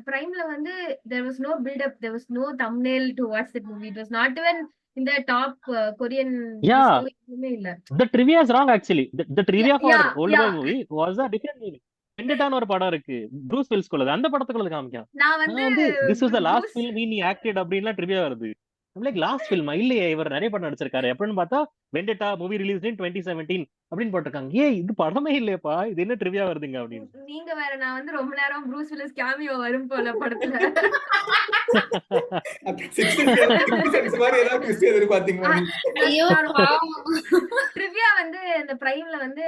Speaker 3: பிரைம்ல வந்து there was no build up, there was no thumbnail to watch that movie. It was not even in the top Korean
Speaker 5: Yeah,
Speaker 3: list எதுவுமே இல்ல.
Speaker 5: the trivia is wrong actually. The trivia for
Speaker 3: Yeah,
Speaker 5: Old Boy
Speaker 3: yeah.
Speaker 5: movie was a different movie. வெண்டட்டான்னு ஒரு படம் இருக்கு, Bruce Wills குள்ளது, அந்த படத்துக்குள்ள Comic Con.
Speaker 3: நான் வந்து
Speaker 5: this was the last
Speaker 3: Bruce
Speaker 5: film he acted அப்படின்லாம் trivia வருது. லைக் லாஸ்ட் ஃபில்மா இல்லையே, இவர் நிறைய படம் நடிச்சிருக்காரு அப்படின்னு பார்த்தா வெண்டட்டா மூவி ரிலீஸ் இன் 2017 அப்படின்னு போட்டிருக்காங்க. இது படமே இல்லையப்பா, இது என்ன ட்ரிவியா வருதுங்க அப்படின்னு.
Speaker 3: நீங்க வேற, நான் வந்து ரொம்ப நேரம் ப்ரூஸ் வில்லிஸ் கேமியோ வரும் போல படத்துல.
Speaker 2: ஐயோ பாவம்.
Speaker 3: ட்ரிவியா வந்து இந்த பிரைம்ல வந்து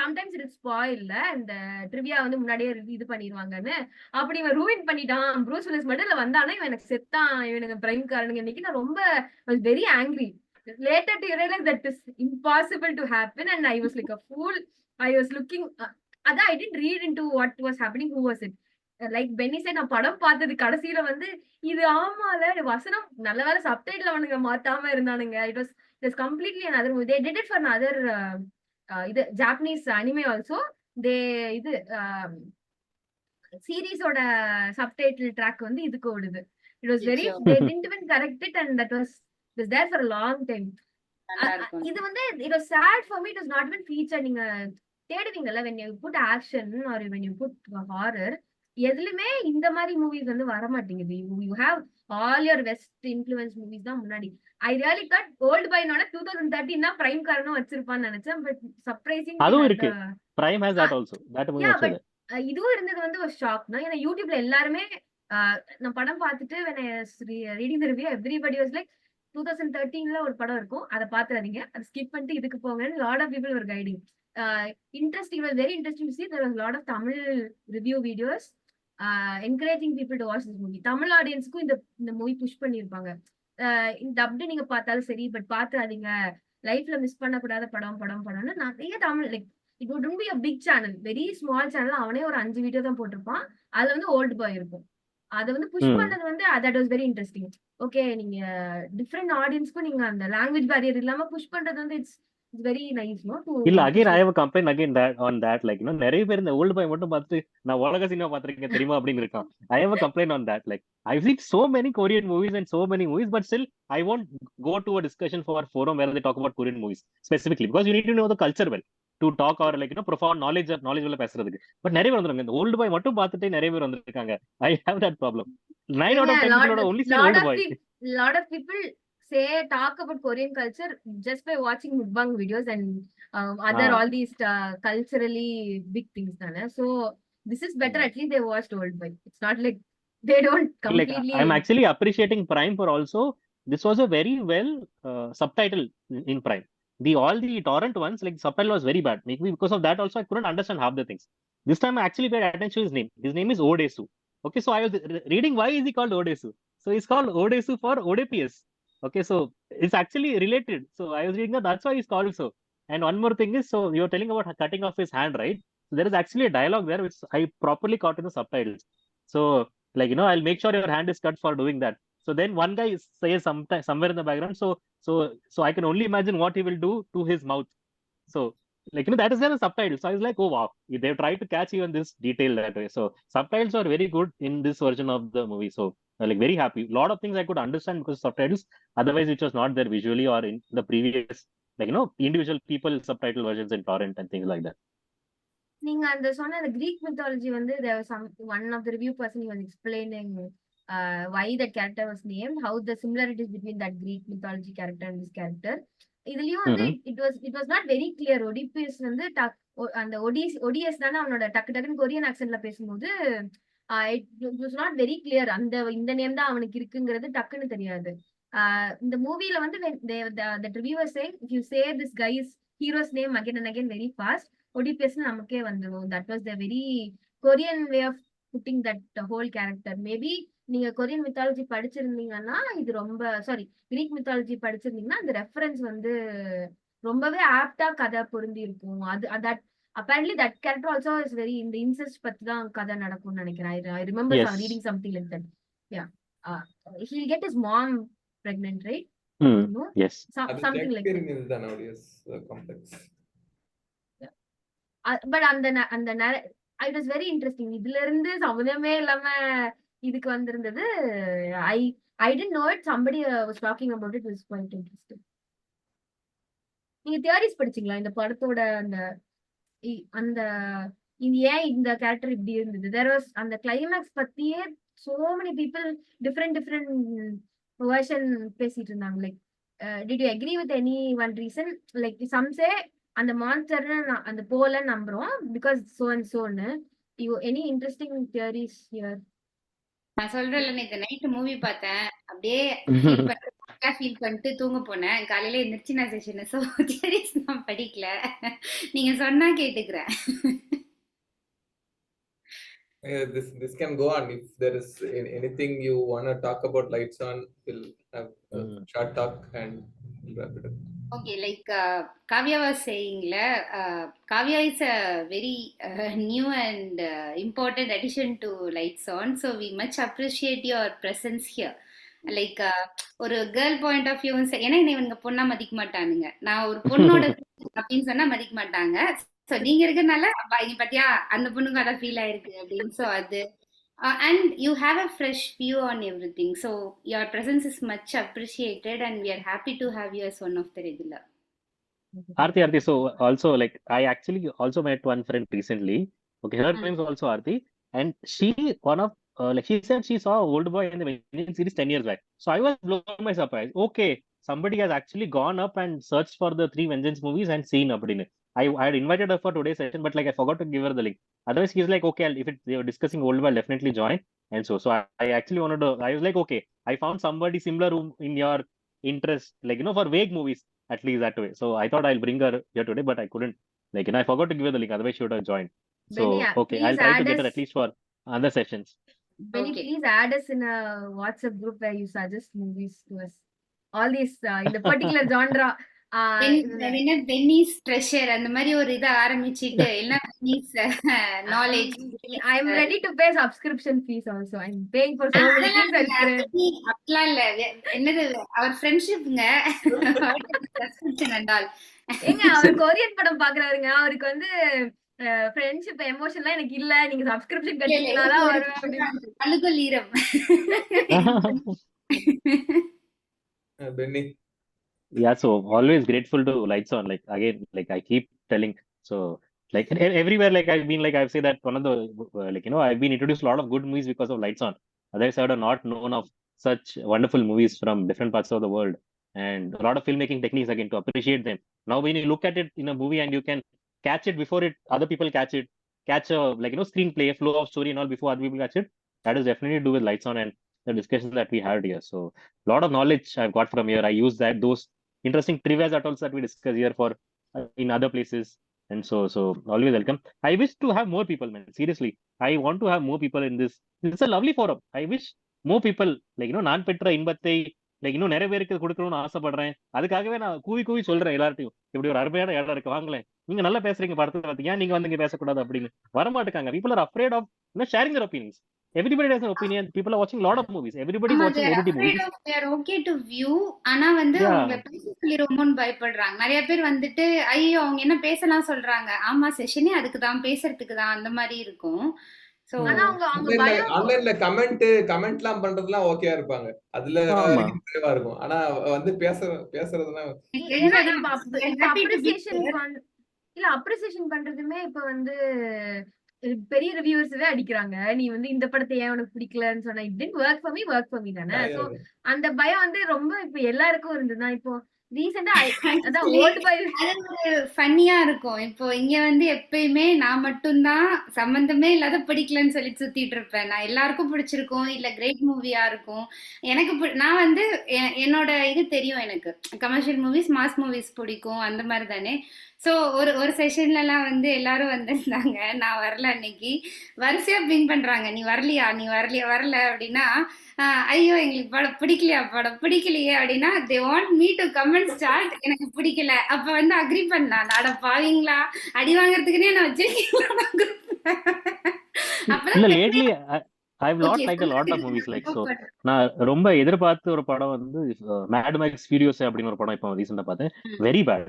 Speaker 3: சம்டைம்ஸ் இட் ஸ்பாயில் இந்த ட்ரிவியா வந்து முன்னாடியே இது பண்ணிடுவாங்கன்னு. அப்படி இவன் ரூயின் பண்ணிட்டான். ப்ரூஸ் வில்லிஸ் மட்டும் இல்ல வந்தானா இவன் எனக்கு செத்தான், இவனுக்கு பிரைம் காரனுங்க. இன்னைக்கு நான் ரொம்ப very angry. Later to realize that is impossible to happen, and I was like a fool. I was looking I didn't read into what was happening, who was it. Like Benny said, நான் படம் பார்த்தது கடைசியில வந்து இது ஆமால வசனம் நல்ல வேலை சப்டைட்டில் அவனுங்க மாத்தாம இருந்தானுங்க. It was completely another movie. They did it for another இது Japanese anime also. They இது சீரிஸோட சப்டைட்டில் ட்ராக் வந்து இதுக்கு ஓடுது. It was very they didn't even correct it, and that was there for a long time. இது வந்து it was sad for me. It was not even featured. நீங்க தேடுவீங்கல்ல when you put action or when you put horror, எதுலயுமே இந்த மாதிரி movies வந்து வர மாட்டேங்குது. You have all your west influence movies தான் முன்னாடி. I really thought Old Boy நோட 2013 தான் பிரைம் காரனும் வச்சிருப்பான்னு நினைச்சேன். பட் சர்ப்ரைசிங்
Speaker 5: அதுவும் இருக்கு, Prime has that also. That movie also there.
Speaker 3: இதுவும் இருந்தது வந்து ஒரு ஷாக் தான். ஏன்னா யூடியூப்ல எல்லாருமே நான் படம் பார்த்துட்டு when I was reading the review, everybody was like 2013ல ஒரு படம் இருக்கும், அதை பாத்துறாதீங்க, அதை ஸ்கிப் பண்ணிட்டு இதுக்கு போங்கன்னு lot of people were guiding. Interesting, it was very interesting to see there was a lot of Tamil review videos encouraging people to watch this movie. Tamil ஆடியன்ஸ்க்கும் இந்த movie push பண்ணிருப்பாங்க. இந்த அப்படி நீங்க பார்த்தாலும் சரி, பட் பாத்துறாதீங்க, லைஃப்ல மிஸ் பண்ணக்கூடாத படம்னு நிறைய Tamil like it would be a big channel, very small channel. அவனே ஒரு 5 வீடியோ தான் போட்டிருப்பான். அதுல வந்து ஓல்டு பாய் இருக்கும். அதை வந்து புஷ் பண்ணது வந்து that was very interesting. Okay, நீங்க டிஃபரெண்ட் ஆடியன்ஸ்க்கும் நீங்க அந்த லாங்குவேஜ் பேரியர் இல்லாம புஷ் பண்றது வந்து இட்ஸ் வெரி நைஸ்.
Speaker 5: இல்ல again I have a complaint again that on that, like நிறைய பேர் இந்த ஓல்டு பாய் மட்டும் பார்த்து நான் உலக சினிமா பார்த்திருக்கேன் தெரியுமா அப்படின்னு இருக்கான். I have a complaint on that. Like I've seen so many Korean movies and so many movies, but still I won't go to a discussion for a forum where they talk about Korean movies specifically, because you need to know the culture well to talk or like profound knowledge உள்ள பேசுறதுக்கு. But நிறைய பேர் வந்துருங்க, இந்த old boy மட்டும் பார்த்துட்டு நிறைய பேர் வந்திருக்காங்க. I have that problem. 9 out of 10 people only see old boy.
Speaker 3: Lot of people talk about Korean culture just by watching mukbang videos and other all these culturally big things done. So this is better, at least they watched Old Boy. It's not like they don't completely.
Speaker 5: Like I'm actually appreciating Prime for also, this was a very well subtitle in Prime. All the torrent ones, like subtitle was very bad. Maybe because of that also I couldn't understand half the things. This time I actually paid attention to his name. His name is Odesu. Okay, so I was reading why is he called Odesu. So he's called Odesu for ODPS. Okay, so it's actually related. So I was reading that's why he's called so. And one more thing is, so you're telling about cutting off his hand, right? So there is actually a dialogue there which I properly caught in the subtitles. So like I'll make sure your hand is cut for doing that. So then one guy says somewhere in the background, so I can only imagine what he will do to his mouth. So like that is there in the subtitles. So I was like, oh wow, they've tried to catch even this detail that way. So subtitles are very good in this version of the movie. So like very happy. A lot of things I could understand because of subtitles, otherwise which was not there visually or in the previous like individual people subtitle versions in torrent and things like that.
Speaker 3: நீங்க அந்த சொன்ன அந்த Greek mythology வந்து there was one of the review person he was explaining why that character was named, how the similarities between that Greek mythology character and this character. இதுலயும் வந்து it was not very clear. ஒடிபியஸ் வந்து அந்த ஒடிஎஸ் தானே அவனோட டக்கு டக்குன்னு Korean ஆக்சென்ட்ல பேசும்போது it was not very clear. இந்த நேம் தான் அவனுக்கு இருக்குங்கிறது டக்குன்னு தெரியாது. இந்த மூவில வந்து the reviewer saying if you say this guy's hero's name again and again very fast, ஒடிபிஎஸ் நமக்கே வந்துடும். That was the very Korean way of putting that whole character. Maybe நீங்க கொரியன் மித்தாலஜி படிச்சிருந்தீங்கன்னா இது ரொம்ப கிரீக் மித்தாலஜி படிச்சிருந்தீங்கன்னா அந்த reference வந்து ரொம்பவே ஆப்டா கதை பொருந்தி இருக்கும். அது apparently that character also is very in the incest பத்தி தான் கதை நடக்கும்னு நினைக்கிறேன். I remember reading something like that. Yeah. He'll get his mom pregnant, right? No?
Speaker 5: Yes.
Speaker 3: Something like that.
Speaker 1: Is the nowadays complex.
Speaker 3: But அந்த it was very interesting. இதுல இருந்து சம்பந்தமே இல்லாம இதுக்கு வந்திருந்தது. I didn't know it. Somebody was talking about it. It was quite interesting. நீங்க theories படிச்சீங்களா இந்த படத்தோட அந்த ஏன் இந்த கேரக்டர் இப்படி இருந்தது? there was அந்த கிளைமேக்ஸ் பத்தியே so many people different version பேசிட்டு இருந்தாங்க. Like did you agree with any one reason? Like some say அந்த மான்ஸ்டர் அந்த போல நம்புறோம் because so and so ன்னு. any interesting theories here?
Speaker 2: நான் சொல்றேன்ல, நேத்து நைட் மூவி பார்த்தேன். அப்படியே ஃபீல் பண்ணிட்டு தூங்க போனேன். காலையில எந்திரிச்சு நான் செஷன் சோ தியரிஸ் நான் படிக்கல. நீங்க சொன்னா கேட்டுக்கிறேன்.
Speaker 1: This can go on. If there is anything you want to talk about Lights On, we'll have a short talk and we'll wrap it up.
Speaker 2: Okay, like Kavya was saying, Kavya is a very new and important addition to Lights On. So we much appreciate your presence here. Like ஒரு girl point of view, ஏன்னா இவங்க பொண்ணா மதிக்க மாட்டானுங்க. நான் ஒரு பொண்ணோட அப்படின்னு சொன்னா மதிக்க மாட்டாங்க. ஸோ நீங்க இருக்கிறதுனால இங்க பாத்தியா அந்த பொண்ணுக்கு அதான் ஃபீல் ஆயிருக்கு அப்படின்னு. ஸோ அது and you have a fresh view on everything. So your presence is much appreciated and we are happy to have you as one of the regular.
Speaker 5: Aarti, so also like I actually also met one friend recently. Okay, her name is also Aarti, and she like she said she saw Old Boy in the Vengeance series 10 years back. So I was blown by surprise. Okay, somebody has actually gone up and searched for the 3 Vengeance movies and seen appadine. I had invited her for today's session, but like I forgot to give her the link. Otherwise, he's like, okay, if they were discussing Old Boy, I'll definitely join. And so I actually wanted to. I was like, okay, I found somebody similar in your interest, like for vague movies, at least that way. So I thought I'll bring her here today, but I couldn't. Like, I forgot to give her the link. Otherwise, she would have joined. So okay, I'll try to get her at least for other sessions.
Speaker 3: Benny, please add us in a WhatsApp group where you suggest movies to us. All these in the particular genre.
Speaker 2: Benny's treasure அந்த மாதிரி ஒரு இதை ஆரம்பிச்சிட்டு எல்லாம் Benny's knowledge.
Speaker 3: I'm ready to pay subscription fees also. I'm paying for so many things.
Speaker 2: அப்படிலாம் இல்ல, என்னது அவர் ஃப்ரெண்ட்ஷிப்ங்க subscription and all.
Speaker 3: ஏங்க அவர் கொரியன் படம் பாக்குறாருங்க, அவருக்கு வந்து ஃப்ரெண்ட்ஷிப் எமோஷன்லாம் எனக்கு இல்ல, நீங்க சப்ஸ்கிரிப்ஷன் கட்டினாதான் வருவேன்.
Speaker 2: அழுகல் ஈரம்.
Speaker 1: Benny.
Speaker 5: Yeah, so always grateful to Lights On. Like again, like I keep telling, so like everywhere, like I've said that one of the like I've been introduced a lot of good movies because of Lights On. Otherwise, I would have not known of such wonderful movies from different parts of the world and a lot of filmmaking techniques again to appreciate them. Now, when you look at it in a movie and you can catch it before other people catch a like screenplay, flow of story and all before other people catch it, that is definitely to do with Lights On and the discussions that we had here. So a lot of knowledge I've got from here. I use those interesting trivia that also that we discuss here for in other places, and so always welcome. I wish to have more people, man. Seriously, I want to have more people in this. It's a lovely forum. I wish more people like நான் பெற்ற இன்பத்தை like நிறைய பேருக்கு கொடுக்கணும்னு ஆசைப்படுறேன். அதுக்காகவே நான் கூவி சொல்றேன் எல்லார்ட்டையும், இப்படி ஒரு அருமையான இடம் இருக்கு, வாங்கலேன், நீங்க நல்லா பேசுறீங்க படத்தை பத்தி, ஏன் நீங்க வந்து இங்க பேசக்கூடாது அப்படின்னு வரமாட்டாங்க. People are afraid of sharing their opinions. Everybody has an opinion. People are watching a lot of movies. Everybody is watching OTT movies.
Speaker 2: They are okay to view. ஆனா வந்து அவங்க பேச சொல்லி ரொம்பவும் பயப்படுறாங்க. நிறைய பேர் வந்துட்டு ஐயோ அவங்க என்ன பேசலாம் சொல்றாங்க. ஆமா, செஷனே அதுக்கு தான், பேசுறதுக்கு தான், அந்த மாதிரி இருக்கும். ஸோ
Speaker 3: ஆனா அவங்க பயம்
Speaker 1: ஆன்லைன்ல கமெண்ட்லாம் பண்றதுலாம் ஓகேவா இருப்பாங்க. அதுல
Speaker 5: ஆமா
Speaker 1: வரைக்கும் தெளிவா இருக்கும். ஆனா வந்து பேசுறதுலாம்
Speaker 3: ஏன்னா இப்ப அப்ரிசியேஷன் இல்ல அப்ரிசியேஷன் பண்றதுமே இப்ப வந்து பெரிய ரிவ்யூவர்ஸ்வே அடிக்கிறாங்க. நீ வந்து இந்த படத்தை ஏன் உனக்கு பிடிக்கலன்னு சொன்னா it did work for me தானே. சோ அந்த பயம் வந்து ரொம்ப இப்ப எல்லாருக்கும் இருந்ததுதான். இப்போ ரீசெண்டா அதான் ஓல்ட் பாய்
Speaker 2: அது ஒரு ஃபன்னியா இருக்கும். இப்போ இங்க வந்து எப்பயுமே நான் மட்டும்தான் சம்பந்தமே இல்லாத பிடிக்கலன்னு சொல்லிட்டு சுத்திட்டு இருப்பேன். நான் எல்லாருக்கும் பிடிச்சிருக்கும், இல்ல கிரேட் மூவியா இருக்கும். எனக்கு நான் வந்து என்னோட இது தெரியும் எனக்கு. கமர்ஷியல் மூவிஸ், மாஸ் மூவிஸ் பிடிக்கும் அந்த மாதிரி தானே. ஸோ ஒரு செஷன்லலாம் வந்து எல்லாரும் வந்திருந்தாங்க. நான் வரல அன்னைக்கு. வரிசையா பிங் பண்றாங்க. நீ வரலையா வரல அப்படின்னா ஐயோ எங்களுக்கு படம் பிடிக்கலையே அப்படின்னா they want me to comment start எனக்கு பிடிக்கல. அப்ப வந்து அக்ரி பண்ணா அட பாவீங்களா அடி வாங்குறதுக்குன்னே நான் வச்சிருக்கேன்.
Speaker 5: இல்ல lately I've not liked a lot of movies like so. நான் ரொம்ப எதிர்பார்த்த ஒரு படம் வந்து மேட் மேக்ஸ் ஃபியூரியஸ் அப்படின்னு ஒரு படம் இப்போ ரீசெண்டா பார்த்தேன். Very bad.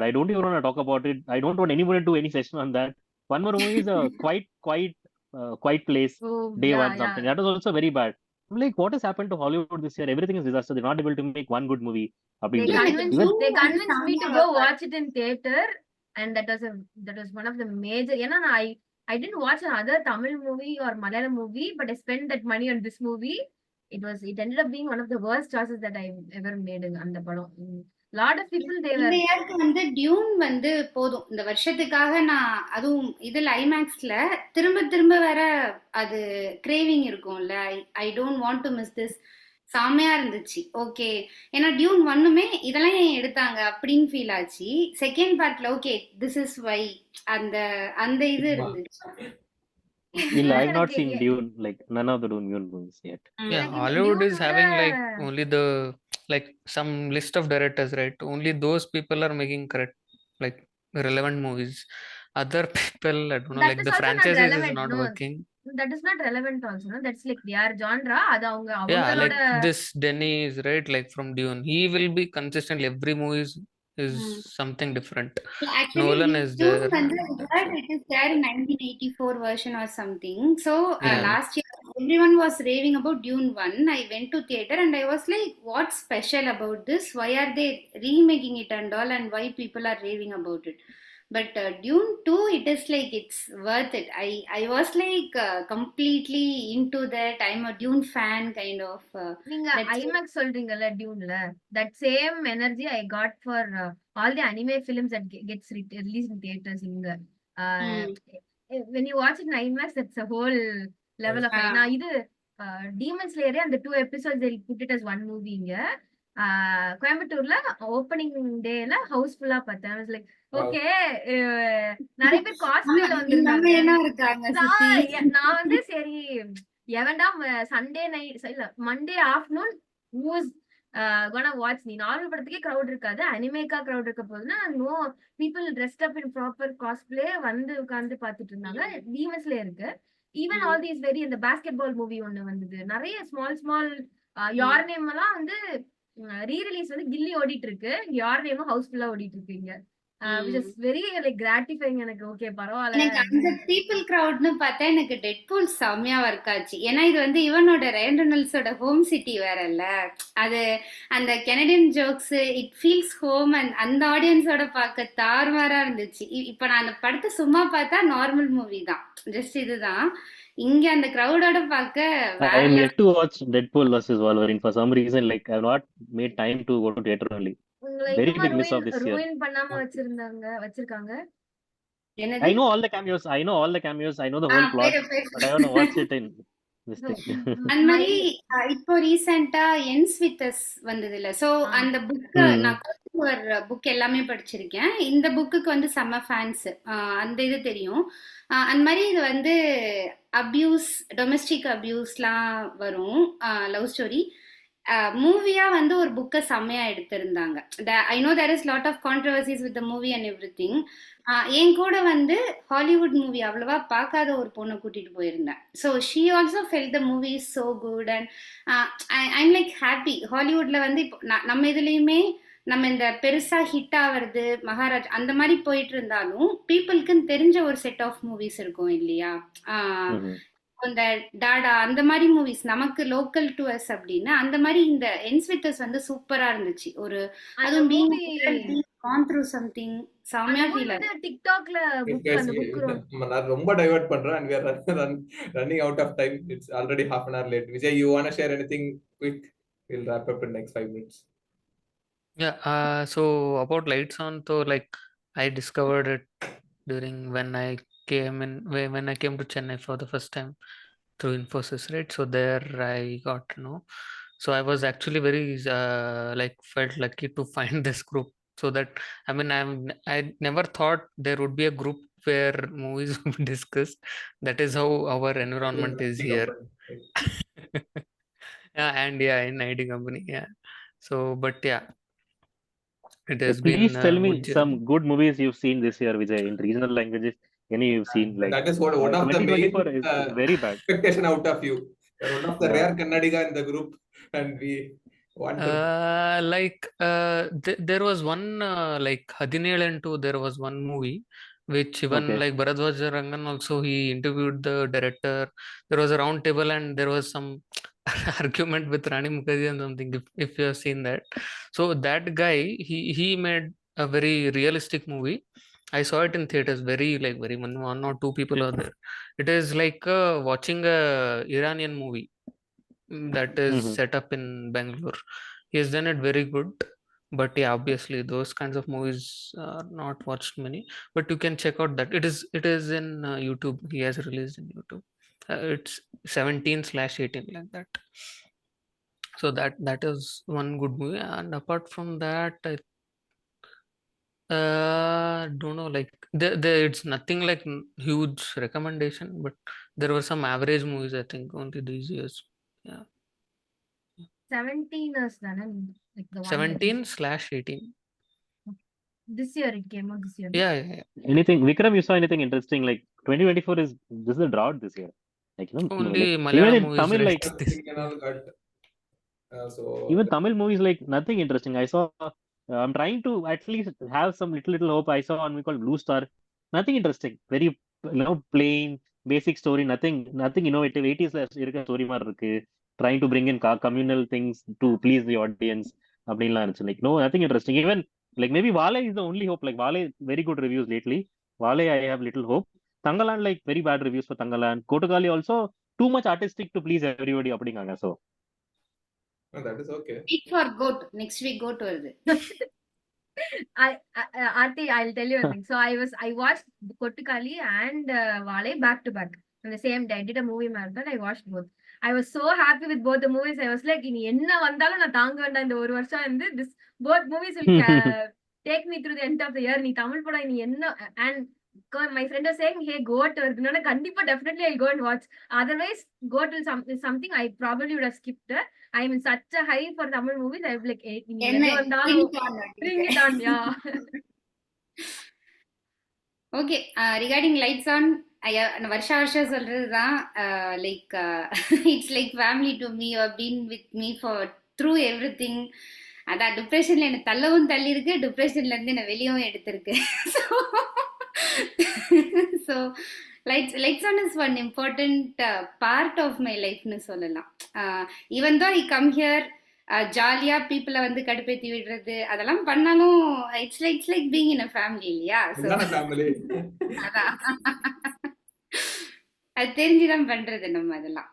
Speaker 5: I don't even want to talk about it. I don't want anyone to do any session on that. One more movie is a quiet place, day one something. That was also very bad. I'm like, what has happened to Hollywood this year? Everything is disaster. They're not able to make one good movie.
Speaker 3: They convinced me to go watch it in theater, and that was one of the major. I didn't watch another Tamil movie or Malayalam movie, but I spent that money on this movie. It ended up being one of the worst choices that I've ever made in அந்த படம். Lot of people they were.
Speaker 2: இந்த இயருக்கு வந்து tune வந்து போதும் இந்த வருஷத்துக்காக நான் அதுவும் இதுல ஐமேக்ஸ்ல திரும்ப வர அது கிரேவிங் இருக்கும்ல. I don't want to miss this. செம்மையா இருந்துச்சு. ஓகே ஏன்னா டியூன் ஒண்ணுமே இதெல்லாம் ஏன் எடுத்தாங்க அப்படின்னு ஃபீல் ஆச்சு. செகண்ட் பார்ட்ல ஓகே திஸ் இஸ் வை அந்த இது இருந்துச்சு.
Speaker 5: இல்ல I've not seen Dune, like none of the Dune movies yet.
Speaker 4: Yeah, Hollywood is having like only the like some list of directors, right? Only those people are making correct like relevant movies. Other people, I don't know,
Speaker 3: That
Speaker 4: like
Speaker 3: is
Speaker 4: the
Speaker 3: also not
Speaker 4: franchises is
Speaker 3: relevant,
Speaker 4: not
Speaker 3: no.
Speaker 4: working.
Speaker 3: That is not relevant also, no. That's like their genre. அது
Speaker 4: Yeah, like
Speaker 3: அவங்களோட
Speaker 4: this Denny is right, like from Dune. He will be consistently every movie is something different.
Speaker 2: Actually,
Speaker 4: Nolan is
Speaker 2: Dune
Speaker 4: there.
Speaker 2: வந்து it is there in 1984 version or something. So
Speaker 4: Yeah.
Speaker 2: last year everyone was raving about Dune 1. I went to theater and I was like, what's special about this? Why are they remaking it and all, and why people are raving about it? But Dune 2, it is like it's worth it. I was like completely into that. I'm a Dune fan kind of.
Speaker 3: நீங்க
Speaker 2: that's it.
Speaker 3: IMAX சொல்றீங்கல்ல டியூன்ல, that same energy I got for all the anime films that gets released in theaters இங்க. When you watch it in IMAX, that's a whole level of. நான் இது Demon Slayer அந்த 2 episodes they put it as one movie இங்க. கோயம்புத்தூர்ல opening டேல ஹவுஸ்ஃபுல்லா பார்த்தேன். I was like, okay நிறைய பேர் காஸ்ட்லில வந்திருந்தாங்க. நான் வந்து சரி எவன்டா சண்டே நைட் இல்ல Monday afternoon who's gonna watch. நீ நார்மல் படத்துக்கே கிரௌட் இருக்காது, அனிமேக்கா கிரௌட் இருக்க போதுன்னா no people dressed up in proper cosplay வந்து உட்கார்ந்து பாத்துட்டு இருந்தாங்க. டீமன்ஸ்ல இருக்கு. ஈவன் ஆல் தீஸ் வெரி இந்த பாஸ்கெட் பால் மூவி ஒண்ணு வந்தது. நிறைய ஸ்மால் யார் நேம் எல்லாம் வந்து ரீ ரிலீஸ் வந்து கில்லி ஓடிட்டு இருக்கு, யார் நேமும் ஹவுஸ்ஃபுல்லா ஓடிட்டு இருக்கு இங்க. which is very like gratifying. எனக்கு ஓகே பரவாயில்ல.
Speaker 2: எனக்கு அந்த பீப்புள் கிரவுட்னு பார்த்தா எனக்கு டெட்பூல் செம்மையா ஒர்க் ஆச்சு. ஏன்னா இது வந்து இவனோட ரயன் ரெனால்ட்ஸோட ஹோம் சிட்டி வேறல்ல. அது அந்த Canadian jokes it feels home and அந்த ஆடியன்ஸோட பார்க்க தாறுமாறா இருந்துச்சு. இப்ப நான் அந்த படத்தை சும்மா பார்த்தா நார்மல் மூவி தான், ஜஸ்ட் இதுதான். இங்க அந்த கிரௌடோட பார்க்க
Speaker 5: I am yet to watch Deadpool versus Wolverine for some reason. Like I have not made time to go to theater only. Very big miss of this year.
Speaker 3: Ruin பண்ணாம வச்சிருக்காங்க.
Speaker 5: I know all the cameos. I know the whole plot, but I want to watch it in this thing.
Speaker 2: அந்த மாதிரி இப்போ ரீசெண்டா ends with us வந்தது இல்ல. So அந்த book நான் ஒரு புக் எல்லாமே படிச்சிருக்கேன். இந்த புக்குக்கு வந்து செம்ம ஃபேன்ஸ், அந்த இது தெரியும். அந்த மாதிரி இது வந்து அபியூஸ், டொமெஸ்டிக் அபியூஸ்லாம் வரும், லவ் ஸ்டோரி. மூவியா வந்து ஒரு புக்கை செம்மையா எடுத்திருந்தாங்க. I know there is lot of controversies with the movie and everything. என் கூட வந்து ஹாலிவுட் மூவி அவ்வளவா பார்க்காத ஒரு பொண்ணை கூட்டிட்டு போயிருந்தேன். So she also felt the movie so good and I'm like happy. ஹாலிவுட்ல வந்து இப்போ நம்ம இதுலயுமே நம்ம இந்த பெருசா ஹிட் ஆவறது மகாராஜ் அந்த மாதிரி போயிட்டு இருந்தாலும் பீப்புளுக்குன்னு தெரிஞ்ச ஒரு செட் ஆஃப் மூவிஸ் இருக்கும் இல்லையா? இந்த டாடா அந்த மாதிரி மூவிஸ் நமக்கு லோக்கல் டு அஸ் அப்படின்னு அந்த மாதிரி இந்த என்ஸ் வித் அஸ் வந்து சூப்பரா இருந்துச்சு. ஒரு அதுவும் பீங் gone through something செமையா ஃபீல் ஆகுது.
Speaker 3: டிக்டாக்ல புக் அந்த புக்
Speaker 1: நான் ரொம்ப டைவர்ட் பண்றேன் and we are running out of time. It's already half an hour late. Vijay, you want to share anything quick? We'll wrap up in next 5 minutes.
Speaker 4: Yeah, so about Lights On, so like I discovered it during when I came to Chennai for the first time through Infosys, right? So there I got to know. So I was actually very like felt lucky to find this group. So that I mean I never thought there would be a group where movies would be discussed. That is how our environment is here. Yeah, and yeah, in ID company, yeah. So, but yeah, it has been
Speaker 5: Please tell me
Speaker 4: good journey.
Speaker 5: some good movies you've seen this year, Vijay, in regional languages. Any you've seen? Like
Speaker 1: that is one of the main
Speaker 5: 2024 is very bad.
Speaker 1: expectation out of you. You're one of the rare Kannadiga in the group, and we want to.
Speaker 4: There was one like Hadinelantu. There was one movie which even like Bharadwaj Rangan also he interviewed the director. There was a round table and there was some argument with Rani Mukherjee and something. If you have seen that, so that guy he made a very realistic movie. I saw it in theaters. Very one or two people are there. It is like watching a Iranian movie that is set up in Bangalore. He has done it very good. But yeah, obviously those kinds of movies are not watched many. But you can check out that it is in YouTube. He has released in YouTube. It's 17/18 like that. So that is one good movie. And apart from that, I don't know, like it's nothing like huge recommendation, but there were some average movies I think only these years. Yeah.
Speaker 3: 17ers தானே, like the one
Speaker 4: 17/18.
Speaker 3: this year it came out this year.
Speaker 4: Yeah.
Speaker 5: Anything, Vikram, you saw anything interesting? Like 2024 this is a drought this year. Like
Speaker 4: only
Speaker 5: like,
Speaker 4: Malayalam
Speaker 5: even in
Speaker 4: movies,
Speaker 5: Tamil,
Speaker 4: right?
Speaker 5: like so even Tamil movies, like nothing interesting. I saw. I'm trying to at least have some little hope. I saw one movie called Blue Star. Nothing interesting. Very plain, basic story. Nothing innovative. 80s இருக்க story மாதிரி இருக்கு. Trying to bring in communal things to please the audience. அப்படின்லாம் இருந்துச்சு. Like no, nothing interesting. Even like maybe Vale is the only hope. Like Vale, very good reviews lately. Vale, I have little hope. Tangalan, like very bad reviews for Tangalan. Kotukali also too much artistic to please everybody. அப்படிங்காங்க. So
Speaker 1: that is okay.
Speaker 2: Wait for GOAT. Next week GOAT வருது.
Speaker 3: Aarti, I'll tell you one thing. So I watched Kotukali and Vale back to back on the same day. I did a movie marathon. I watched both. I was so happy with both the movies. I was like, இனி என்ன வந்தாலும் நான் தாங்க வேண்டாம் இந்த ஒரு வருஷம் வந்து this both movies will take me through the end of the year. நீ தமிழ் படம் இனி என்ன, and my friend was saying, hey, GOAT வருதுன்னா கண்டிப்பா definitely I'll go and watch. Otherwise GOAT is something I probably would have skipped. I'm in such a high for Tamil movies. I was like, என்ன வந்தாலும் bring it on. Yeah.
Speaker 2: Okay, regarding Lights On, வருஷா வருஷம் சொல்றதுதான், like it's like family to me. You have been with me for through everything. அதான் டிப்ரெஷன்ல என்ன தள்ளவும் தள்ளி இருக்கு, டிப்ரெஷன்ல இருந்து என்ன வெளியவும் எடுத்திருக்கு. So Lights On is one important part of my life னு சொல்லலாம். even though I come here ஜாலியா பீப்புளை வந்து கடுப்பேத்தி விடுறது அதெல்லாம் பண்ணாலும் it's like being in a family இல்லையா? அதான் அது தெரிஞ்சுதான் பண்றது நம்ம அதெல்லாம்.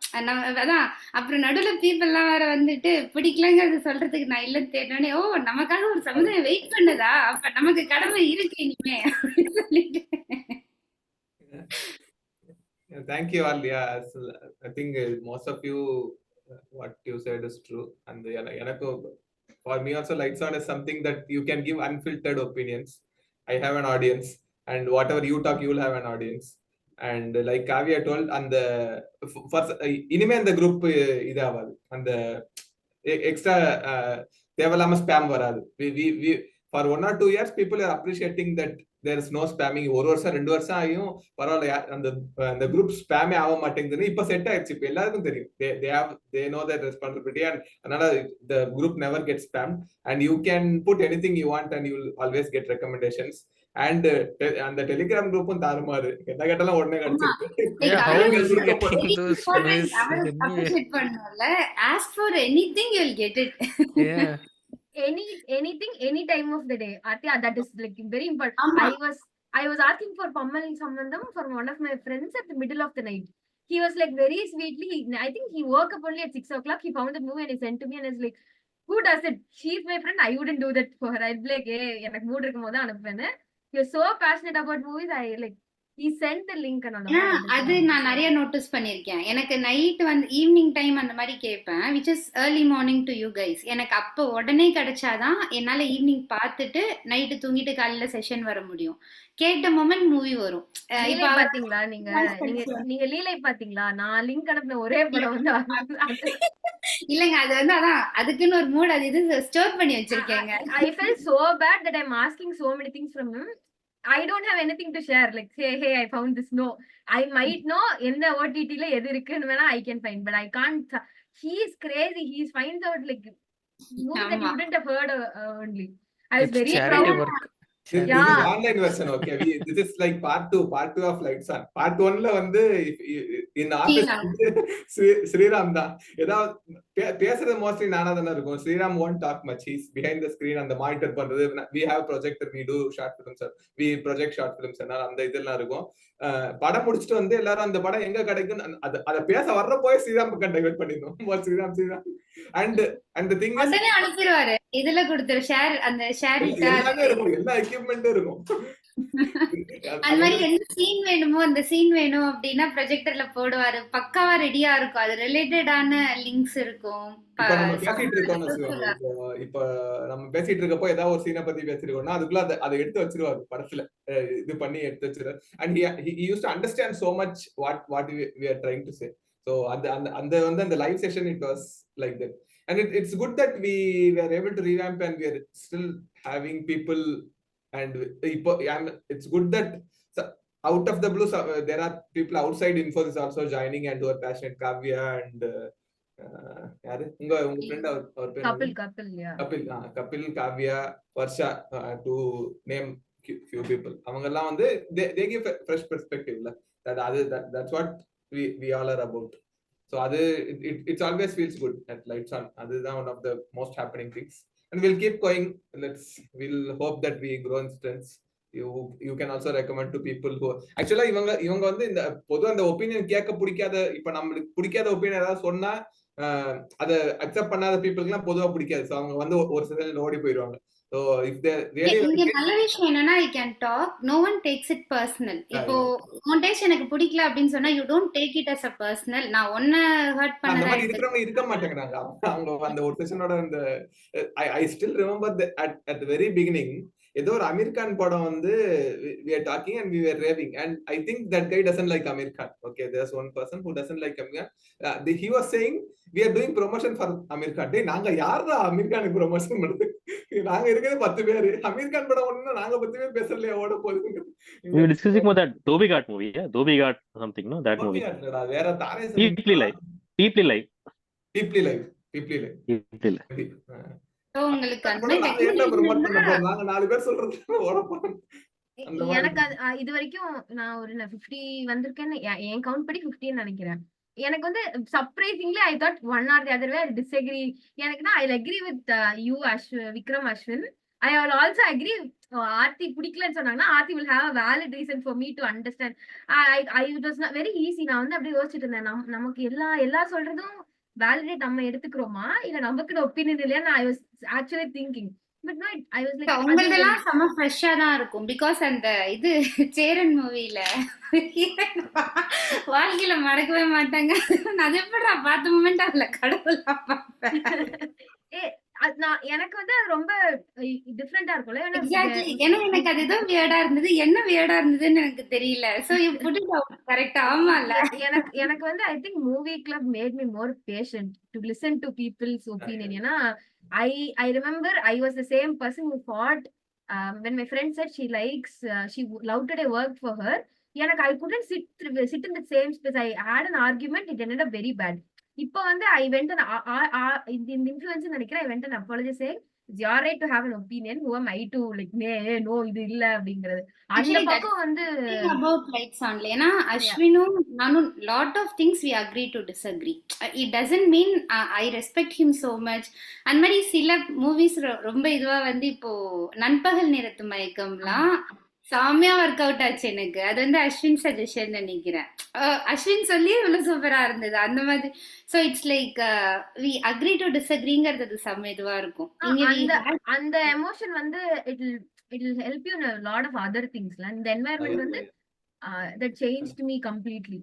Speaker 2: அதான் அப்புறம் நடுவில் பீப்புள்லாம் வேற வந்துட்டு பிடிக்கலங்கிறது சொல்றதுக்கு நான் இல்ல தேடனே, ஓ நமக்காக ஒரு சமுதாயம் வெயிட் பண்ணுதா, அப்ப நமக்கு கடமை இருக்கு இனிமே அப்படின்னு சொல்லிட்டு.
Speaker 1: Thank you all. Yeah, I think most of you, what you said is true. And for me also, Lights On is something that you can give unfiltered opinions. I have an audience, and whatever you talk, you will have an audience. And like Kavya told, and the inime and the group idavadu and the extra தேவையில்லாம spam வராது. We for 1 or 2 years people are appreciating that there is no spamming. ஒரு வருஷம் 2 வருஷம் ஆகியும் பரவாயில்ல, அந்த group ஸ்பேமே ஆக மாட்டேங்குதுன்னு இப்ப செட் ஆயிடுச்சு. இப்ப எல்லாருக்கும் தெரியும், they know their responsibility, and அதனால the group never gets spammed, and you can put anything you want and you will always get recommendations. And அந்த டெலிகிராம் குரூப்பும் தாறுமாறு, என்ன கேட்டாலும் உடனே கிடைச்சிருக்கு.
Speaker 4: Yeah, how
Speaker 2: Like,
Speaker 4: is
Speaker 1: Very
Speaker 4: getting those movies anyway?
Speaker 2: appreciate பண்ணணும்ல. Ask for anything, you'll get it.
Speaker 4: Yeah.
Speaker 3: anything any time of the day. Atya, that is like very important.
Speaker 2: ஆமா.
Speaker 3: I was asking for Pammal Sambandham for one of my friends at the middle of the night. He was like very sweetly, I think he woke up only at 6 o'clock. He found the movie and he sent to me and is like, who does it? She's my friend. I wouldn't do that for her. I'd be like, hey, எனக்கு mood இருக்கும்போது அனுப்புவேன். You're so passionate about movies. I like, he sent the link and all.
Speaker 2: அது நான் நிறைய notice பண்ணிருக்கேன். எனக்கு night வந்து evening time அந்த மாதிரி கேட்பேன், which is early morning to you guys. எனக்கு அப்போ உடனே கிடைச்சாதான் என்னால ஈவினிங் பார்த்துட்டு நைட்டு தூங்கிட்டு காலையில செஷன் வர முடியும். கேட்ட மொமெண்ட் மூவி வரும்.
Speaker 3: லீலை பாத்தீங்களா நீங்க லீலை பாத்தீங்களா? நான் லிங்க் அனுப்பின ஒரே படம் வந்து
Speaker 2: இல்லங்க, அது வந்து அதான் அதுக்குன்னு ஒரு மூட் அது இது ஸ்டோர் பண்ணி வச்சிருக்கேங்க.
Speaker 3: I felt so bad that I'm asking so many things from him. I don't have anything to share. Like, say, hey, I found this. No, I might know in the OTT la edu irukku vena I can find, but I can't. He is crazy. He finds out like movies that you wouldn't have heard only. I was
Speaker 4: It's
Speaker 3: very
Speaker 4: charity
Speaker 3: proud.
Speaker 4: work.
Speaker 1: This is online version, okay. This is like part 2 of Lights On. Part 1 ல வந்து in office Sriram தான் ஏதாவது பேசுறது mostly நானா தானே இருக்கும். Sriram won't talk much. He's behind the screen, அந்த monitor பண்றது. We have projector, we do short films, we project short films, அந்த இதெல்லாம் இருக்கும். படம் முடிச்சுட்டு வந்து எல்லாரும் அந்த படம் எங்க கிடைக்கும் அத பேச வர்ற போய் ஸ்ரீராம் கண்டக்ட் பண்ணிருந்தோம். Sriram and the thing is
Speaker 2: உடனே அனுப்பிடுவாரு. இதுல கொடுத்துரு ஷேர், அந்த ஷேர்
Speaker 1: எல்லாமே இருக்கும், எல்லா எக்யூப்மெண்ட்டும் இருக்கும்.
Speaker 2: அந்த மாதிரி என்ன சீன் வேணுமோ அந்த சீன் வேணும் அப்படின்னா ப்ரொஜெக்டர்ல போடுவாரு. பக்காவா ரெடியா இருக்கும். அது ரிலேட்டடான லிங்க்ஸ் இருக்கும்.
Speaker 1: இப்ப நம்ம பேசிட்டு இருக்கோம்னு வச்சுக்கோங்க. இப்ப நம்ம பேசிட்டு இருக்கப்போ ஏதாவது ஒரு சீனை பத்தி பேசிருக்கோம்னா அதுக்குள்ள அதை எடுத்து வச்சிருவாரு, படத்துல இது பண்ணி எடுத்து வச்சிருவாரு. And he used to understand so much what we are trying to say. So அந்த வந்து அந்த live session it was like that. And it's good that we were able to revamp and we are still having people. And it's good that out of the blue there are people outside Infosys also joining and who are passionate. Kavya and யாரு உங்க friend அவர் பேர் Kapil, Kavya, Varsha, to name few people. அவங்க எல்லாம் வந்து they give a fresh perspective. That's what we all are about. So it always feels good at Lights On. That's one of the most happening things. And we'll keep going. We'll hope that we grow in strengths. You can also recommend to people who actually இவங்க வந்து இந்த பொதுவா அந்த opinion கேட்க பிடிக்காத, இப்ப நம்மளுக்கு பிடிக்காத ஒபினியன் ஏதாவது சொன்னா அதை அக்செப்ட் பண்ணாத பீப்புளுக்குலாம் பொதுவா பிடிக்காது. ஸோ அவங்க வந்து ஒரு சில ஓடி போயிடுவாங்க. So if they really
Speaker 2: இங்க நல்ல விஷயம் என்னன்னா I can talk, no one takes it personal. இப்போ உன் டேஸ்ட் எனக்கு பிடிக்கல அப்படின்னு சொன்னா you don't take it as a personal. நான் ஒன்ன ஹர்ட் பண்ணதா
Speaker 1: இருக்க மாட்டேங்கிறாங்க அவங்க. அந்த ஒரு செஷனோட அந்த I still remember at the very beginning ஏதோ ஒரு அமீர் கான் படம் வந்து we are talking and we were raving, and I think that guy doesn't like Amir Khan. Okay, there's one person who doesn't like Amir Khan. He was saying we are doing promotion for Amir Khan. டேய் நாங்க யாரா Amir கானுக்கு promotion பண்றது? நாங்க இருக்கிறது 10 பேர். அமீர் கான் படம் ஒண்ணுனா நாங்க 10 பேர் பேசலையே ஓட போகுது.
Speaker 5: We were discussing about that Dhobi Ghat movie. Yeah, Dhobi Ghat something, no? That movie.
Speaker 1: வேற தாரே
Speaker 5: Deeply live.
Speaker 2: உங்களுக்கு
Speaker 1: நாங்க 4 பேர் சொல்றது ஓட போறோம்.
Speaker 3: எனக்கு இது வரைக்கும் நான் ஒரு 50 வந்திருக்கேன்னு என் கவுண்ட் படி 50 நினைக்கிறேன். எனக்கு வந்து surprisingly I thought one or the other way I disagree. எனக்குன்னா I agree with you Vikram Ashwin. I will also agree. Aarthi பிடிக்கலன்னு சொன்னாங்கன்னா Aarthi will have a valid reason for me to understand. It was not very easy. நான் வந்து அப்படியே யோசிச்சுட்டு இருந்தேன், நமக்கு எல்லா சொல்றதும் வேலிடேட் நம்ம எடுத்துக்கிறோமா இல்ல நமக்கு ஒப்பீனியன் இல்லையா? I was actually thinking. But no, I was like,
Speaker 2: உங்களதெல்லாம் செம ஃப்ரெஷ்ஷா தான் இருக்கும். பிகாஸ் அந்த இது சேரன் மூவில வாழ்க்கையில மறக்கவே மாட்டாங்க. அது எப்படி நான் பார்த்த மூமெண்ட் அதுல கடவுளா பார்ப்பேன்.
Speaker 3: எனக்கு வந்து ரொம்ப டிஃபரெண்டா இருக்கும்ல.
Speaker 2: ஏன்னா எனக்கு அது ஏதோ வியர்டா இருந்தது. என்ன வியர்டா இருந்ததுன்னு எனக்கு தெரியல. So you put it out கரெக்ட்டா? ஆமால.
Speaker 3: எனக்கு வந்து I think movie club made me more patient to listen to people's opinion. ஏன்னா I remember I was the same person who fought when my friend said she likes, she loved today worked for her. எனக்கு I couldn't sit in the same space. I had an argument. It ended up very bad. இப்போ வந்து I went and இந்த influence நினைக்கிறேன். I went and apology saying it's your right to have an opinion. Who am I to like no இது இல்ல அப்படிங்கிறது. அந்த
Speaker 2: Actually, that's
Speaker 3: பக்கம் வந்து
Speaker 2: the thing about lights on. ஏன்னா அஸ்வினும் நானும் lot of things we agree to disagree. It doesn't mean I respect him so much. அந்த மாதிரி சில மூவிஸ் ரொம்ப இதுவா வந்து இப்போ நண்பகல் நேரத்து மயக்கம்லாம் செம்மையா ஒர்க் அவுட் ஆச்சு எனக்கு. அது வந்து அஸ்வின் சஜஷன் நினைக்கிறேன். அஸ்வின் சொல்லி இவ்வளவு சூப்பரா இருந்தது அந்த மாதிரி. So it's like we agree to டிஸ்அக்ரிங்கிறது செம்ம இதுவா இருக்கும்.
Speaker 3: அந்த எமோஷன் வந்து it will help you in a lot of other things. இந்த environment வந்து that changed me completely.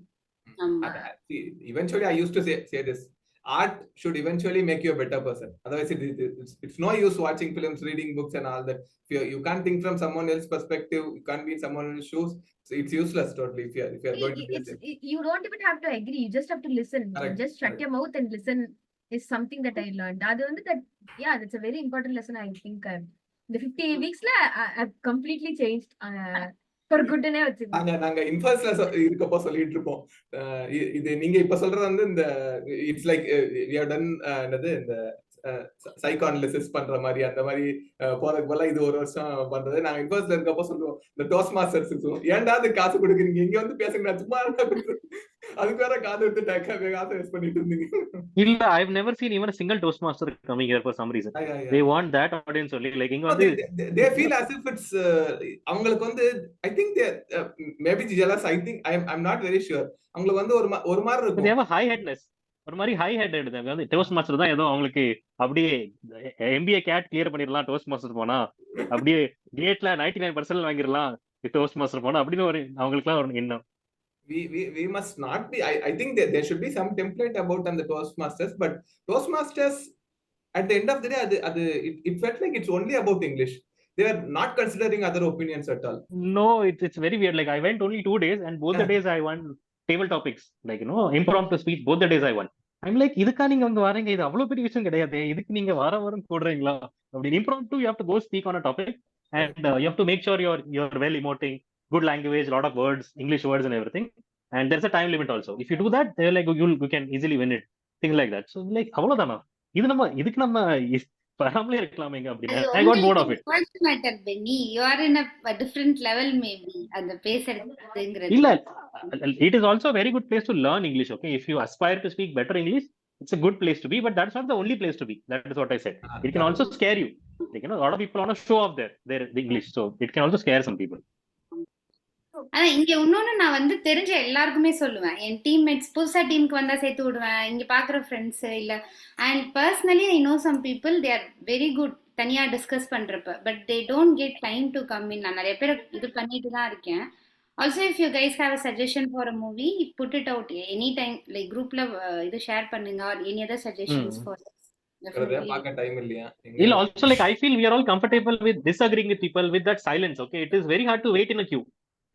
Speaker 1: Eventually, I used to say this. Art should eventually make you a better person. Otherwise, it's no use watching films, reading books, and all that. If you can't think from someone else's perspective, you can't be in someone else's shoes. So it's useless totally. If you're going to be
Speaker 3: you don't even have to agree. You just have to listen.
Speaker 1: Correct.
Speaker 3: Just shut your mouth and listen is something that I learned. அது வந்து that's a very important lesson. I think the 50 weeks I've completely changed for good னே வச்சுக்கோங்க.
Speaker 1: நாங்க இன்ஃபர்ஸ்ட்ல இருக்கப்போ சொல்லிட்டு இருப்போம். இது நீங்க இப்ப சொல்றது வந்து இந்த it's like we have done என்னது இந்த சைக்கானலிசிஸ் பண்ற மாதிரி அந்த மாதிரி போறதுக்கு போல இது ஒரு வருஷம் பண்றது. நாங்க இன்ஃபர்ஸ்ட்ல இருக்கப்போ சொல்லுவோம் இந்த டோஸ்ட் மாஸ்டர்ஸ் ஏன்டா அது காசு கொடுக்குறீங்க, இங்க வந்து பேசுங்க சும்மா அதுக்கு வேற காது விட்டு காசு வேஸ்ட் பண்ணிட்டு இருந்தீங்க.
Speaker 5: இல்ல, I've never seen even a single Toastmaster coming here for some reason. They want that audience only. Like இங்க வந்து
Speaker 1: they feel as if it's அவங்களுக்கு வந்து I think they maybe jealous. I think I'm not very sure. அவங்களுக்கு வந்து ஒரு மாதிரி இருக்கும்.
Speaker 5: they have a high headness. ஒரு மாதிரி ஹை ஹெட் வந்து டோஸ்ட் மாஸ்டர் தான் ஏதோ அவங்களுக்கு அப்படியே MBA கேட் கிளியர் பண்ணிடலாம் டோஸ்ட் மாஸ்டர் போனா, அப்படியே கேட்ல 99% வாங்கிடலாம் டோஸ்ட் மாஸ்டர் போனா அப்படின்னு ஒரு அவங்களுக்குலாம் ஒரு எண்ணம்.
Speaker 1: We must not be. I think there should be some template about on the Toastmasters, but Toastmasters at the end of the day, it felt like it's only about English. They were not considering other opinions at all.
Speaker 5: No, it's very weird. Like I went only 2 days, and both the days I won table topics, like impromptu speech. Both the days I won. I'm like, இதுக்கா நீங்க அங்க வரீங்க, இது அவ்வளவு பெரிய விஷயம் கிடையாது, இதுக்கு நீங்க வாரம் கூடுறீங்களா அப்படி. impromptu you have to go speak on a topic, and you have to make sure you're well emoting, good language, lot of words, English words and everything, and there's a time limit also. If you do that, they're like you can easily win it, things like that. So like அவ்வளவுதானா, இதுக்கு நம்ம பராமலே இருக்கலாமேங்க அப்படின்னு. I got bored of it.
Speaker 2: matter Benny, you are in a different level maybe அந்த பேசுறதுங்கிறது.
Speaker 5: இல்ல, it is also a very good place to learn English. Okay, if you aspire to speak better English, it's a good place to be, but that's not the only place to be. That is what I said. It can also scare you. Like a lot of people want to show off their English, so it can also scare some people.
Speaker 2: ஆனா இங்க இன்னொன்னு நான் வந்து தெரிஞ்ச எல்லாருக்குமே சொல்லுவேன், என் teammates புதுசா டீமுக்கு வந்தா சேர்த்து விடுவேன், இங்க பாக்குற ஃப்ரெண்ட்ஸ் இல்ல. And personally I know some people they are very good தனியா டிஸ்கஸ் பண்றப்ப, but they don't get time to come in. நான் நிறைய பேர் இது பண்ணிட்டு தான் இருக்கேன். Also if you guys have a suggestion for a movie, put it out any time, like குரூப்ல இது ஷேர் பண்ணுங்க, or any other suggestions for
Speaker 1: பார்க்க டைம் இல்லையா
Speaker 5: இல்ல. Also like I feel we are all comfortable with disagreeing with people with that silence. Okay, it is very hard to wait in a queue.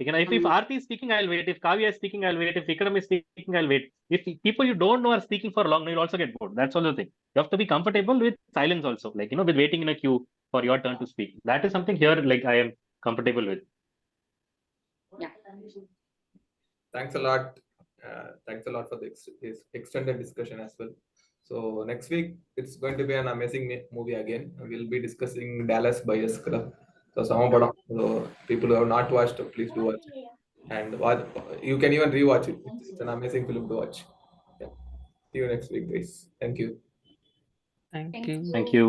Speaker 5: If Aarti is speaking, I'll wait. If Kavya is speaking, I'll wait. If Vikram is speaking, I'll wait. If people you don't know are speaking for long, you'll also get bored. That's also the thing. You have to be comfortable with silence also. Like, with waiting in a queue for your turn to speak. That is something here, like, I am comfortable with.
Speaker 2: Yeah.
Speaker 1: Thanks a lot. Thanks a lot for the extended discussion as well. So next week, it's going to be an amazing movie again. We'll be discussing Dallas Buyers Club. So so people who have not watched, please do watch it. And you can even rewatch it. It's an amazing film to watch. Yeah. See you next week, guys. Thank you.
Speaker 4: Thank you.
Speaker 5: Thank you.